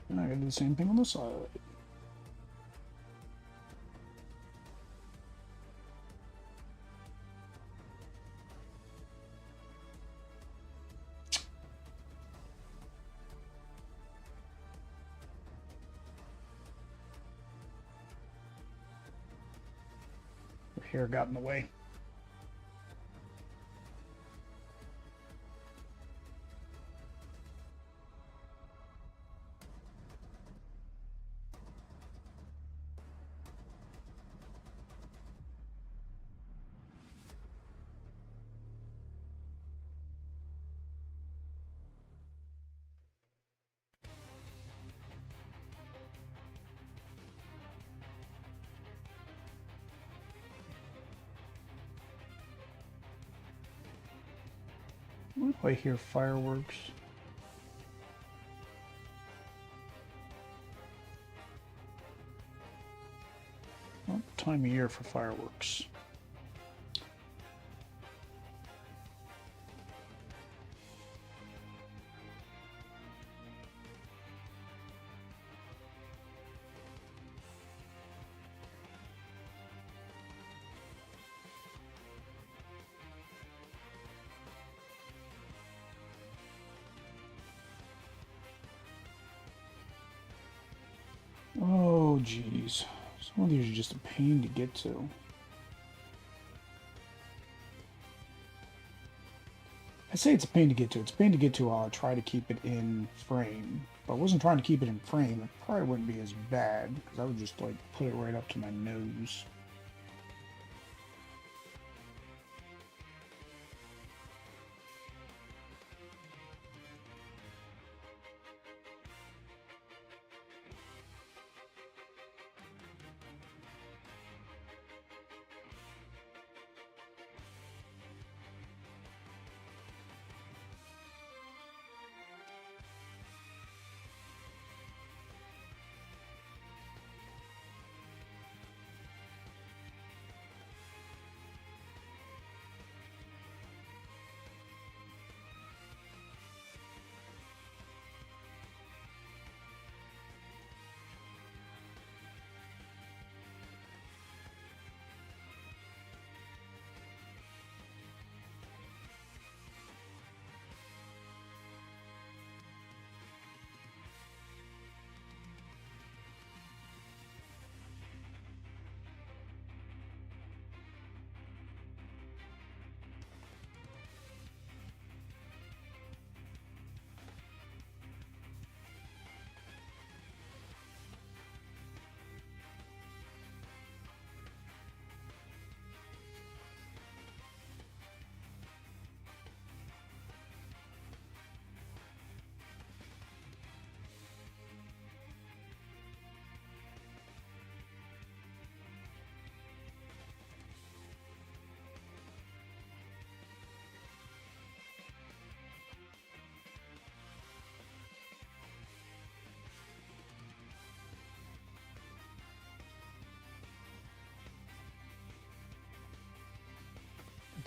And I gotta do the same thing on this side. The hair got in the way. Why do I hear fireworks? What time of year for fireworks? Oh, geez. Some of these are just a pain to get to. I say it's a pain to get to. It's a pain to get to while I try to keep it in frame. If I wasn't trying to keep it in frame, it probably wouldn't be as bad, because I would just, like, put it right up to my nose.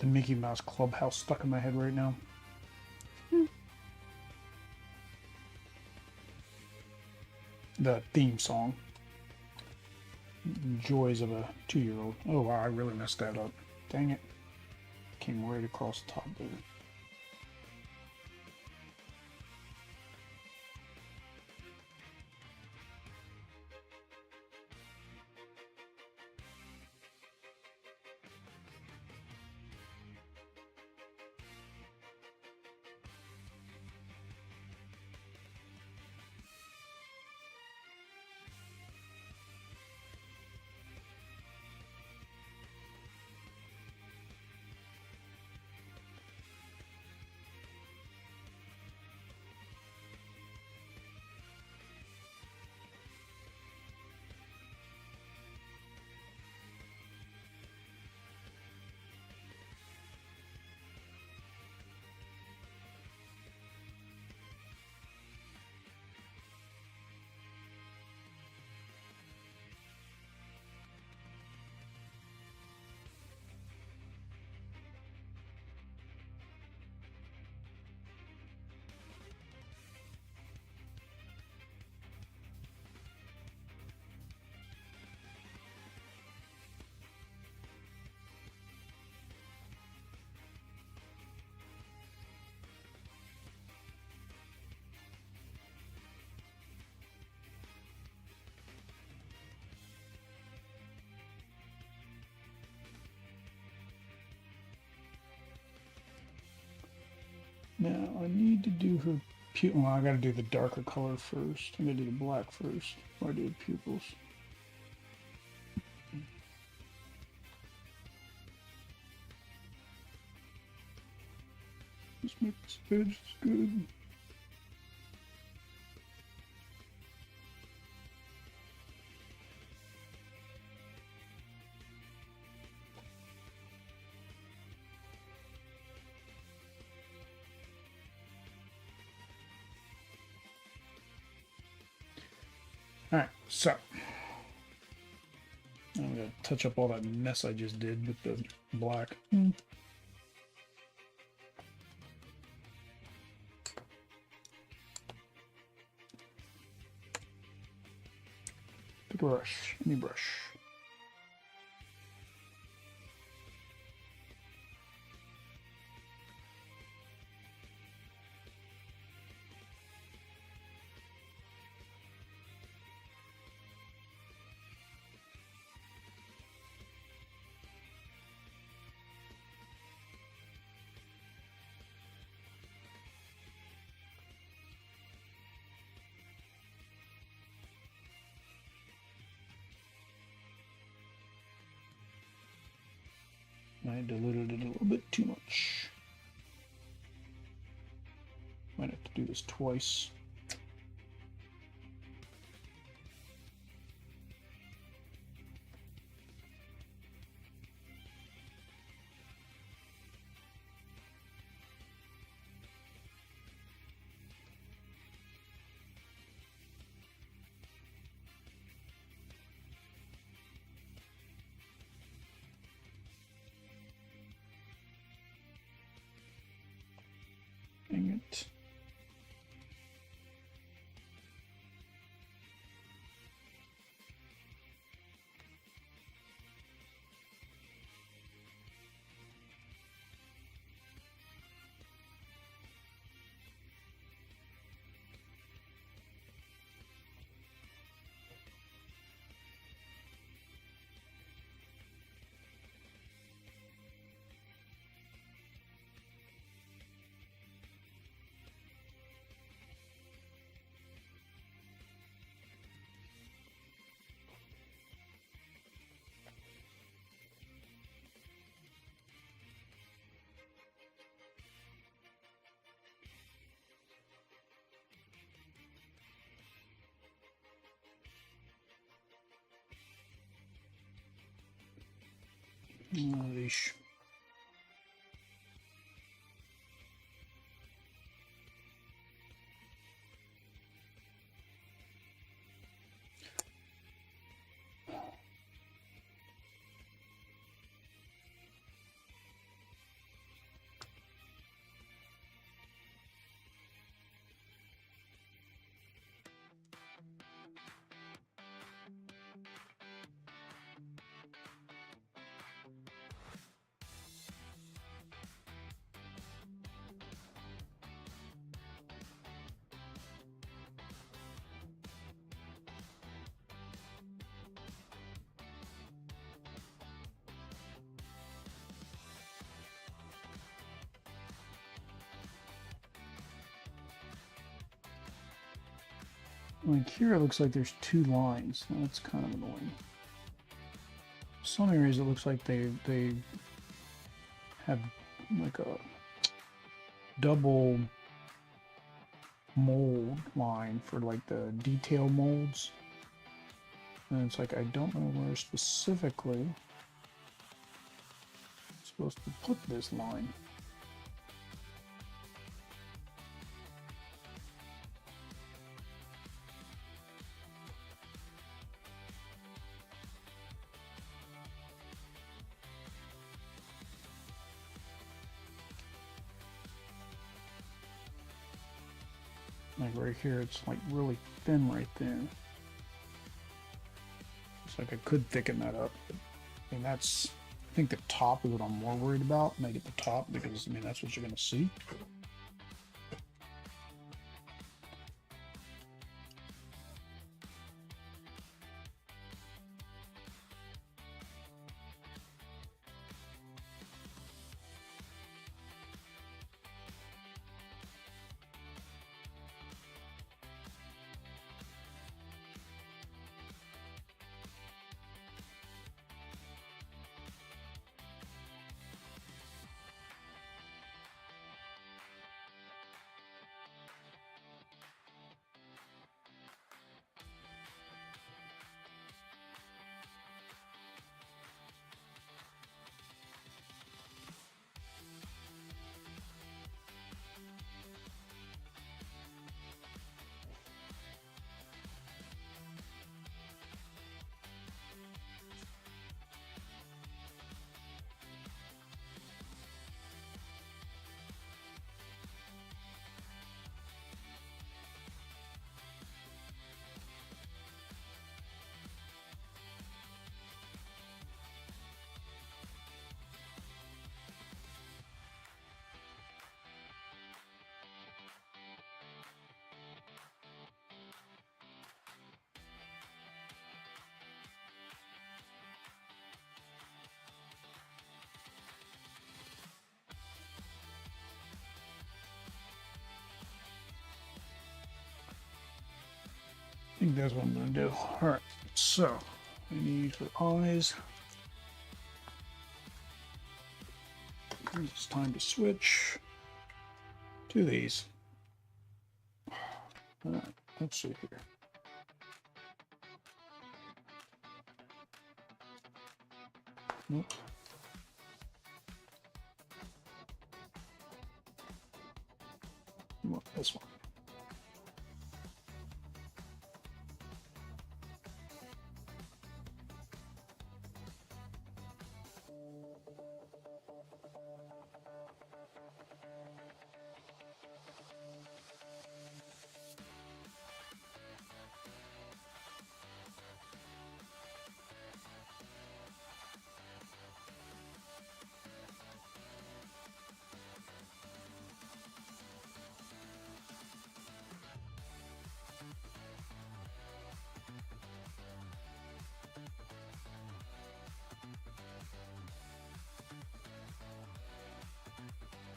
The Mickey Mouse Clubhouse stuck in my head right now. The theme song. Joys of a 2-year-old. Oh wow, I really messed that up. Dang it. Came right across the top there. Now I need to do her pupil. Well, I gotta do the darker color first. I'm gonna do the black first before I do the pupils. Just make this edge good. All right, so I'm gonna touch up all that mess I just did with the black. Pick a brush, any brush. I diluted it a little bit too much. Might have to do this twice. Dang it. Yeesh. Like here it looks like there's two lines. That's kind of annoying. Some areas it looks like they have like a double mold line for like the detail molds. And it's like I don't know where specifically I'm supposed to put this line. Like right here, it's like really thin right there. It's like I could thicken that up. But, I mean, that's, I think the top is what I'm more worried about. Make it the top because, I mean, that's what you're going to see. think that's what I'm going to do. Alright, so we need for eyes. It's time to switch to these. Alright, let's see here. Nope. Well, this one.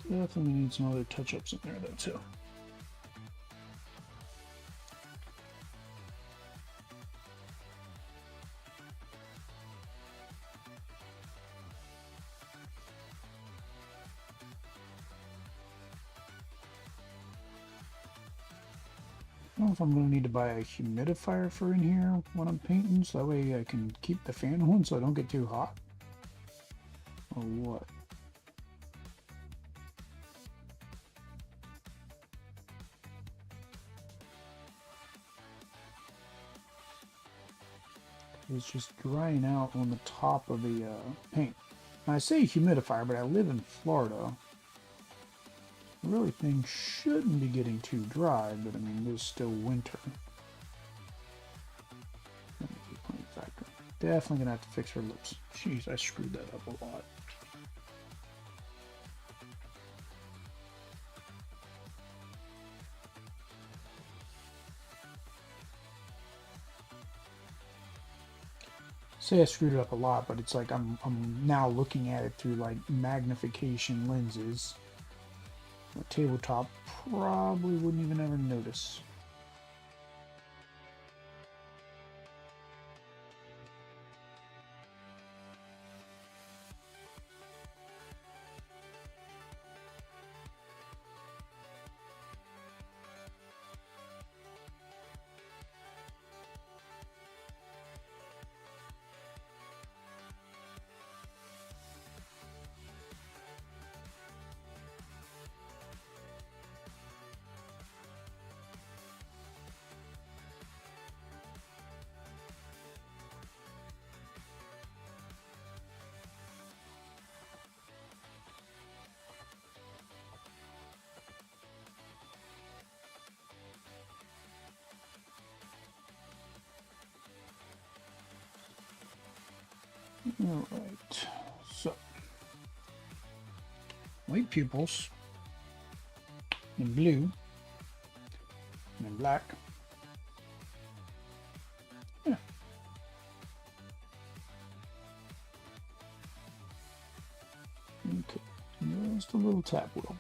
Definitely need some other touch-ups in there though too. I don't know if I'm going to need to buy a humidifier for in here when I'm painting, so that way I can keep the fan on so I don't get too hot. Or what? It's just drying out on the top of the paint. Now, I say humidifier, but I live in Florida. Really, things shouldn't be getting too dry, but I mean, it's still winter. Definitely gonna have to fix her lips. Jeez, I screwed that up a lot. Say I screwed it up a lot, but it's like I'm now looking at it through like magnification lenses. A tabletop probably wouldn't even ever notice. Alright, so white pupils in blue and in black. Yeah. Okay, just a little tap wheel.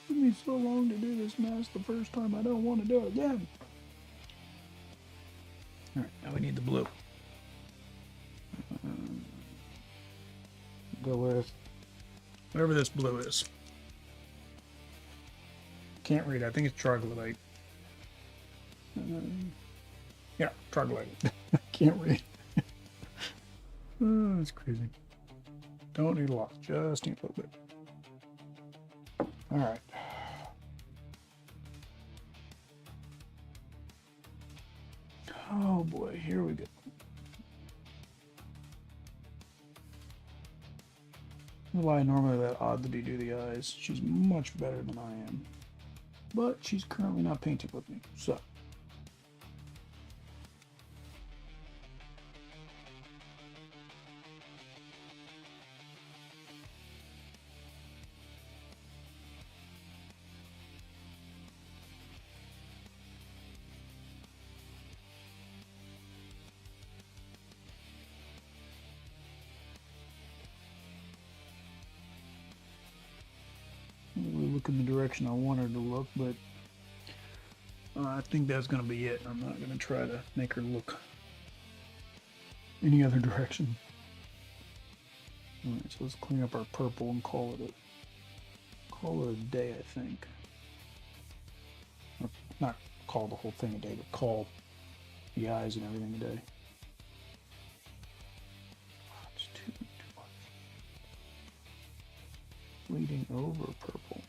Give me me so long to do this mess the first time. I don't want to do it again. Alright, now we need the blue. Go with whatever this blue is. Can't read. I think it's troglodyte. Yeah, troglodyte. Can't read. Oh, that's crazy. Don't need a lot. Just need a little bit. All right. Oh boy, here we go. Why I normally let Oddity do the eyes. She's much better than I am. But she's currently not painting with me, so. Look in the direction I want her to look, but I think that's going to be it. I'm not going to try to make her look any other direction. Alright, so let's clean up our purple and call it a day, I think. Or not call the whole thing a day, but call the eyes and everything a day. It's too much. Bleeding over purple.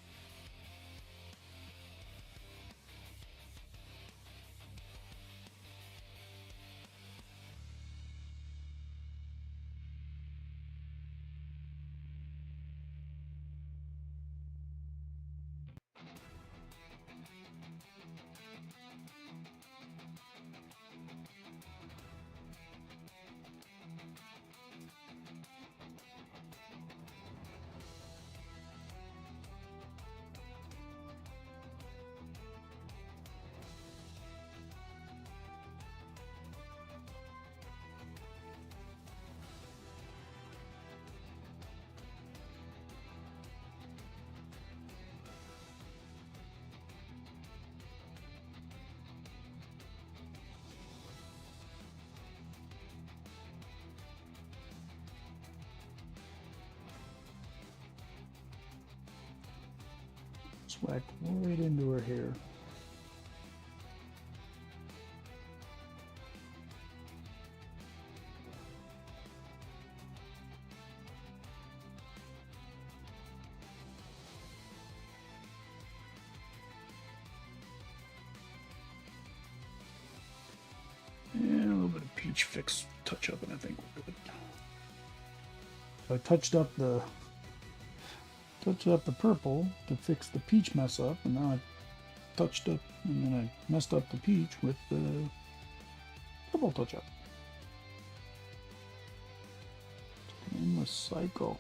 Whack right into her hair. And a little bit of peach fix touch up, and I think we're good. So I touched up the purple to fix the peach mess up, and now I touched up and then I messed up the peach with the purple touch up. It's an endless cycle.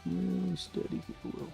Really steady, if you will.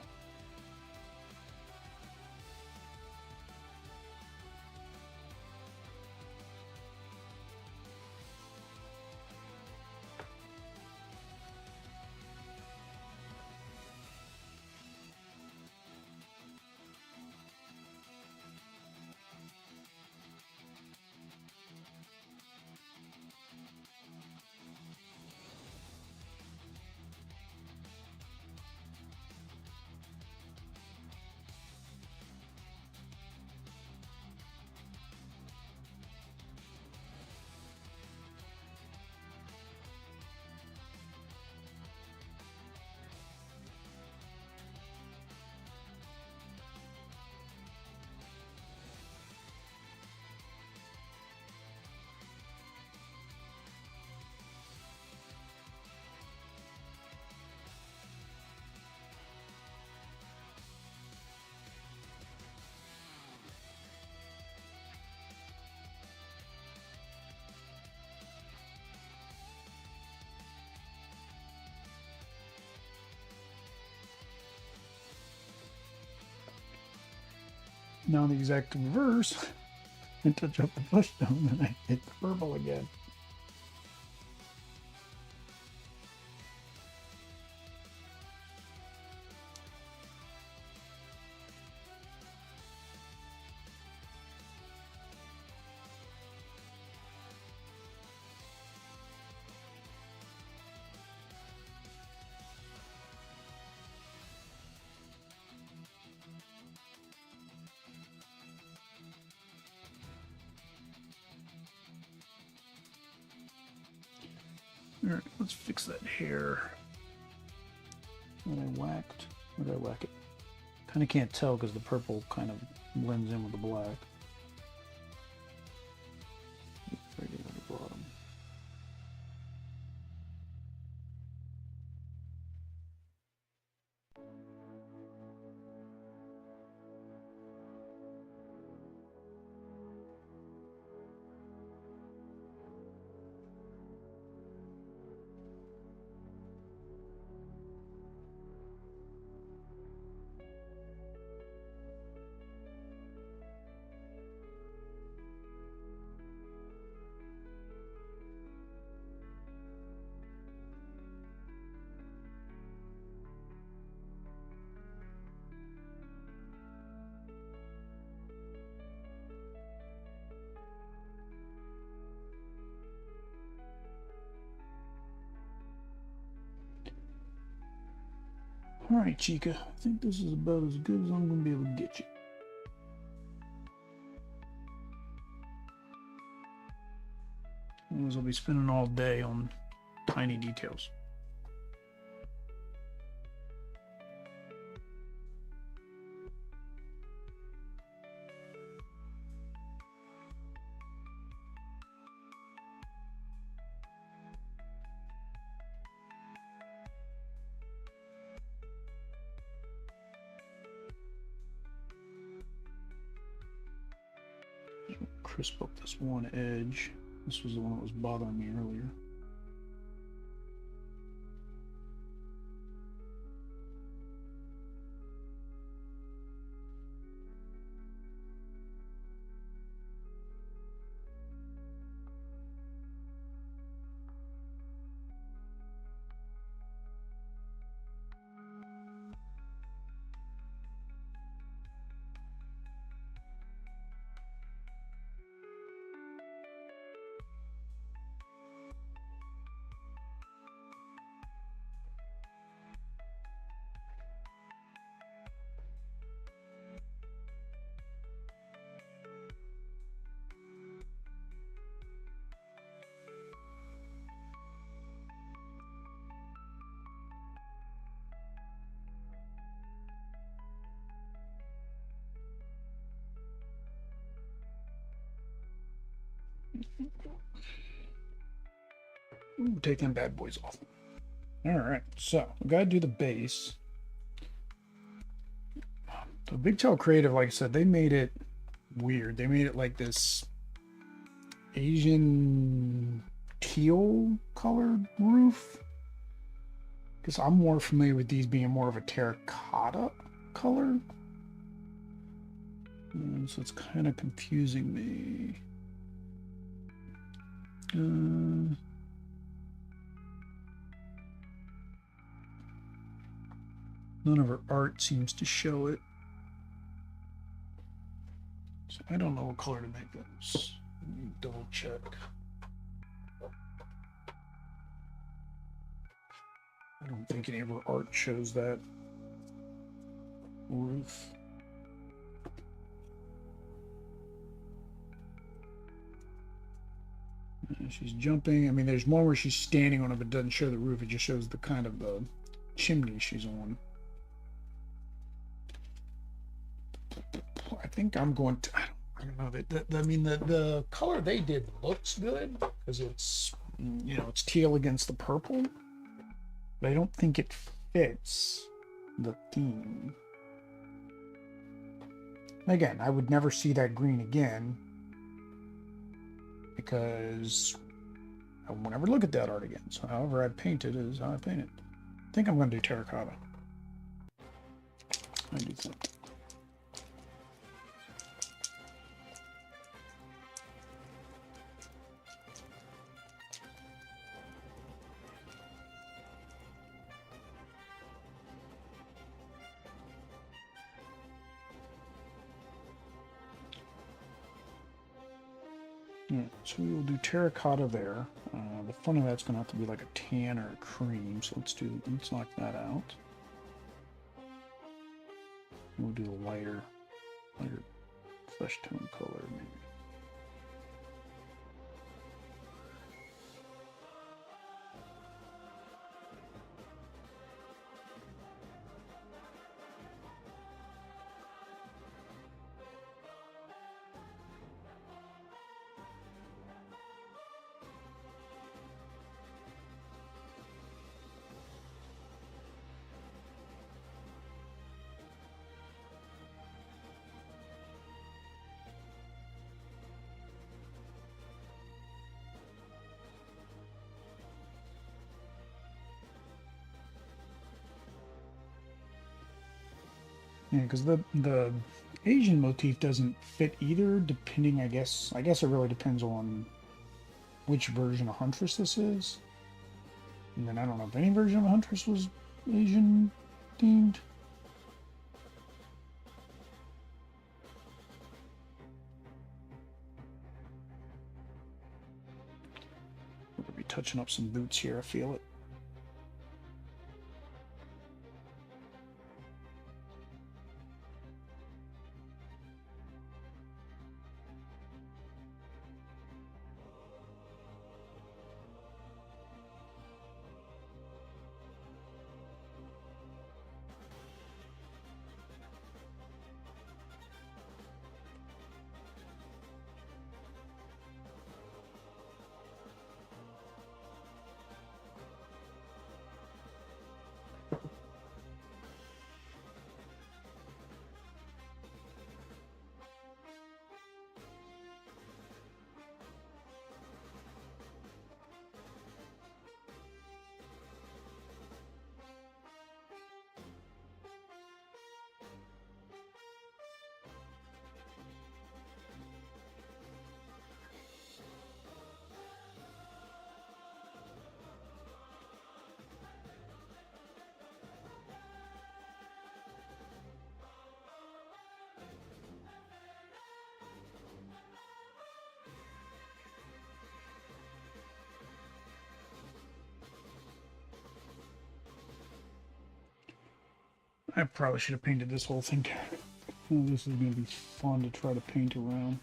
Now the exact reverse. I touch up the push stone and I hit the purple again. All right, let's fix that hair. What I whacked? Where did I whack it? Kind of can't tell because the purple kind of blends in with the black. Right at the bottom. All right, Chica. I think this is about as good as I'm going to be able to get you. Otherwise, I'll be spending all day on tiny details. Crisp up this one edge. This was the one that was bothering me earlier. Ooh, take them bad boys off. All right, so we got to do the base. The Big Tail Creative, like I said, they made it weird. They made it like this Asian teal colored roof. Because I'm more familiar with these being more of a terracotta color. And so it's kind of confusing me. None of her art seems to show it. So I don't know what color to make this. Let me double check. I don't think any of her art shows that roof. She's jumping. I mean, there's one where she's standing on it, but it doesn't show the roof. It just shows the kind of chimney she's on. I think I'm going to. I don't know. I mean, the color they did looks good because it's, you know, it's teal against the purple, but I don't think it fits the theme. Again, I would never see that green again because I won't ever look at that art again. So however I paint it is how I paint it. I think I'm going to do terracotta. I do think. Yeah, so we will do terracotta there. The front of that's going to have to be like a tan or a cream, so let's knock that out. We'll do a lighter flesh tone color maybe. Yeah, because the Asian motif doesn't fit either, depending, I guess it really depends on which version of Huntress this is. And then I don't know if any version of Huntress was Asian themed. We're gonna be touching up some boots here, I feel it. I probably should have painted this whole thing. Oh, this is going to be fun to try to paint around.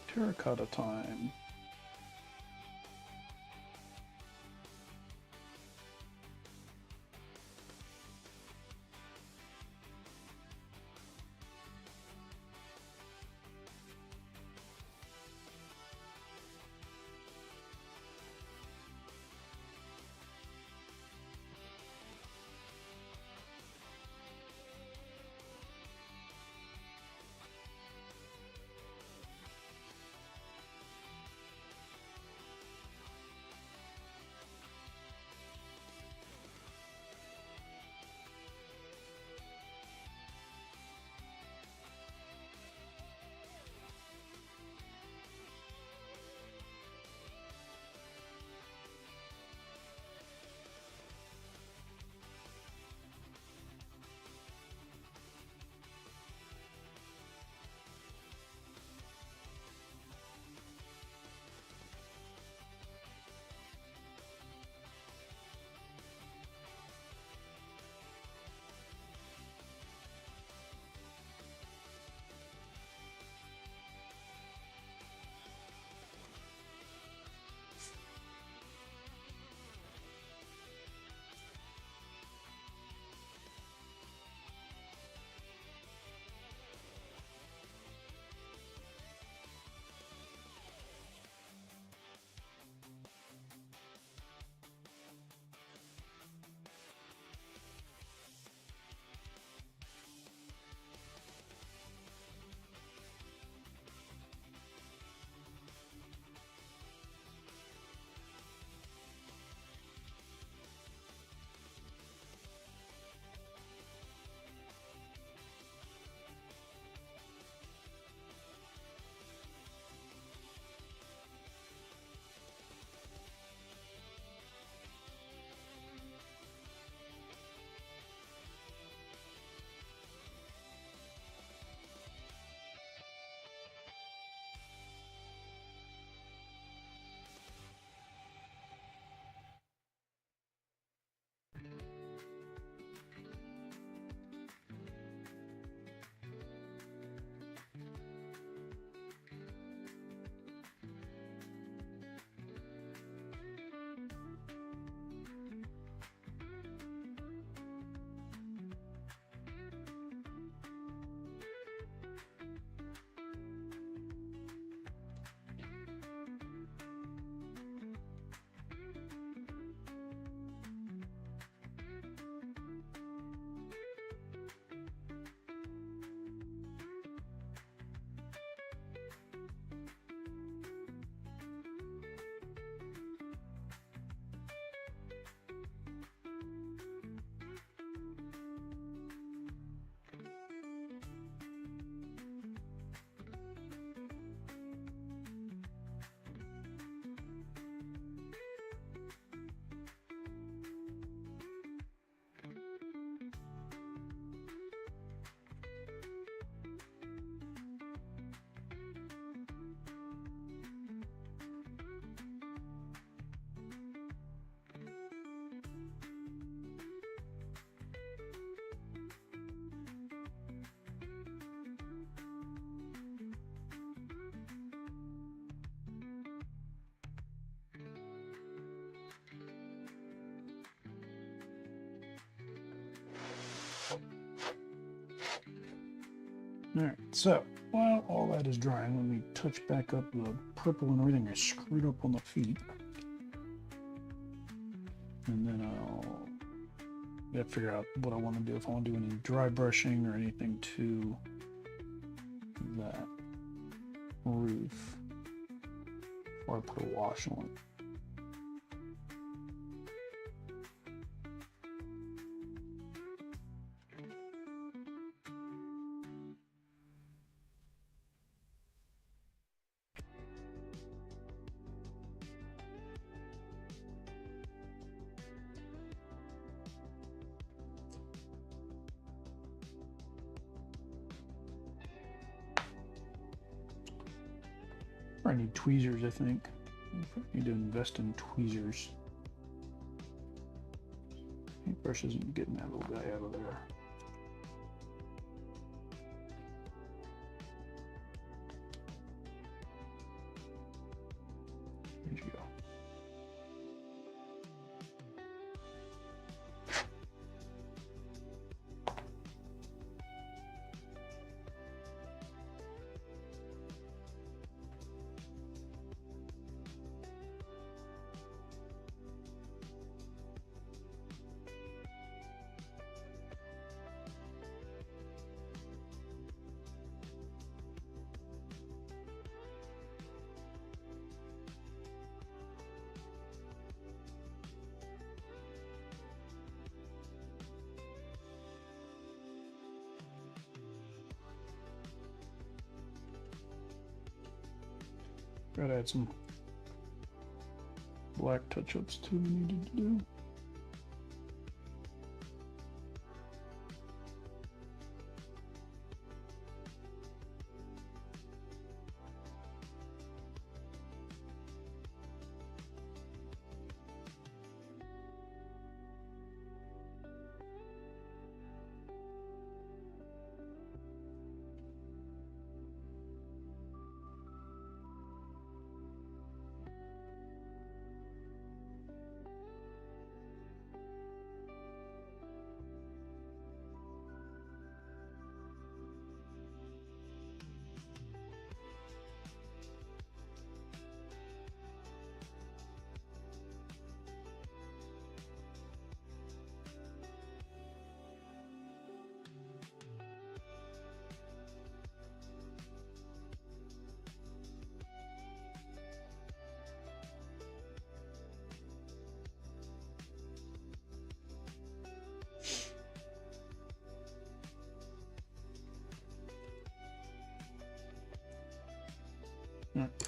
Terracotta time. Alright, so while all that is drying, let me touch back up the purple and everything I screwed up on the feet. And then I'll figure out what I want to do, if I want to do any dry brushing or anything to that roof before I put a wash on it. I need tweezers, I think. I need to invest in tweezers. Paintbrush isn't getting that little guy out of there. There you go. Gotta add some black touch-ups too we needed to do.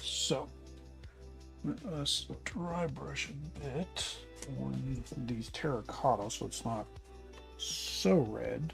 So let us dry brush a bit on these terracotta so it's not so red.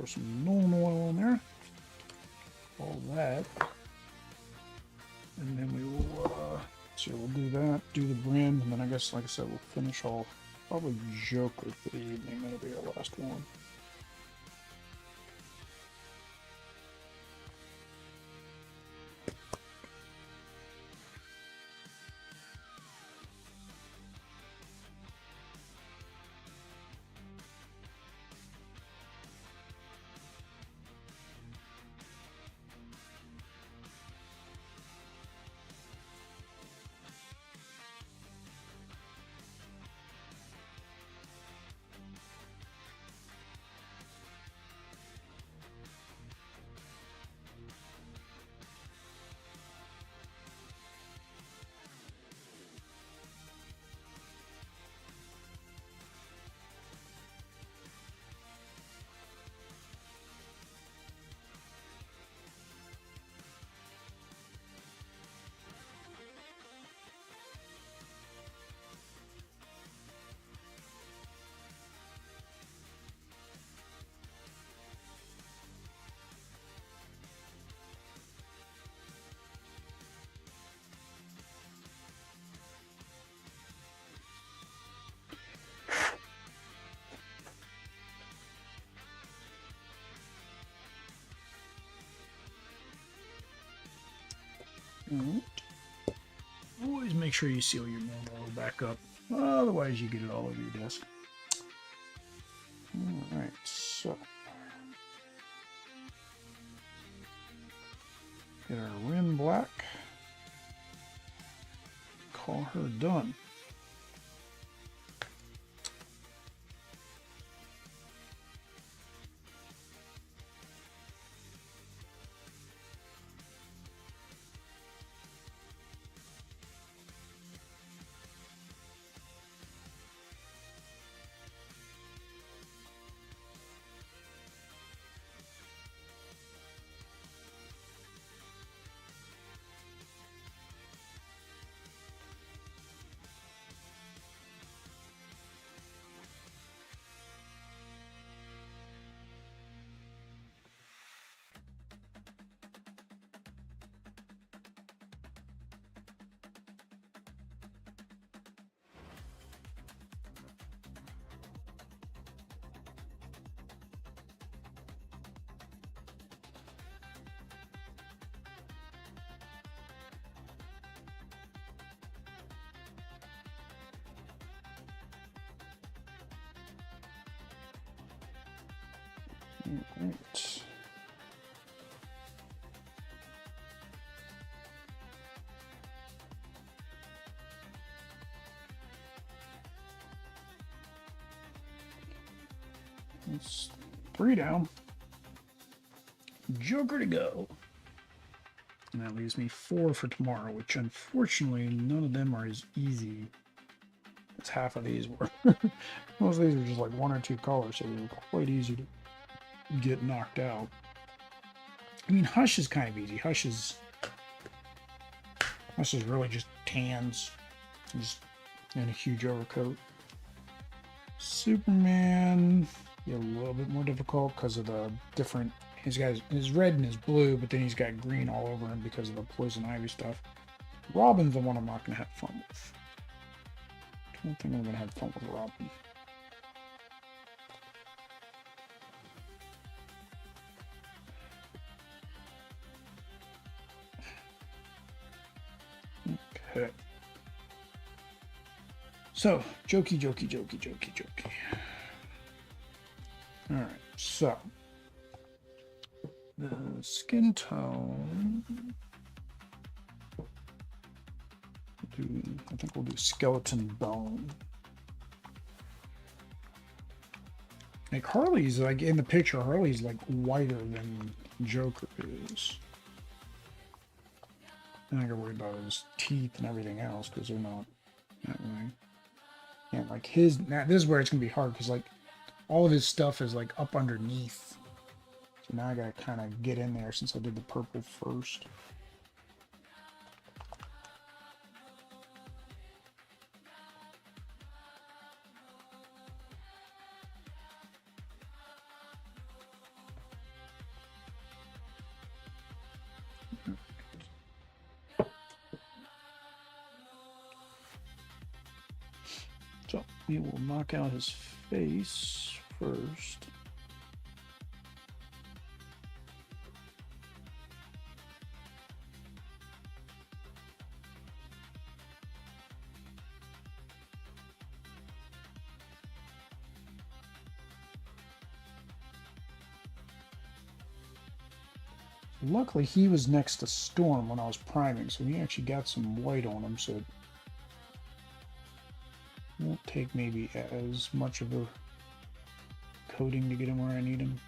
some Nolan oil in there. All that. And then we will, so we'll do that, do the brim, and then I guess, like I said, we'll finish off probably Joker for the evening. That'll be our last one. Always make sure you seal your normal back up, otherwise you get it all over your desk. Alright, so get our rim black, call her done. Alright. That's 3 down. Joker to go. And that leaves me 4 for tomorrow, which unfortunately none of them are as easy as half of these were. Most of these are just like 1 or 2 colors, so they're quite easy to get knocked out. I mean, Hush is kind of easy. Hush is really just tans, just in a huge overcoat. Superman, a little bit more difficult because of the different. He's got his red and his blue, but then he's got green all over him because of the poison ivy stuff. Robin's the one I'm not going to have fun with. I don't think I'm going to have fun with Robin. Okay. So, jokey. Alright, so the skin tone. I think we'll do skeleton bone. Like Harley's, like in the picture, Harley's like whiter than Joker is. And I gotta worry about his teeth and everything else because they're not that way. And like his, now this is where it's gonna be hard because like all of his stuff is like up underneath. So now I gotta kind of get in there since I did the purple first. We will knock out his face first. Luckily, he was next to Storm when I was priming, so he actually got some white on him, so it won't take maybe as much of a coating to get him where I need him.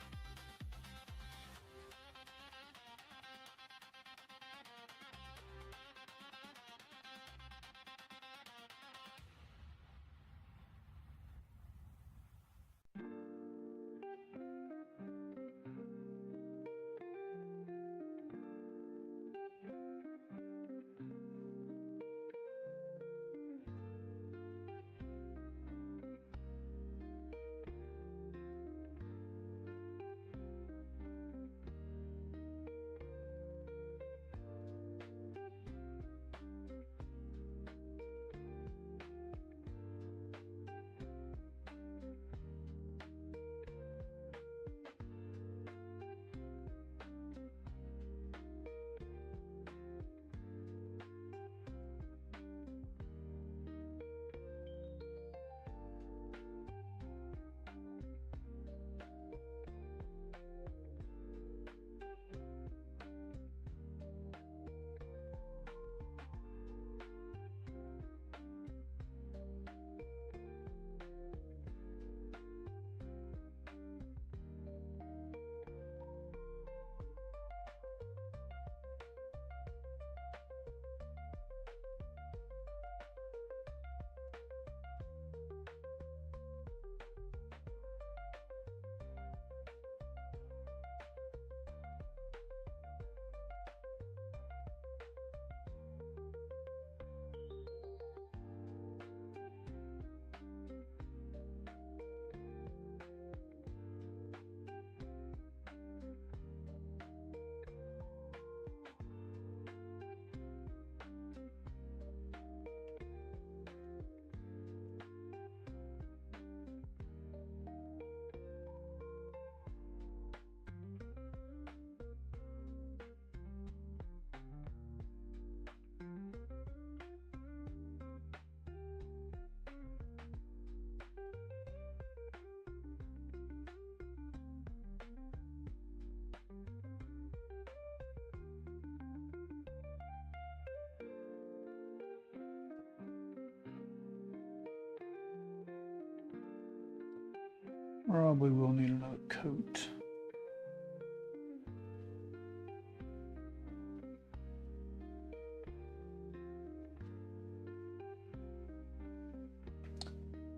Probably will need another coat.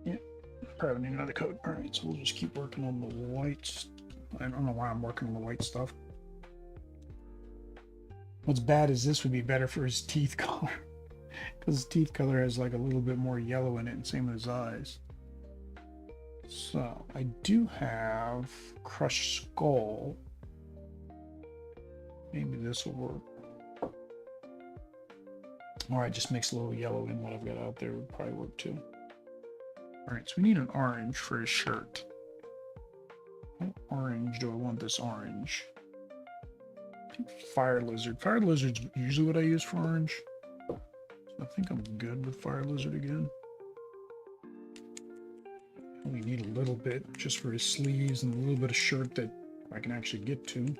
Yeah, probably need another coat. All right, so we'll just keep working on the whites. I don't know why I'm working on the white stuff. What's bad is this would be better for his teeth color, because his teeth color has like a little bit more yellow in it, and same with his eyes. So I do have crushed skull. Maybe this will work. Or it just makes a little yellow in what I've got out there. Would probably work too. All right, so we need an orange for his shirt. What orange do I want this orange? I think fire lizard. Fire lizard's usually what I use for orange. So I think I'm good with fire lizard again. Only need a little bit just for his sleeves and a little bit of shirt that I can actually get to.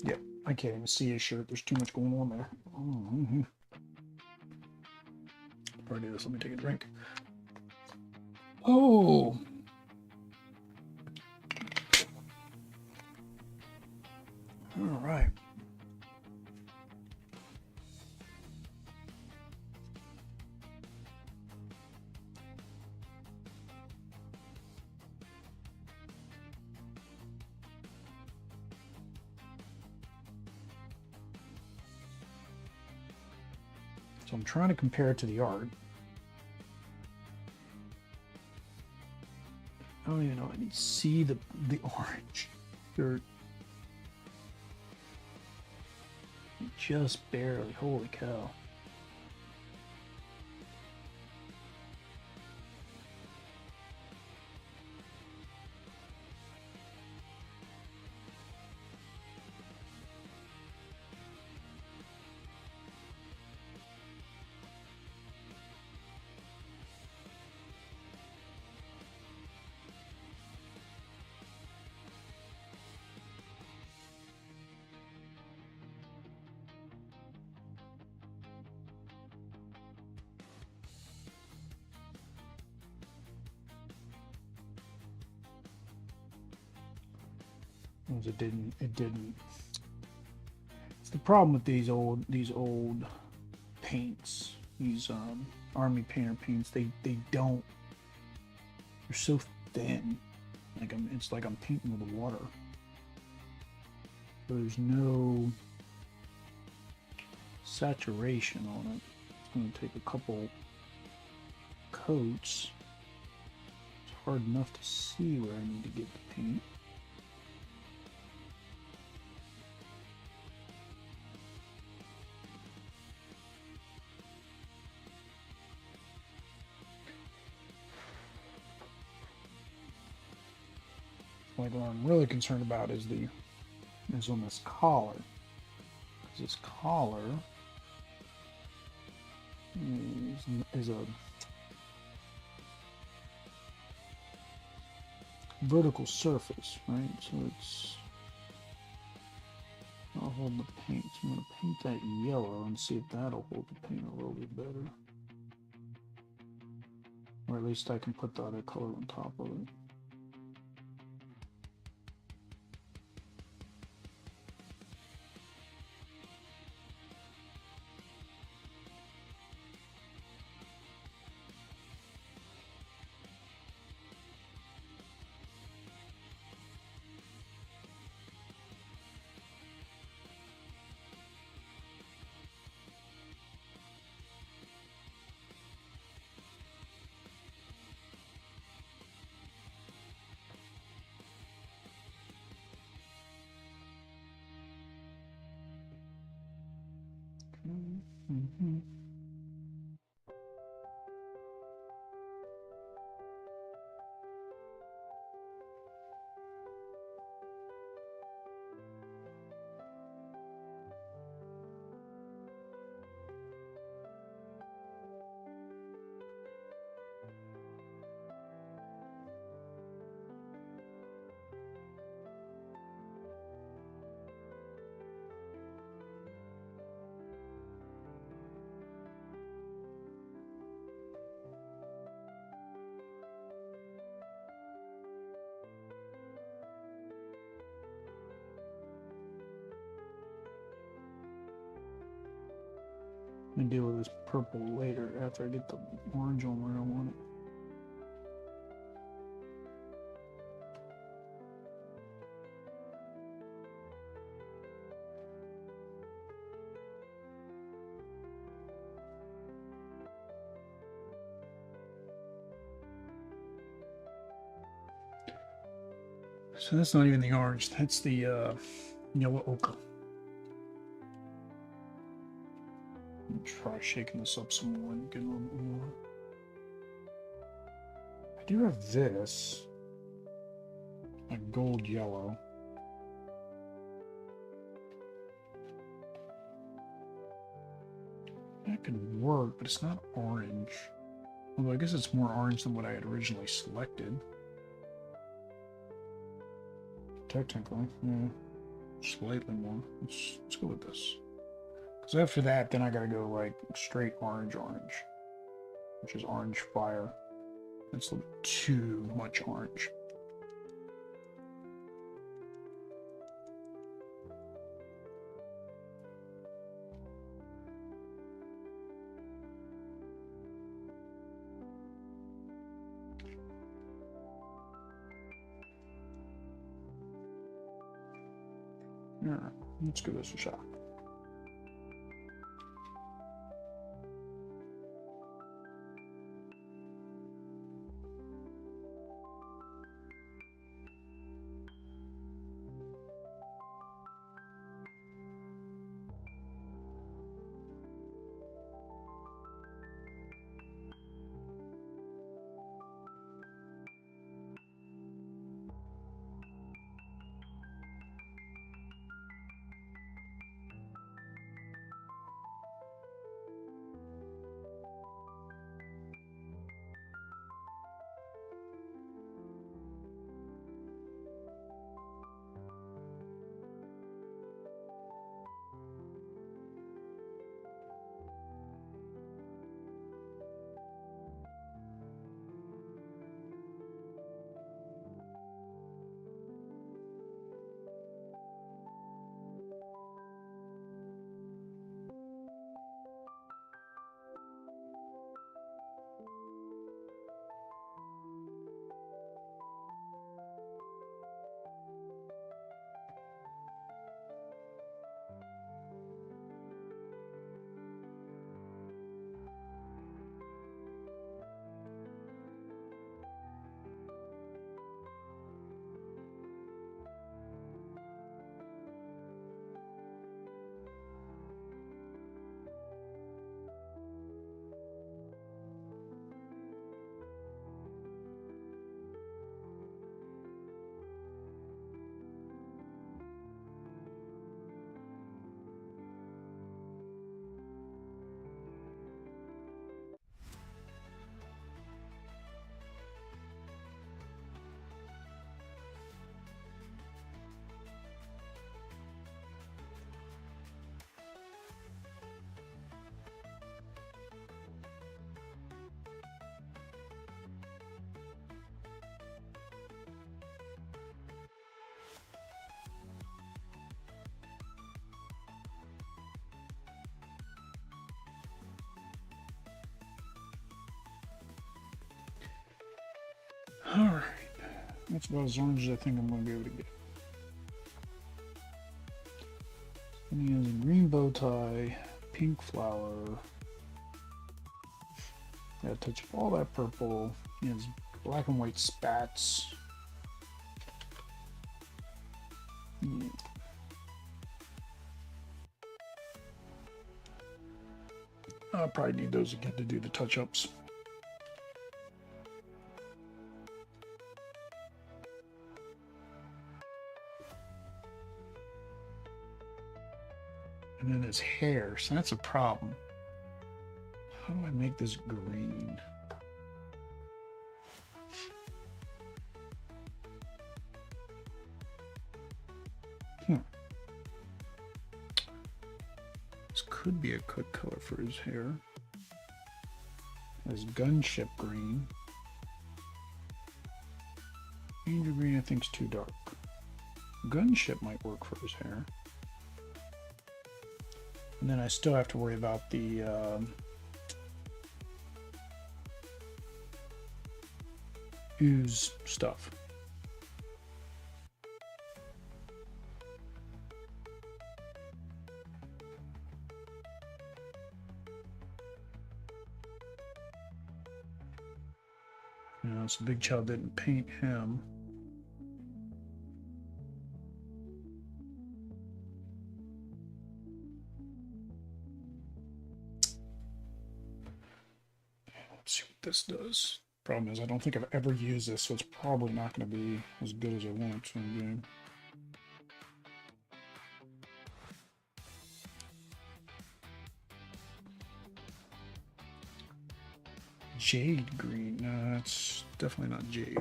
Yep, I can't even see his shirt. There's too much going on there. Mm-hmm. Before I do this, let me take a drink. Oh! All right. So I'm trying to compare it to the art. don't even know. I can see the orange dirt. Just barely. Holy cow. It didn't. It's the problem with these old paints, these army painter paints. They don't. They're so thin. It's like I'm painting with water. There's no saturation on it. It's going to take a couple coats. It's hard enough to see where I need to get the paint. Like what I'm really concerned about is on this collar, because this collar is a vertical surface, right? So I'll hold the paint. So I'm going to paint that yellow and see if that'll hold the paint a little bit better, or at least I can put the other color on top of it. Mm-hmm. I can deal with this purple later after I get the orange on where I want it. So that's not even the orange, that's the yellow ochre. Try shaking this up some more and get a little bit more. I do have this, a gold yellow. That could work, but it's not orange. Although I guess it's more orange than what I had originally selected. Technically, yeah, slightly more. Let's go with this. Because after that, then I gotta go like straight orange, which is orange fire. That's a little too much orange. Yeah, let's give this a shot. Alright. That's about as orange as I think I'm going to be able to get. And he has a green bow tie, pink flower. Gotta touch up all that purple. He has black and white spats. Yeah. I'll probably need those again to do the touch-ups. And then his hair, so that's a problem. How do I make this green? This could be a good color for his hair. His gunship green. Angel green I think is too dark. Gunship might work for his hair. And then I still have to worry about the ooze stuff. You know, so Big Child didn't paint him. Let's see what this does. Problem is, I don't think I've ever used this, so it's probably not going to be as good as I want it to be. Jade green. No, that's definitely not jade.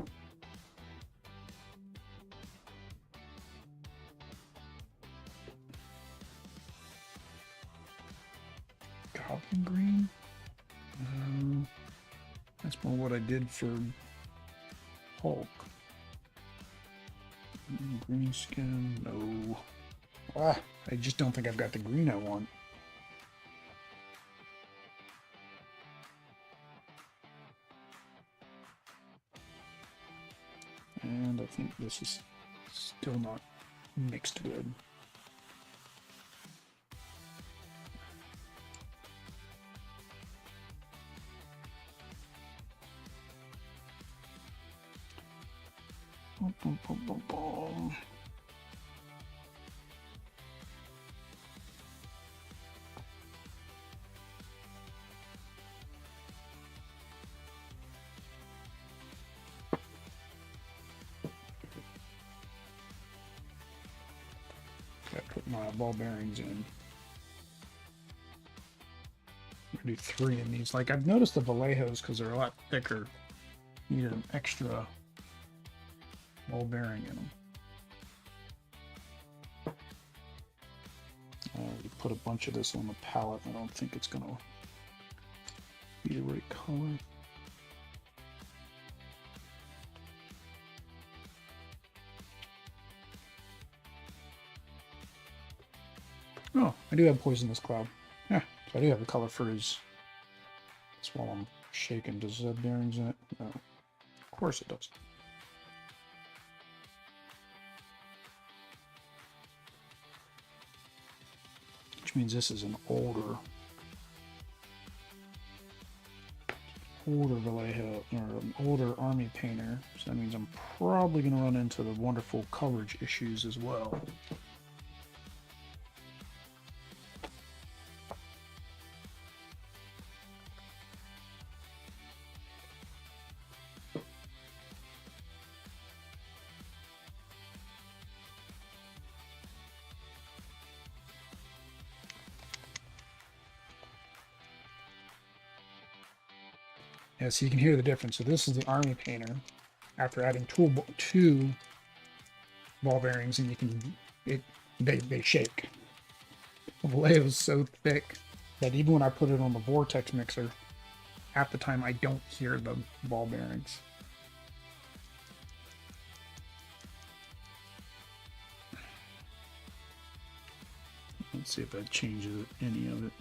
Goblin green? That's more what I did for Hulk. Green skin? No. I just don't think I've got the green I want. And I think this is still not mixed good. Gotta put my ball bearings in. I'm gonna do 3 in these. Like, I've noticed the Vallejos, because they're a lot thicker, need an extra ball bearing in them. I already put a bunch of this on the palette. I don't think it's gonna be the right color. Oh, I do have Poisonous Cloud. Yeah, so I do have the color for his. That's while I'm shaking. Does it have bearings in it? No. Of course it does. Which means this is an older Vallejo, or an older army painter. So that means I'm probably going to run into the wonderful coverage issues as well. Yeah, so you can hear the difference. So this is the army painter. After adding 2 ball bearings, and you can they shake. The Vallejo is so thick that even when I put it on the vortex mixer, half the time I don't hear the ball bearings. Let's see if that changes any of it.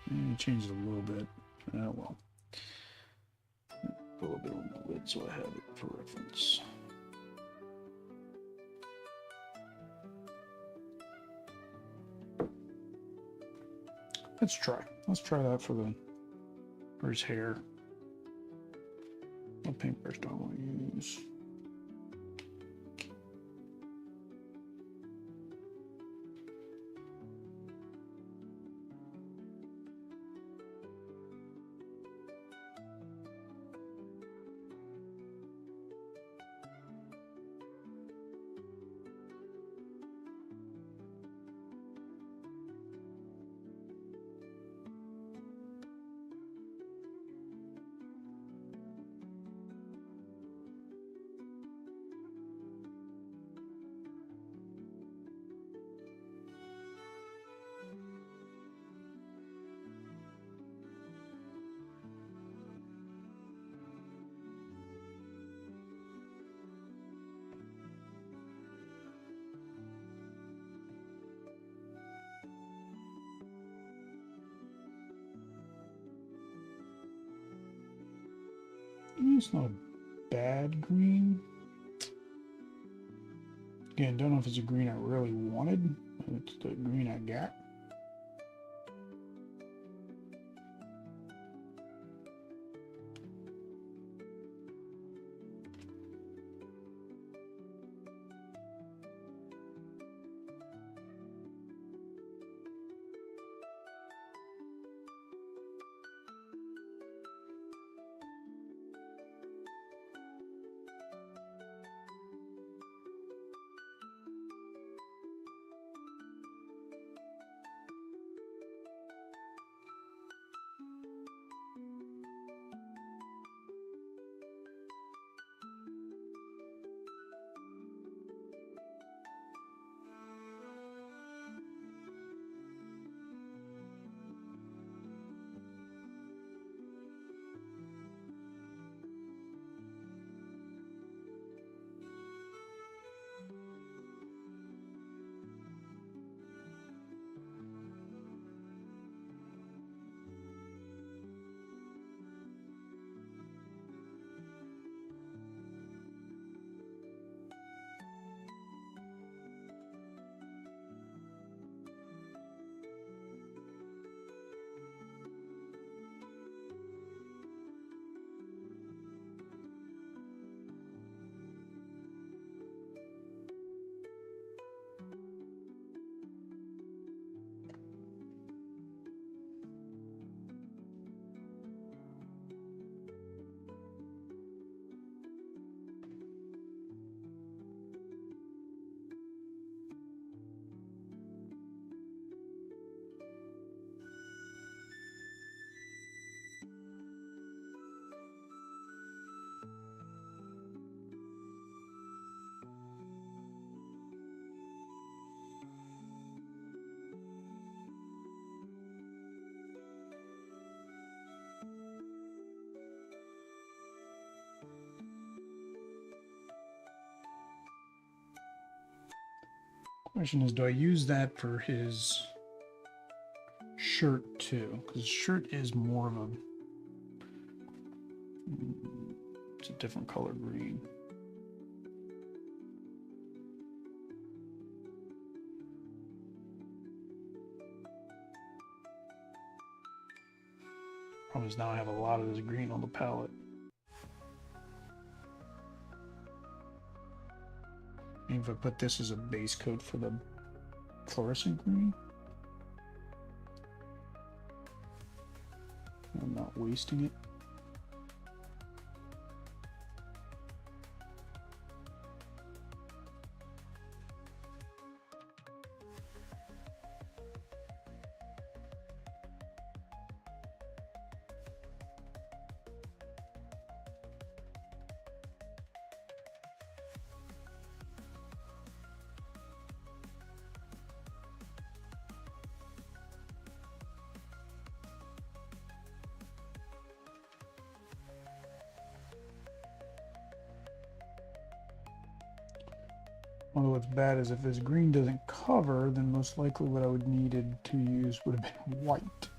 It changes a little bit. Oh well. Bow little bit on the lid so I have it for reference. Let's try that for his hair. What paintbrush do I want to use? It's not a bad green. Again, don't know if it's a green I really wanted. It's the green I got. Question is, do I use that for his shirt too? Because his shirt is more of a, it's a different color green. Problem is now I have a lot of this green on the palette. Maybe if I put this as a base coat for the fluorescent green, I'm not wasting it. Although what's bad is if this green doesn't cover, then most likely what I would needed to use would have been white.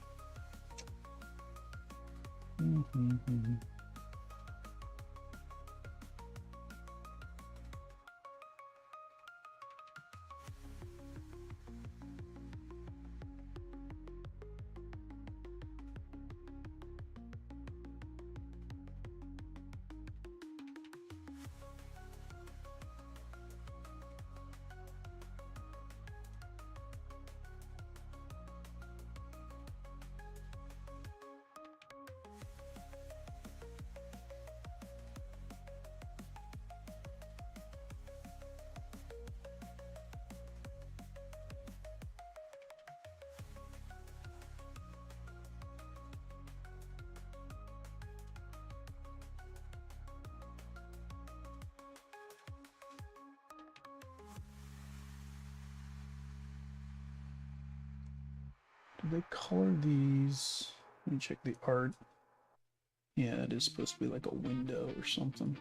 Do they color these? Let me check the art. Yeah, it is supposed to be like a window or something.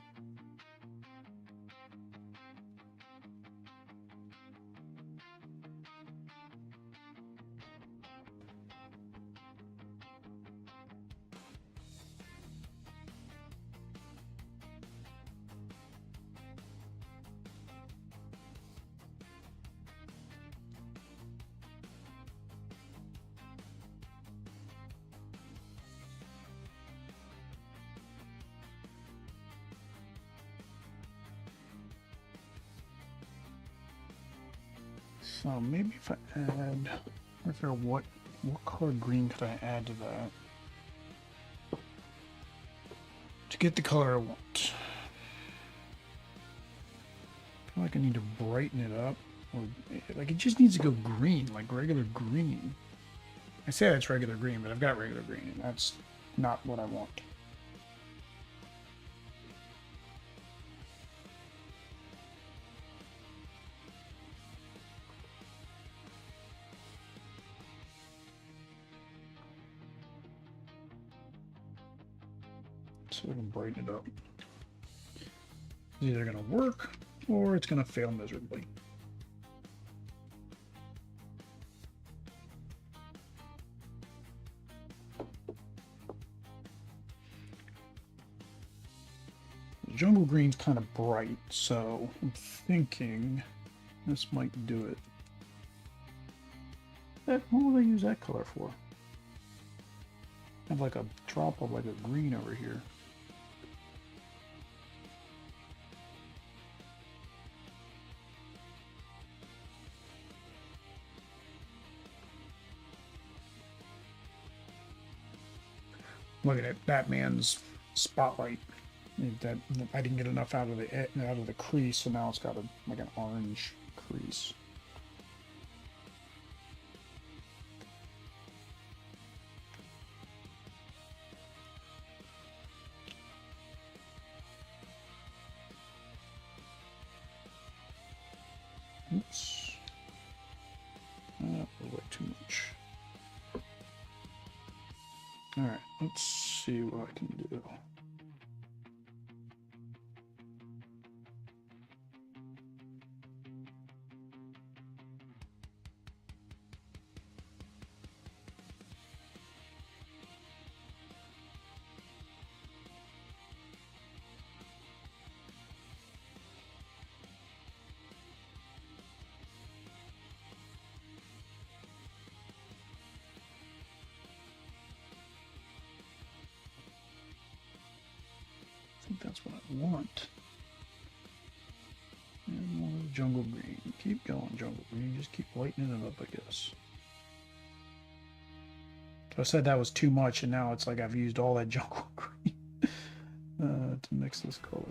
So maybe if I add, or if there, what color green could I add to that to get the color I want? I feel like I need to brighten it up, or like it just needs to go green, like regular green. I say that's regular green, but I've got regular green, and that's not what I want. So we can brighten it up. It's either going to work or it's going to fail miserably. The jungle green's kind of bright, so I'm thinking this might do it. What will they use that color for? I have like a drop of like a green over here. Look at it, Batman's spotlight. That I didn't get enough out of the crease, so now it's got like an orange crease. Oops. Way too much. Alright, let's see what I can do. I think that's what I want. And more jungle green. Keep going, jungle green. Just keep lightening it up, I guess. So I said that was too much, and now it's like I've used all that jungle green to mix this color.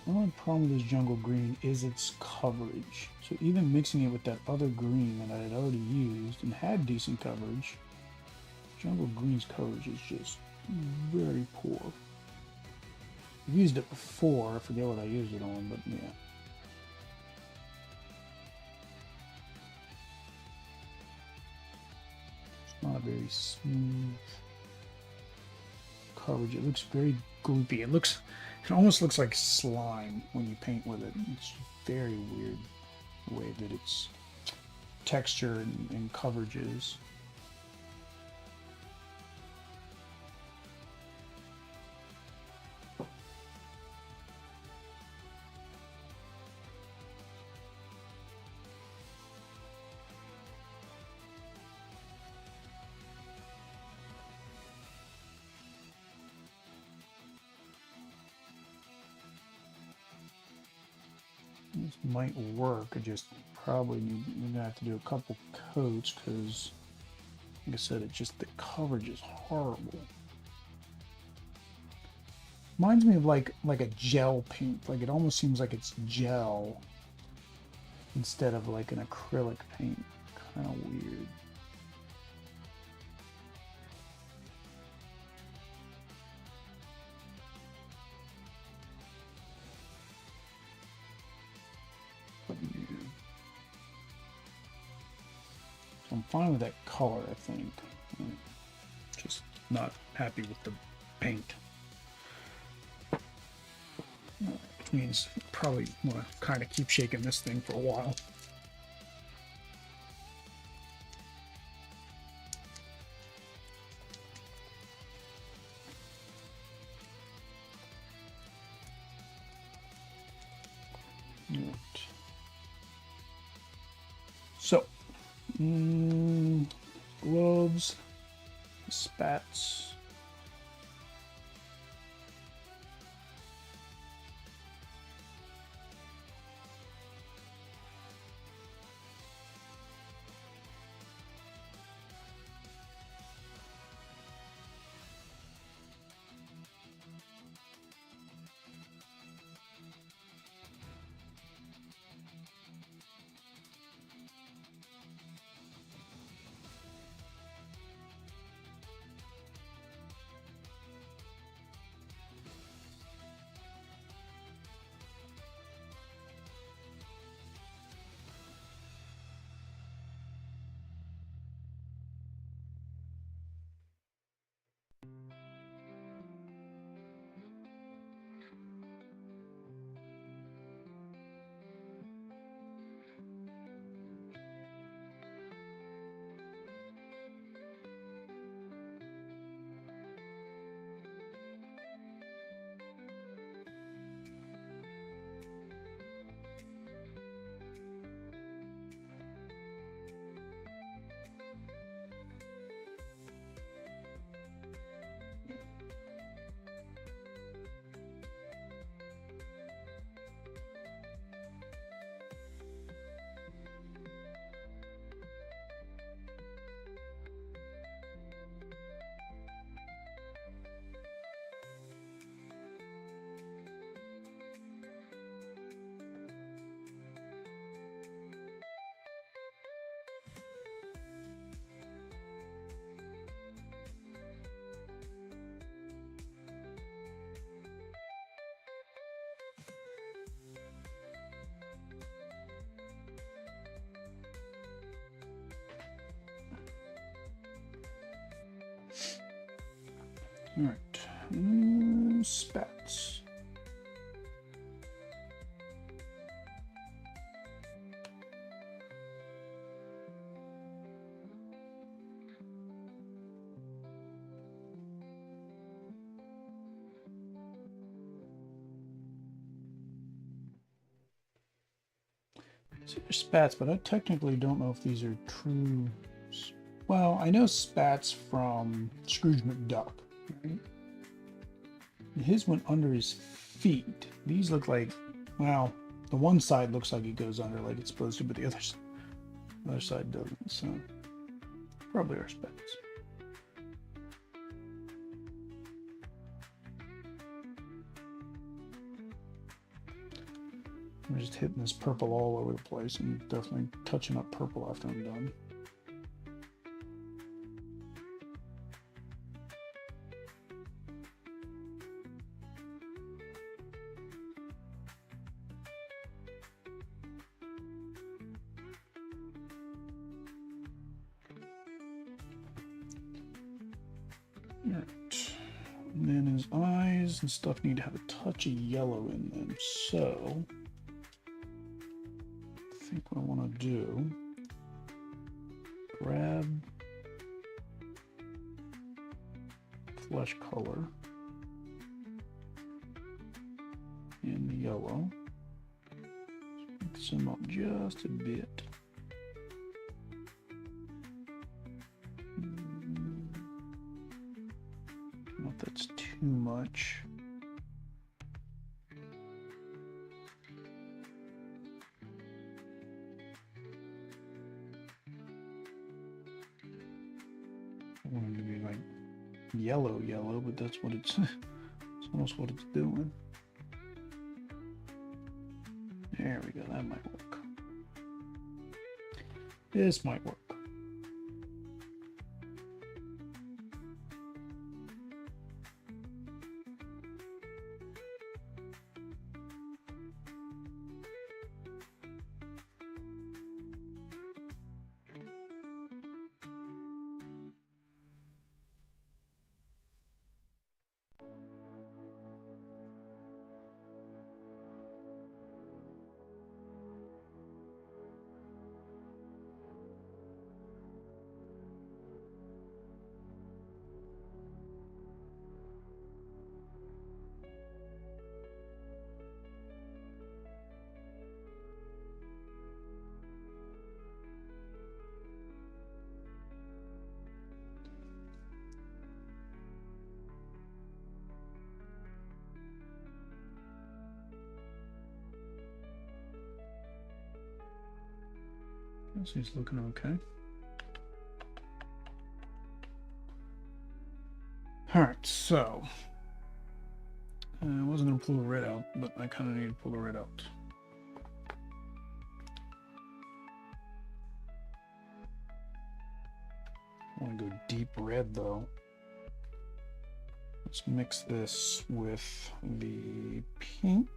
The only problem with this jungle green is its coverage. So even mixing it with that other green that I had already used and had decent coverage, jungle green's coverage is just very poor. I've used it before, I forget what I used it on, but yeah. It's not very smooth coverage. It looks very gloopy. It almost looks like slime when you paint with it. It's very weird the way that its texture and coverage is. This might work. I just probably you're gonna have to do a couple coats because, like I said, the coverage is horrible. Reminds me of like a gel paint. Like it almost seems like it's gel instead of like an acrylic paint. Kind of weird. So I'm fine with that color, I think. Just not happy with the paint. Which means probably want to kind of keep shaking this thing for a while. Right. So, gloves, spats. All right, spats. These are spats, but I technically don't know if these are true. Well, I know spats from Scrooge McDuck, right? His went under his feet. These look like, well, the one side looks like it goes under like it's supposed to, but the other side doesn't. So probably our spats. I'm just hitting this purple all over the place and definitely touching up purple after I'm done. Alright. And then his eyes and stuff need to have a touch of yellow in them. So I think what I want to do, grab flesh color and the yellow, mix them up just a bit. I don't know if that's too much. I want it to be like yellow, but that's what it's, it's almost what it's doing. There we go, that might work. This might work. Guess he's looking okay. Alright, so I wasn't going to pull the red out, but I kind of need to pull the red out. I want to go deep red though. Let's mix this with the pink.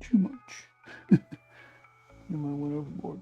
Too much. I went overboard.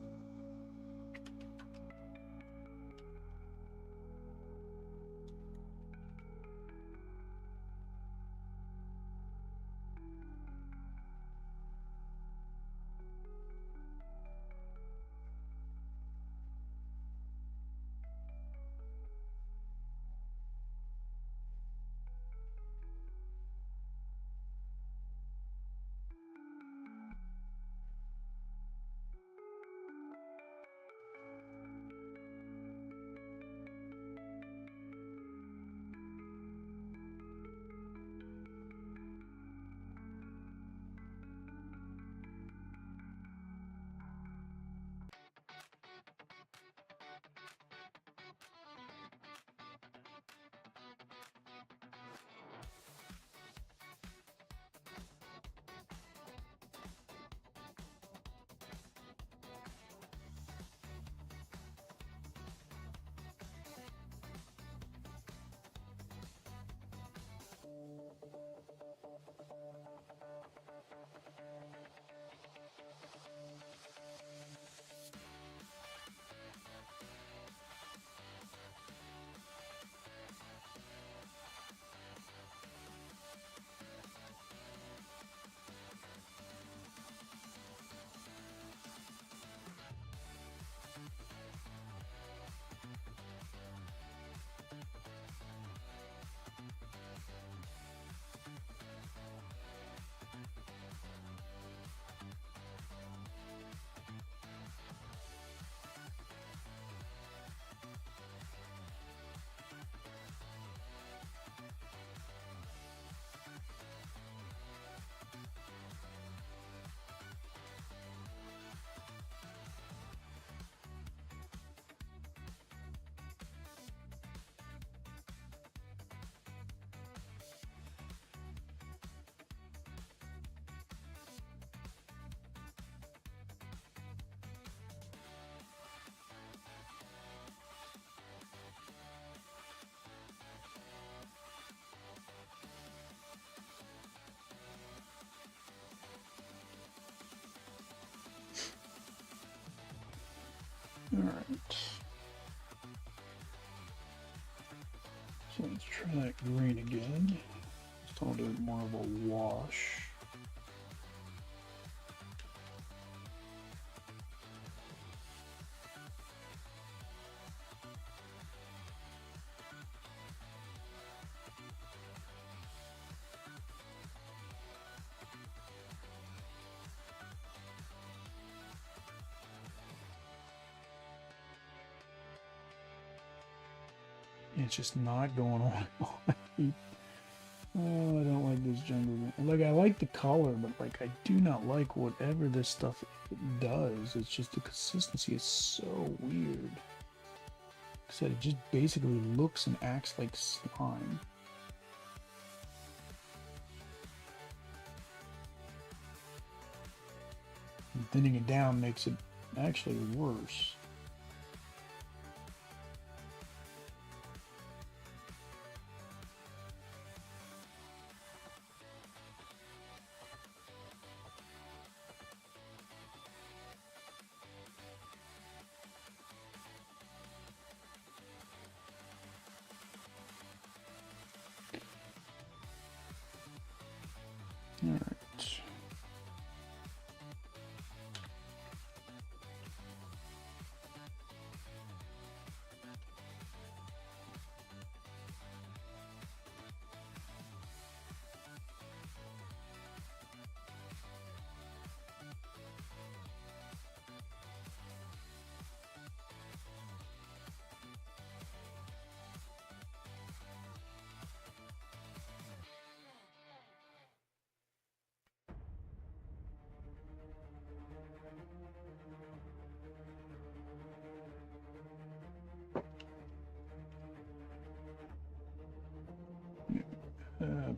All right. So let's try that green again. Just I'll do more of a wash. It's just not going on. Oh, I don't like this jungle. Like, I like the color, but like, I do not like whatever this stuff does. It's just the consistency is so weird. Like I said, it just basically looks and acts like slime. And thinning it down makes it actually worse. All right.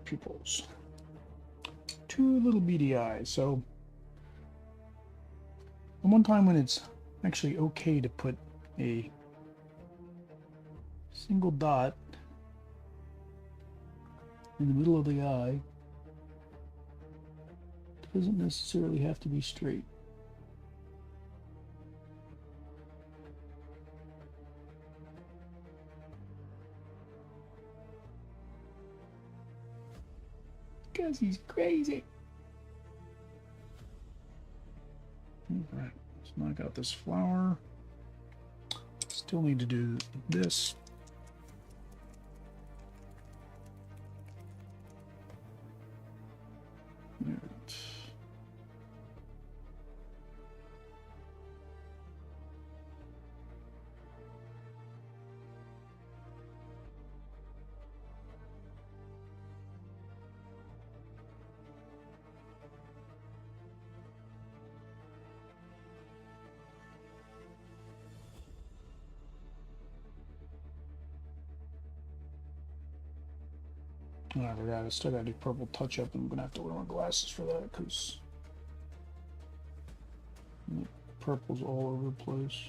Pupils. 2 little beady eyes. So, one time when it's actually okay to put a single dot in the middle of the eye, it doesn't necessarily have to be straight. Because he's crazy. Alright, let's knock out this flower. Still need to do this. Alright. Oh, I forgot, I still gotta do purple touch up, and I'm gonna have to wear my glasses for that because purple's all over the place.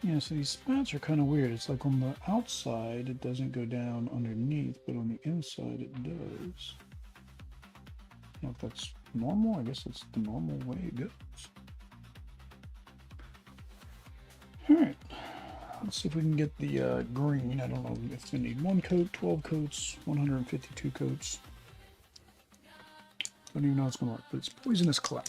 Yeah, so these spats are kind of weird. It's like on the outside, it doesn't go down underneath, but on the inside, it does. I don't know if that's normal. I guess it's the normal way it goes. All right. Let's see if we can get the green. I don't know if it's going to need 1 coat, 12 coats, 152 coats. Don't even know how it's going to work, but it's poisonous clay.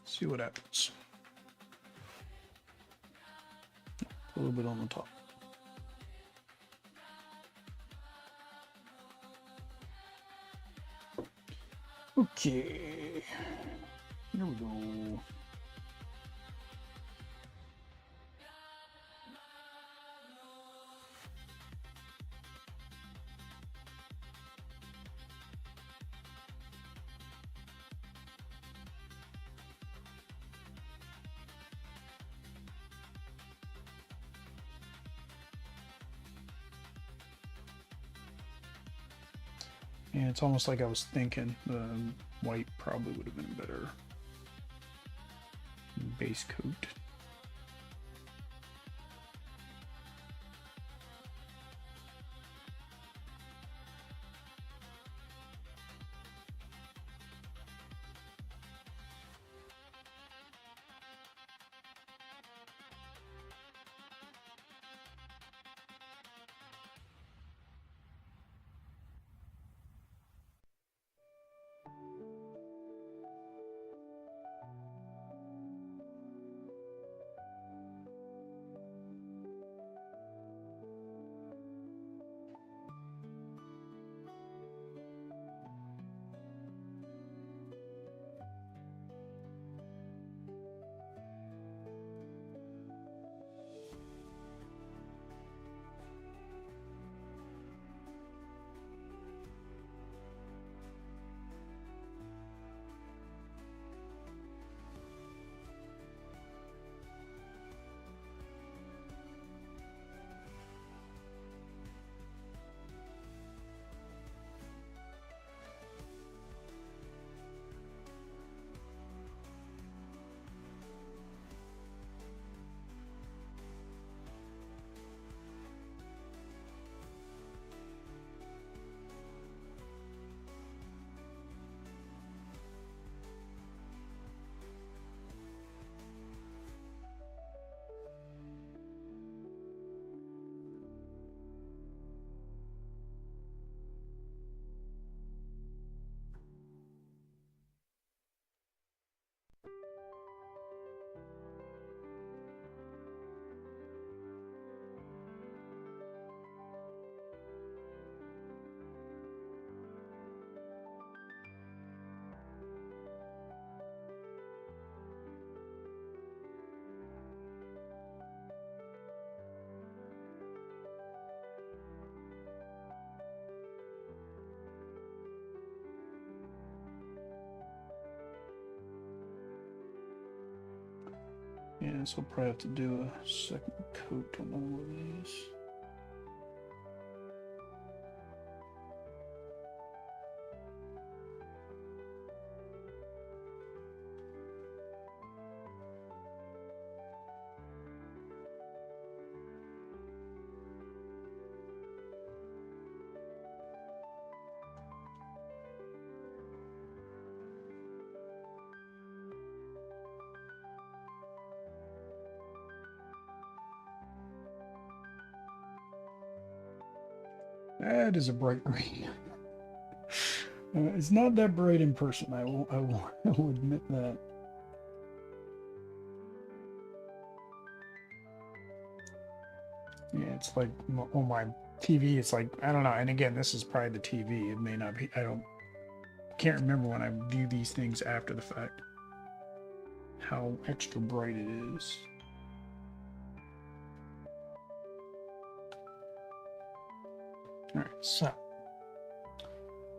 See what happens. A little bit on the top. Okay. Here we go. And it's almost like I was thinking white probably would have been a better base coat. Yeah, so I'll probably have to do a second coat on all of these. That is a bright green. It's not that bright in person. I will admit that. Yeah, it's like on my TV. It's like I don't know. And again, this is probably the TV. It may not be. Can't remember when I view these things after the fact. How extra bright it is. All right, so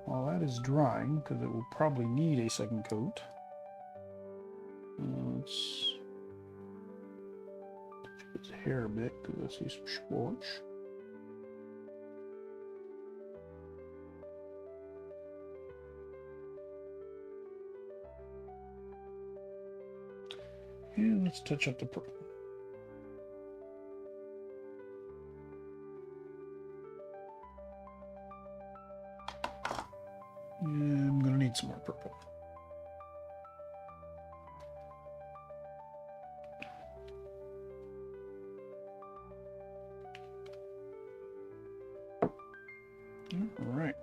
while that is drying, because it will probably need a second coat, let's touch his hair a bit because I see some splotch. Yeah, let's touch up the purple. Yeah, I'm gonna need some more purple. All right.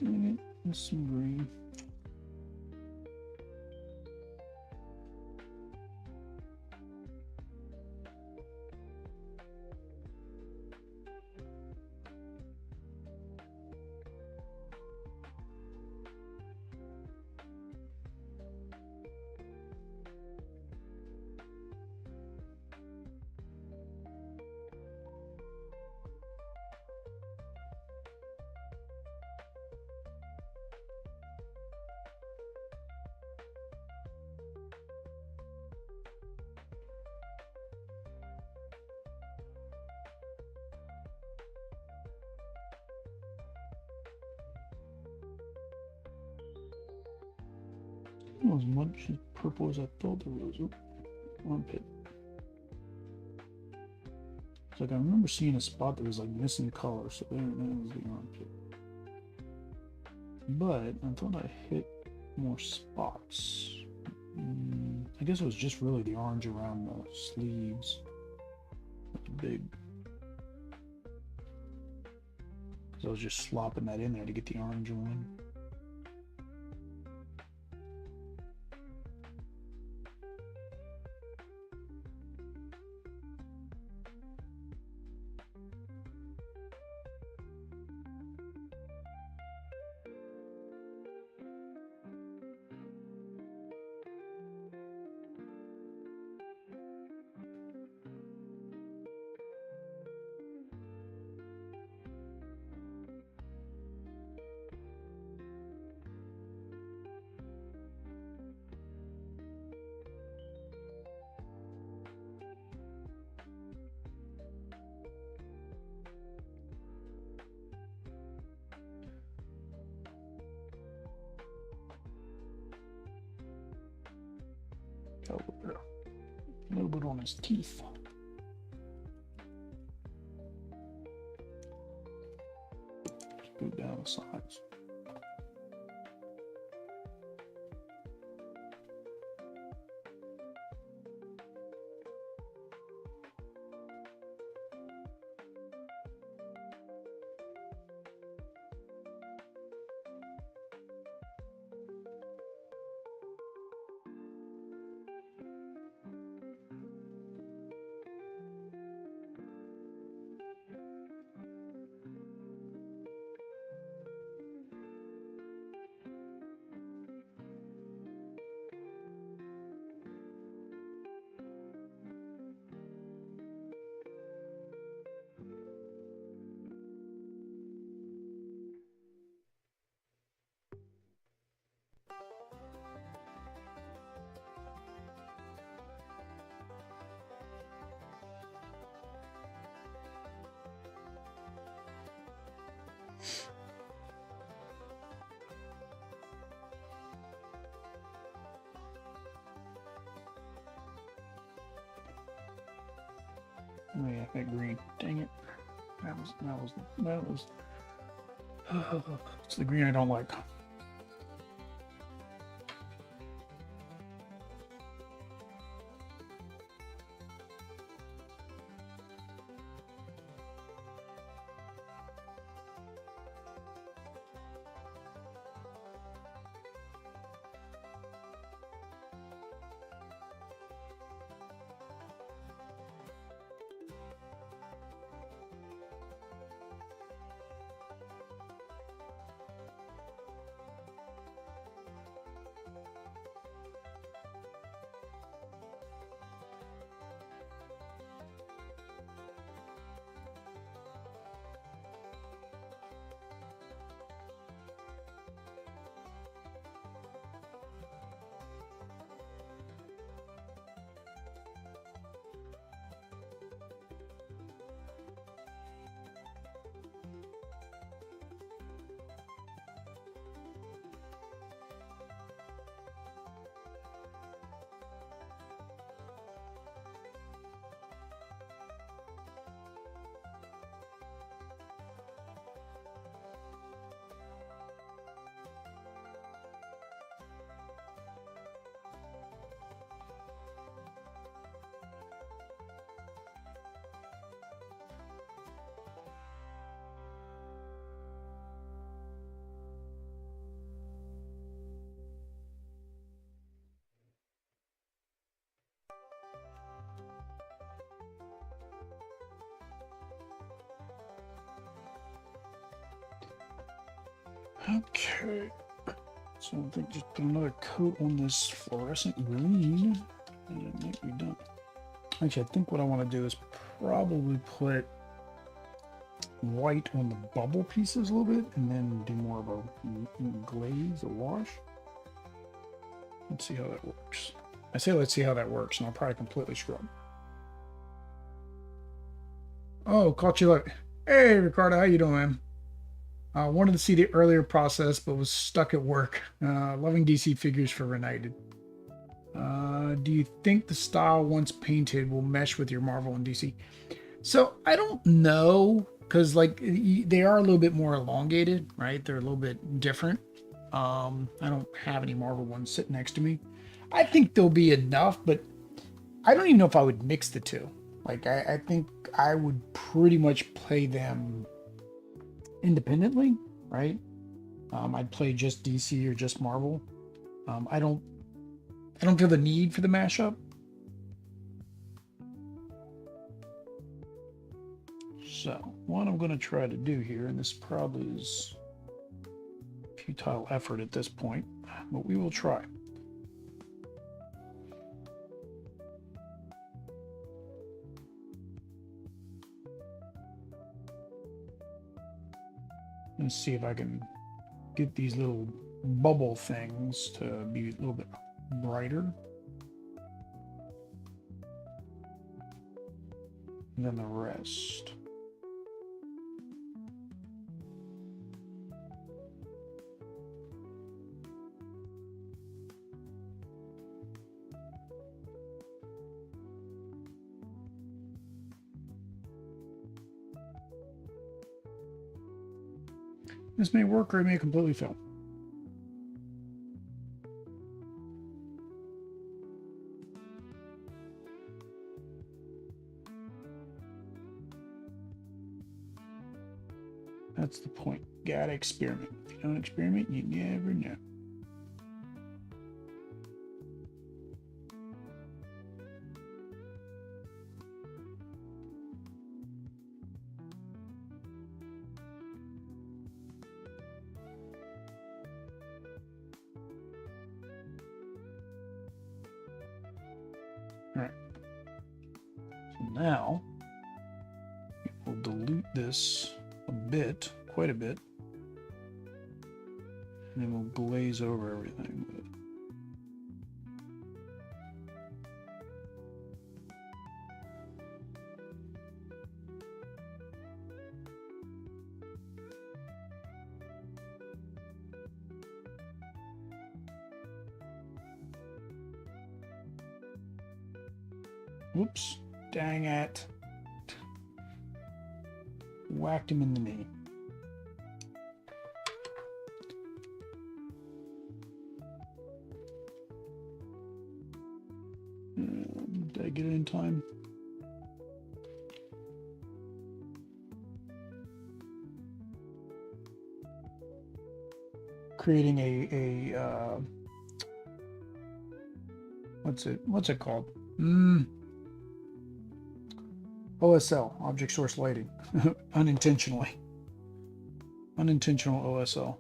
Dang it, there's some green. Not as much purple as I thought there was. Oop, armpit. It's like I remember seeing a spot that was like missing color, so there that was the armpit. But I thought I hit more spots. I guess it was just really the orange around the sleeves. That's big. Because I was just slopping that in there to get the orange one. A little bit on his teeth. Just move down the sides. Oh yeah, that green. Dang it. That was. It's the green I don't like. Okay. So I think just put another coat on this fluorescent green, and it might be done. Actually, I think what I want to do is probably put white on the bubble pieces a little bit, and then do more of a glaze, a wash. Let's see how that works. I say let's see how that works, and I'll probably completely screw up. Oh, caught you like, hey Ricardo, how you doing, man? Wanted to see the earlier process, but was stuck at work. Loving DC figures for Reunited. Do you think the style once painted will mesh with your Marvel and DC? So I don't know, because like they are a little bit more elongated, right? They're a little bit different. I don't have any Marvel ones sitting next to me. I think there'll be enough, but I don't even know if I would mix the two. Like I think I would pretty much play them independently, right? I'd play just DC or just Marvel. I don't feel the need for the mashup. So what I'm going to try to do here, and this probably is futile effort at this point, but we will try. Let's see if I can get these little bubble things to be a little bit brighter than the rest. This may work or it may completely fail. That's the point. Gotta experiment. If you don't experiment, you never know. All right. So now we'll dilute this a bit, quite a bit, and then we'll glaze over everything with it. Oops. Dang it. Whacked him in the knee. Did I get it in time? Creating a what's it called? OSL, object source lighting. Unintentional OSL.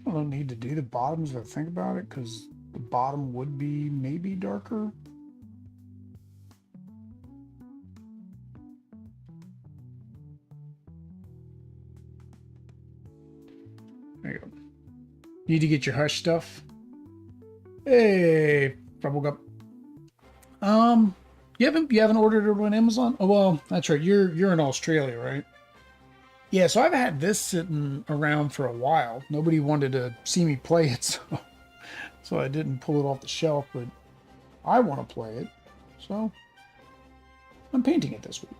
I don't need to do the bottoms if I think about it, because the bottom would be maybe darker. There you go. Need to get your hush stuff. Hey, Bubblegup. You haven't ordered it on Amazon? Oh well, that's right. You're in Australia, right? Yeah, so I've had this sitting around for a while. Nobody wanted to see me play it, so I didn't pull it off the shelf, but I want to play it, so I'm painting it this week.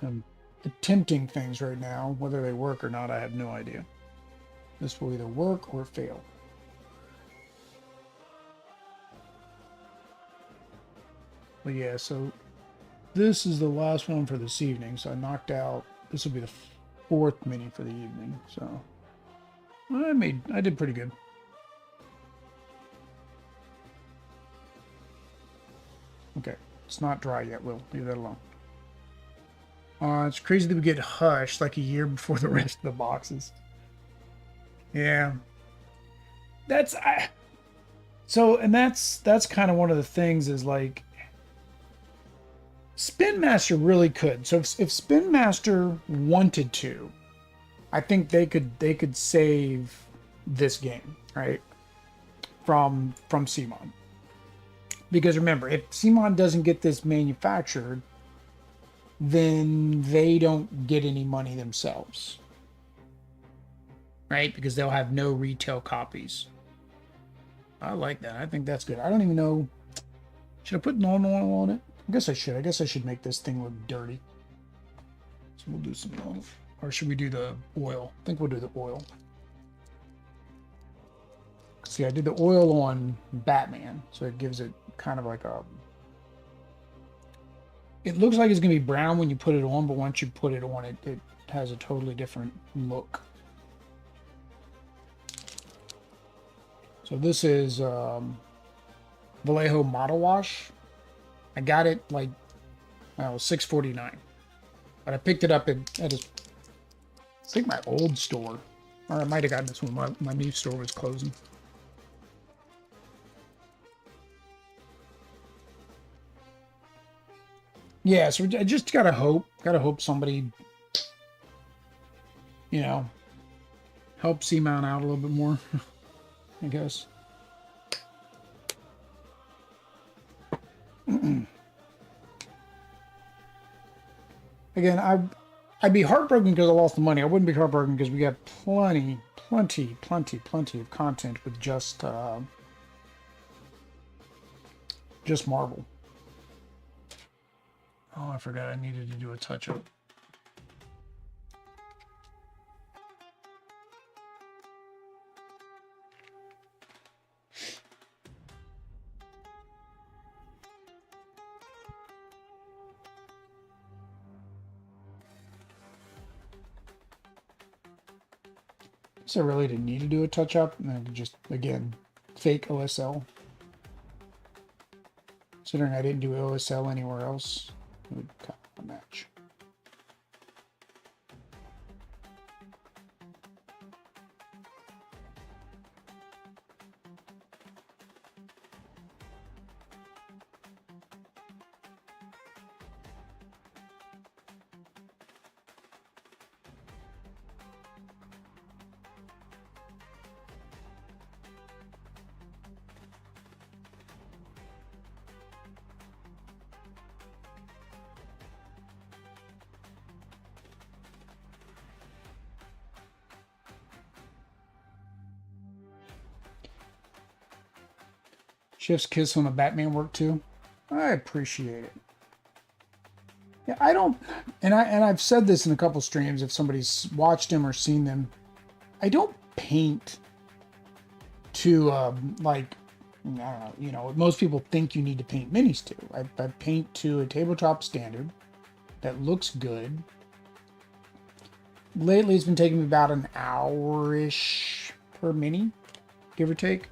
I'm attempting things right now. Whether they work or not, I have no idea. This will either work or fail. But yeah, so this is the last one for this evening. So I knocked out, this will be the fourth mini for the evening. So I did pretty good. Okay, it's not dry yet, Will. Leave that alone. It's crazy that we get hushed like a year before the rest of the boxes. Yeah. That's kind of one of the things is like Spin Master really could. So if Spin Master wanted to, I think they could save this game, right? From CMON. Because remember, if CMON doesn't get this manufactured, then they don't get any money themselves. Right? Because they'll have no retail copies. I like that. I think that's good. I don't even know. Should I put normal oil on it? I guess I should. I guess I should make this thing look dirty. So we'll do some oil. Or should we do the oil? I think we'll do the oil. See, I did the oil on Batman. So it gives it kind of like a... It looks like it's going to be brown when you put it on, but once you put it on, it has a totally different look. So this is Vallejo Model Wash. I got it like $6.49, but I picked it up at his, I think my old store, or I might have gotten this when my new store was closing. Yeah, so I just gotta hope somebody, help C-Mount out a little bit more. I guess. Again, I'd be heartbroken because I lost the money. I wouldn't be heartbroken because we got plenty of content with just Marvel. Oh, I forgot I needed to do a touch-up. So I really didn't need to do a touch-up, and then just, again, fake OSL. Considering I didn't do OSL anywhere else, it would kind of match. Chef's kiss on the Batman work too. I appreciate it. Yeah, I don't, and I've said this in a couple streams. If somebody's watched them or seen them, I don't paint to like, I don't know, you know, most people think you need to paint minis to. I paint to a tabletop standard that looks good. Lately, it's been taking me about an hour-ish per mini, give or take.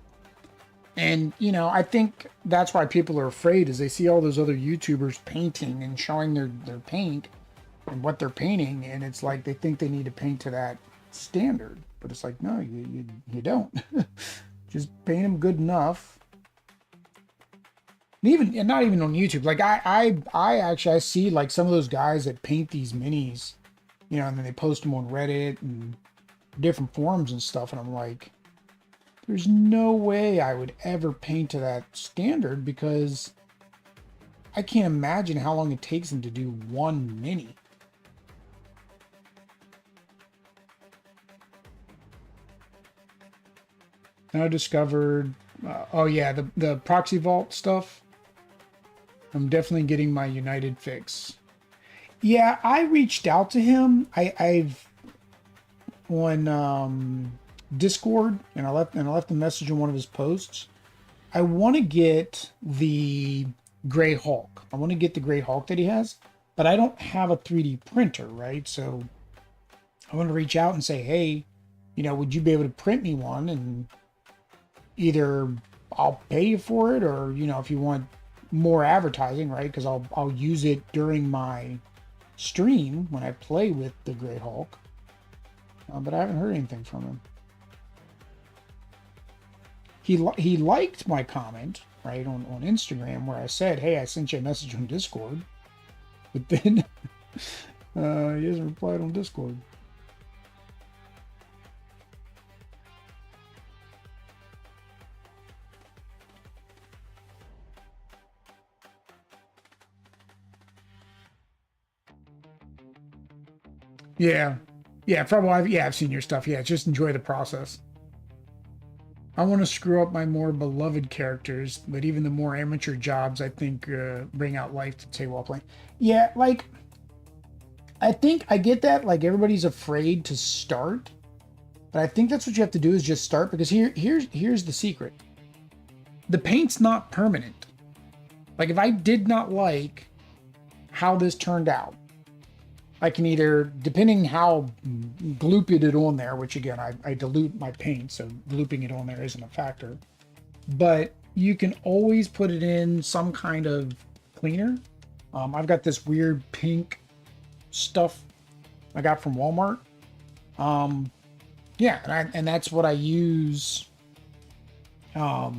And, you know, I think that's why people are afraid, is they see all those other YouTubers painting and showing their paint and what they're painting, and it's like they think they need to paint to that standard. But it's like, no, you don't. Just paint them good enough. And not even on YouTube. Like I actually I see like some of those guys that paint these minis, you know, and then they post them on Reddit and different forums and stuff, and I'm like, there's no way I would ever paint to that standard, because I can't imagine how long it takes them to do one mini. Now I discovered, oh yeah, the proxy vault stuff. I'm definitely getting my United fix. Yeah, I reached out to him. I've on Discord, and I left a message in one of his posts. I want to get the Gray Hulk. I want to get the Gray Hulk that he has, but I don't have a 3D printer, right? So I want to reach out and say, hey, you know, would you be able to print me one? And either I'll pay you for it, or, you know, if you want more advertising, right? Because I'll use it during my stream when I play with the Gray Hulk. But I haven't heard anything from him. He liked my comment, right, on Instagram, where I said, hey, I sent you a message on Discord. But then he hasn't replied on Discord. Yeah. Yeah, probably. I've seen your stuff. Yeah, just enjoy the process. I want to screw up my more beloved characters, but even the more amateur jobs, I think, bring out life to say while playing. Yeah, like, I think I get that. Like, everybody's afraid to start, but I think that's what you have to do, is just start, because here's the secret. The paint's not permanent. Like, if I did not like how this turned out, I can either, depending how glooped it on there, which again, I dilute my paint, so glooping it on there isn't a factor, but you can always put it in some kind of cleaner. I've got this weird pink stuff I got from Walmart. Yeah, and that's what I use. That's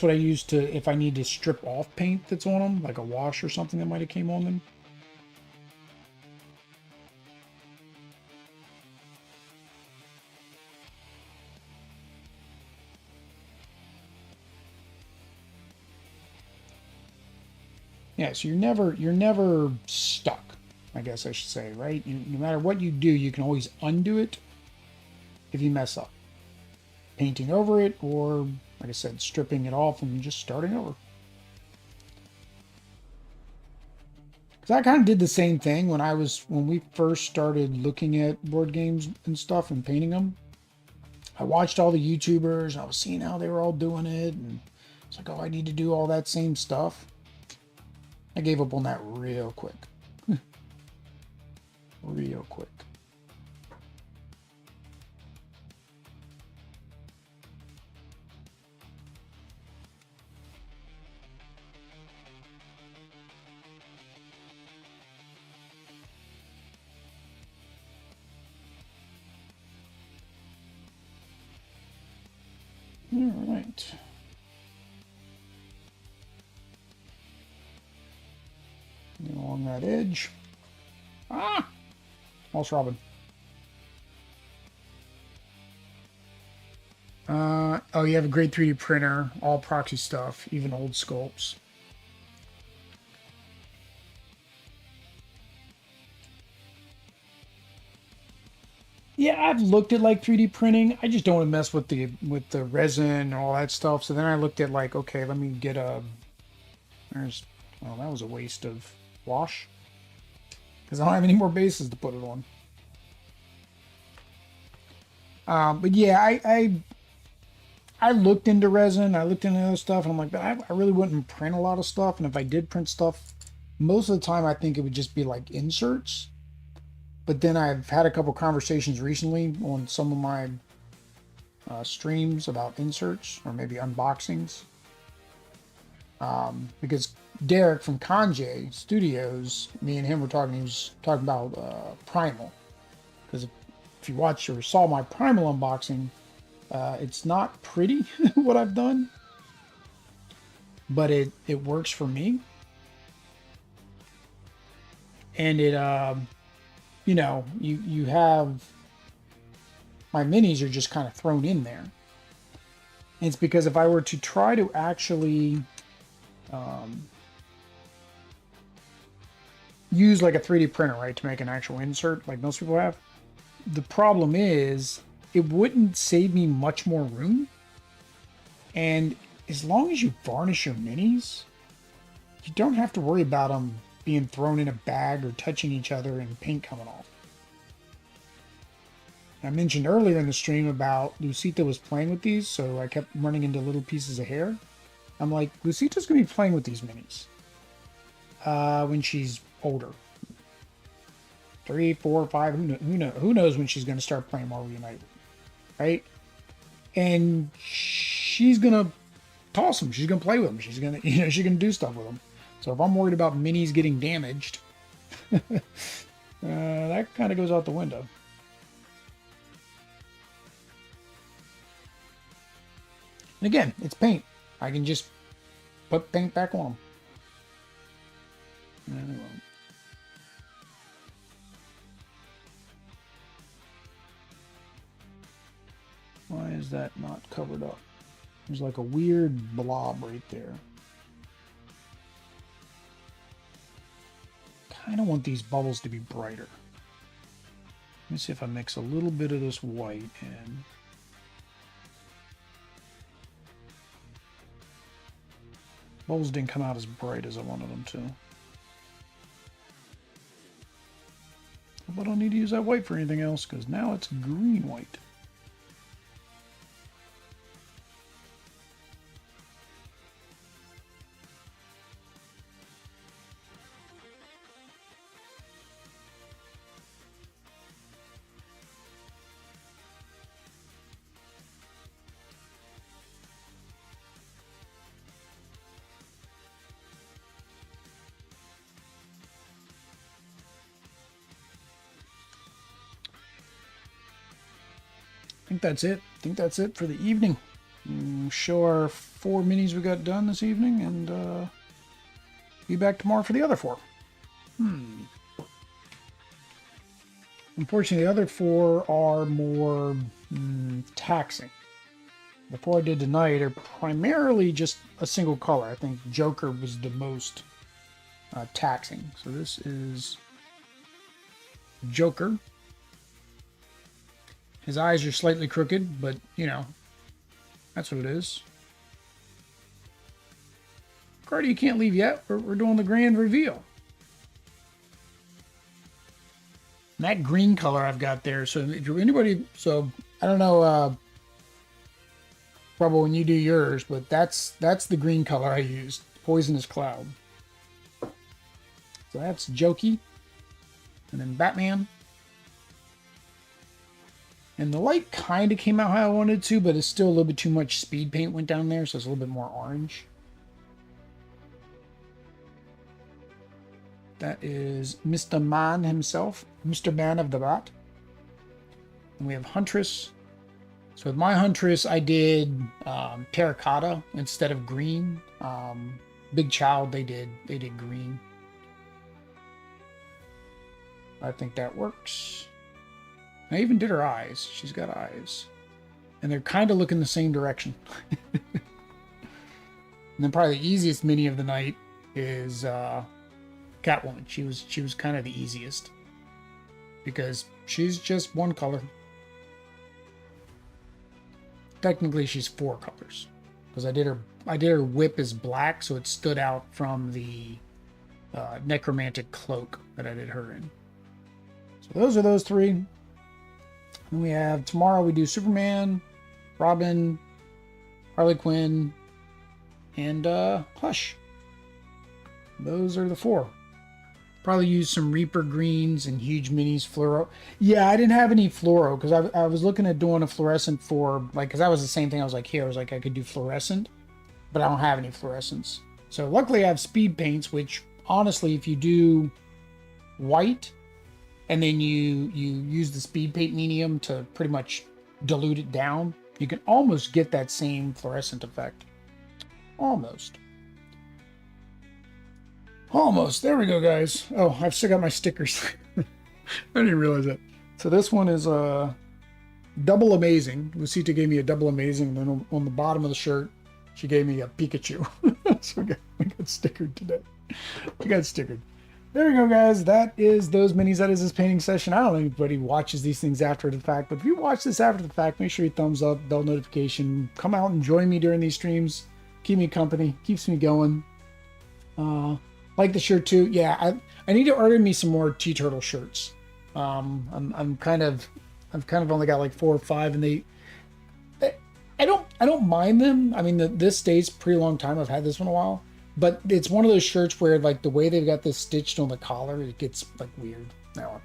what I use to, if I need to strip off paint that's on them, like a wash or something that might have came on them. Yeah, so you're never stuck, I guess I should say, right? No matter what you do, you can always undo it if you mess up. Painting over it, or, like I said, stripping it off and just starting over. Because I kind of did the same thing when we first started looking at board games and stuff and painting them. I watched all the YouTubers, and I was seeing how they were all doing it, and it's like, oh, I need to do all that same stuff. I gave up on that real quick. Real quick. All right. Along that edge. Ah! False Robin. Oh, you have a great 3D printer, all proxy stuff, even old sculpts. Yeah, I've looked at like 3D printing. I just don't want to mess with the resin and all that stuff. So then I looked at like, okay, let me get a. There's, well, that was a waste of wash because I don't have any more bases to put it on. But yeah, I looked into resin. I looked into other stuff, and I'm like, I really wouldn't print a lot of stuff. And if I did print stuff, most of the time I think it would just be like inserts. But then I've had a couple conversations recently on some of my streams about inserts or maybe unboxings. Because Derek from Kanjay Studios, me and him were talking, he was talking about Primal. Because if you watched or saw my Primal unboxing, it's not pretty what I've done, but it works for me. And it, you know, you have, my minis are just kind of thrown in there. And it's because if I were to try to actually use like a 3D printer, right, to make an actual insert like most people have, the problem is it wouldn't save me much more room. And as long as you varnish your minis, you don't have to worry about them being thrown in a bag or touching each other and paint coming off. I mentioned earlier in the stream about Lucita was playing with these, so I kept running into little pieces of hair. I'm like, Lucita's going to be playing with these minis when she's older. 3, 4, 5, who knows when she's going to start playing Marvel United, right? And she's going to toss them. She's going to play with them. She's going to, you know, she's going to do stuff with them. So if I'm worried about minis getting damaged, that kind of goes out the window. And again, it's paint. I can just put paint back on them. Anyway. Why is that not covered up? There's like a weird blob right there. Kind of want these bubbles to be brighter. Let me see if I mix a little bit of this white in. Bubbles didn't come out as bright as I wanted them to. But I don't need to use that white for anything else because now it's green white. I think that's it. I think that's it for the evening. Show our 4 minis we got done this evening, and be back tomorrow for the other 4. Unfortunately, the other 4 are more taxing. The 4 I did tonight are primarily just a single color. I think Joker was the most taxing. So this is Joker. His eyes are slightly crooked, but, you know, that's what it is. Cardi, you can't leave yet. We're doing the grand reveal. And that green color I've got there, so if you're anybody, so I don't know, probably when you do yours, but that's the green color I used, Poisonous Cloud. So that's Jokey, and then Batman. And the light kind of came out how I wanted to, but it's still a little bit too much speed paint went down there, so it's a little bit more orange. That is Mr. Man himself, Mr. Man of the Bat. And we have Huntress. So with my Huntress, I did terracotta instead of green. Big Child, they did green. I think that works. I even did her eyes. She's got eyes. And they're kind of looking the same direction. And then probably the easiest mini of the night is Catwoman. She was kind of the easiest. Because she's just one color. technically she's 4 colors because I did her whip is black, so it stood out from the necromantic cloak that I did her in. So those are those 3. And we have tomorrow we do Superman, Robin, Harley Quinn, and Hush. Those are the 4. Probably use some Reaper greens and huge minis fluoro. Yeah, I didn't have any fluoro because I was looking at doing a fluorescent for, like, because that was the same thing. I was like, here, I was like, I could do fluorescent, but I don't have any fluorescents. So luckily I have speed paints, which honestly, if you do white and then you use the speed paint medium to pretty much dilute it down, you can almost get that same fluorescent effect. Almost. Almost. There we go, guys. Oh, I've still got my stickers. I didn't realize that. So this one is double amazing. Lucita gave me a double amazing, and then on the bottom of the shirt, she gave me a Pikachu. So we got stickered today. We got stickered. There we go, guys. That is those minis. That is this painting session. I don't know if anybody watches these things after the fact, but if you watch this after the fact, make sure you thumbs up, bell notification. Come out and join me during these streams. Keep me company. Keeps me going. Like the shirt too. Yeah, I need to order me some more Tea Turtle shirts. I've kind of only got like 4 or 5, and I don't mind them. I mean, this stays pretty long time. I've had this one a while, but it's one of those shirts where like the way they've got this stitched on the collar, it gets like weird. Now,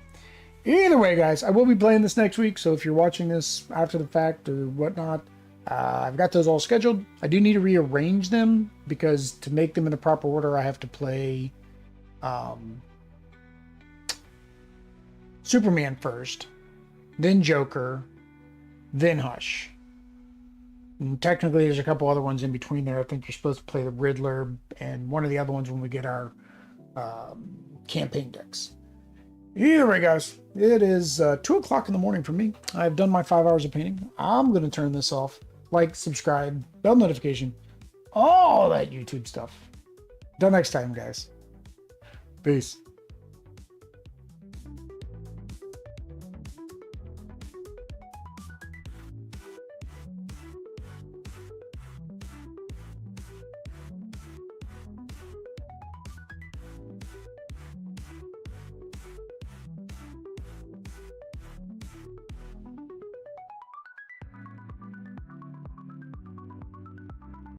either way, guys, I will be playing this next week. So if you're watching this after the fact or whatnot, I've got those all scheduled. I do need to rearrange them because to make them in the proper order, I have to play Superman first, then Joker, then Hush. And technically, there's a couple other ones in between there. I think you're supposed to play the Riddler and one of the other ones when we get our campaign decks. Either way, guys, it is 2 o'clock in the morning for me. I've done my 5 hours of painting. I'm going to turn this off. Like, subscribe, bell notification, all that YouTube stuff. Till next time, guys. Peace.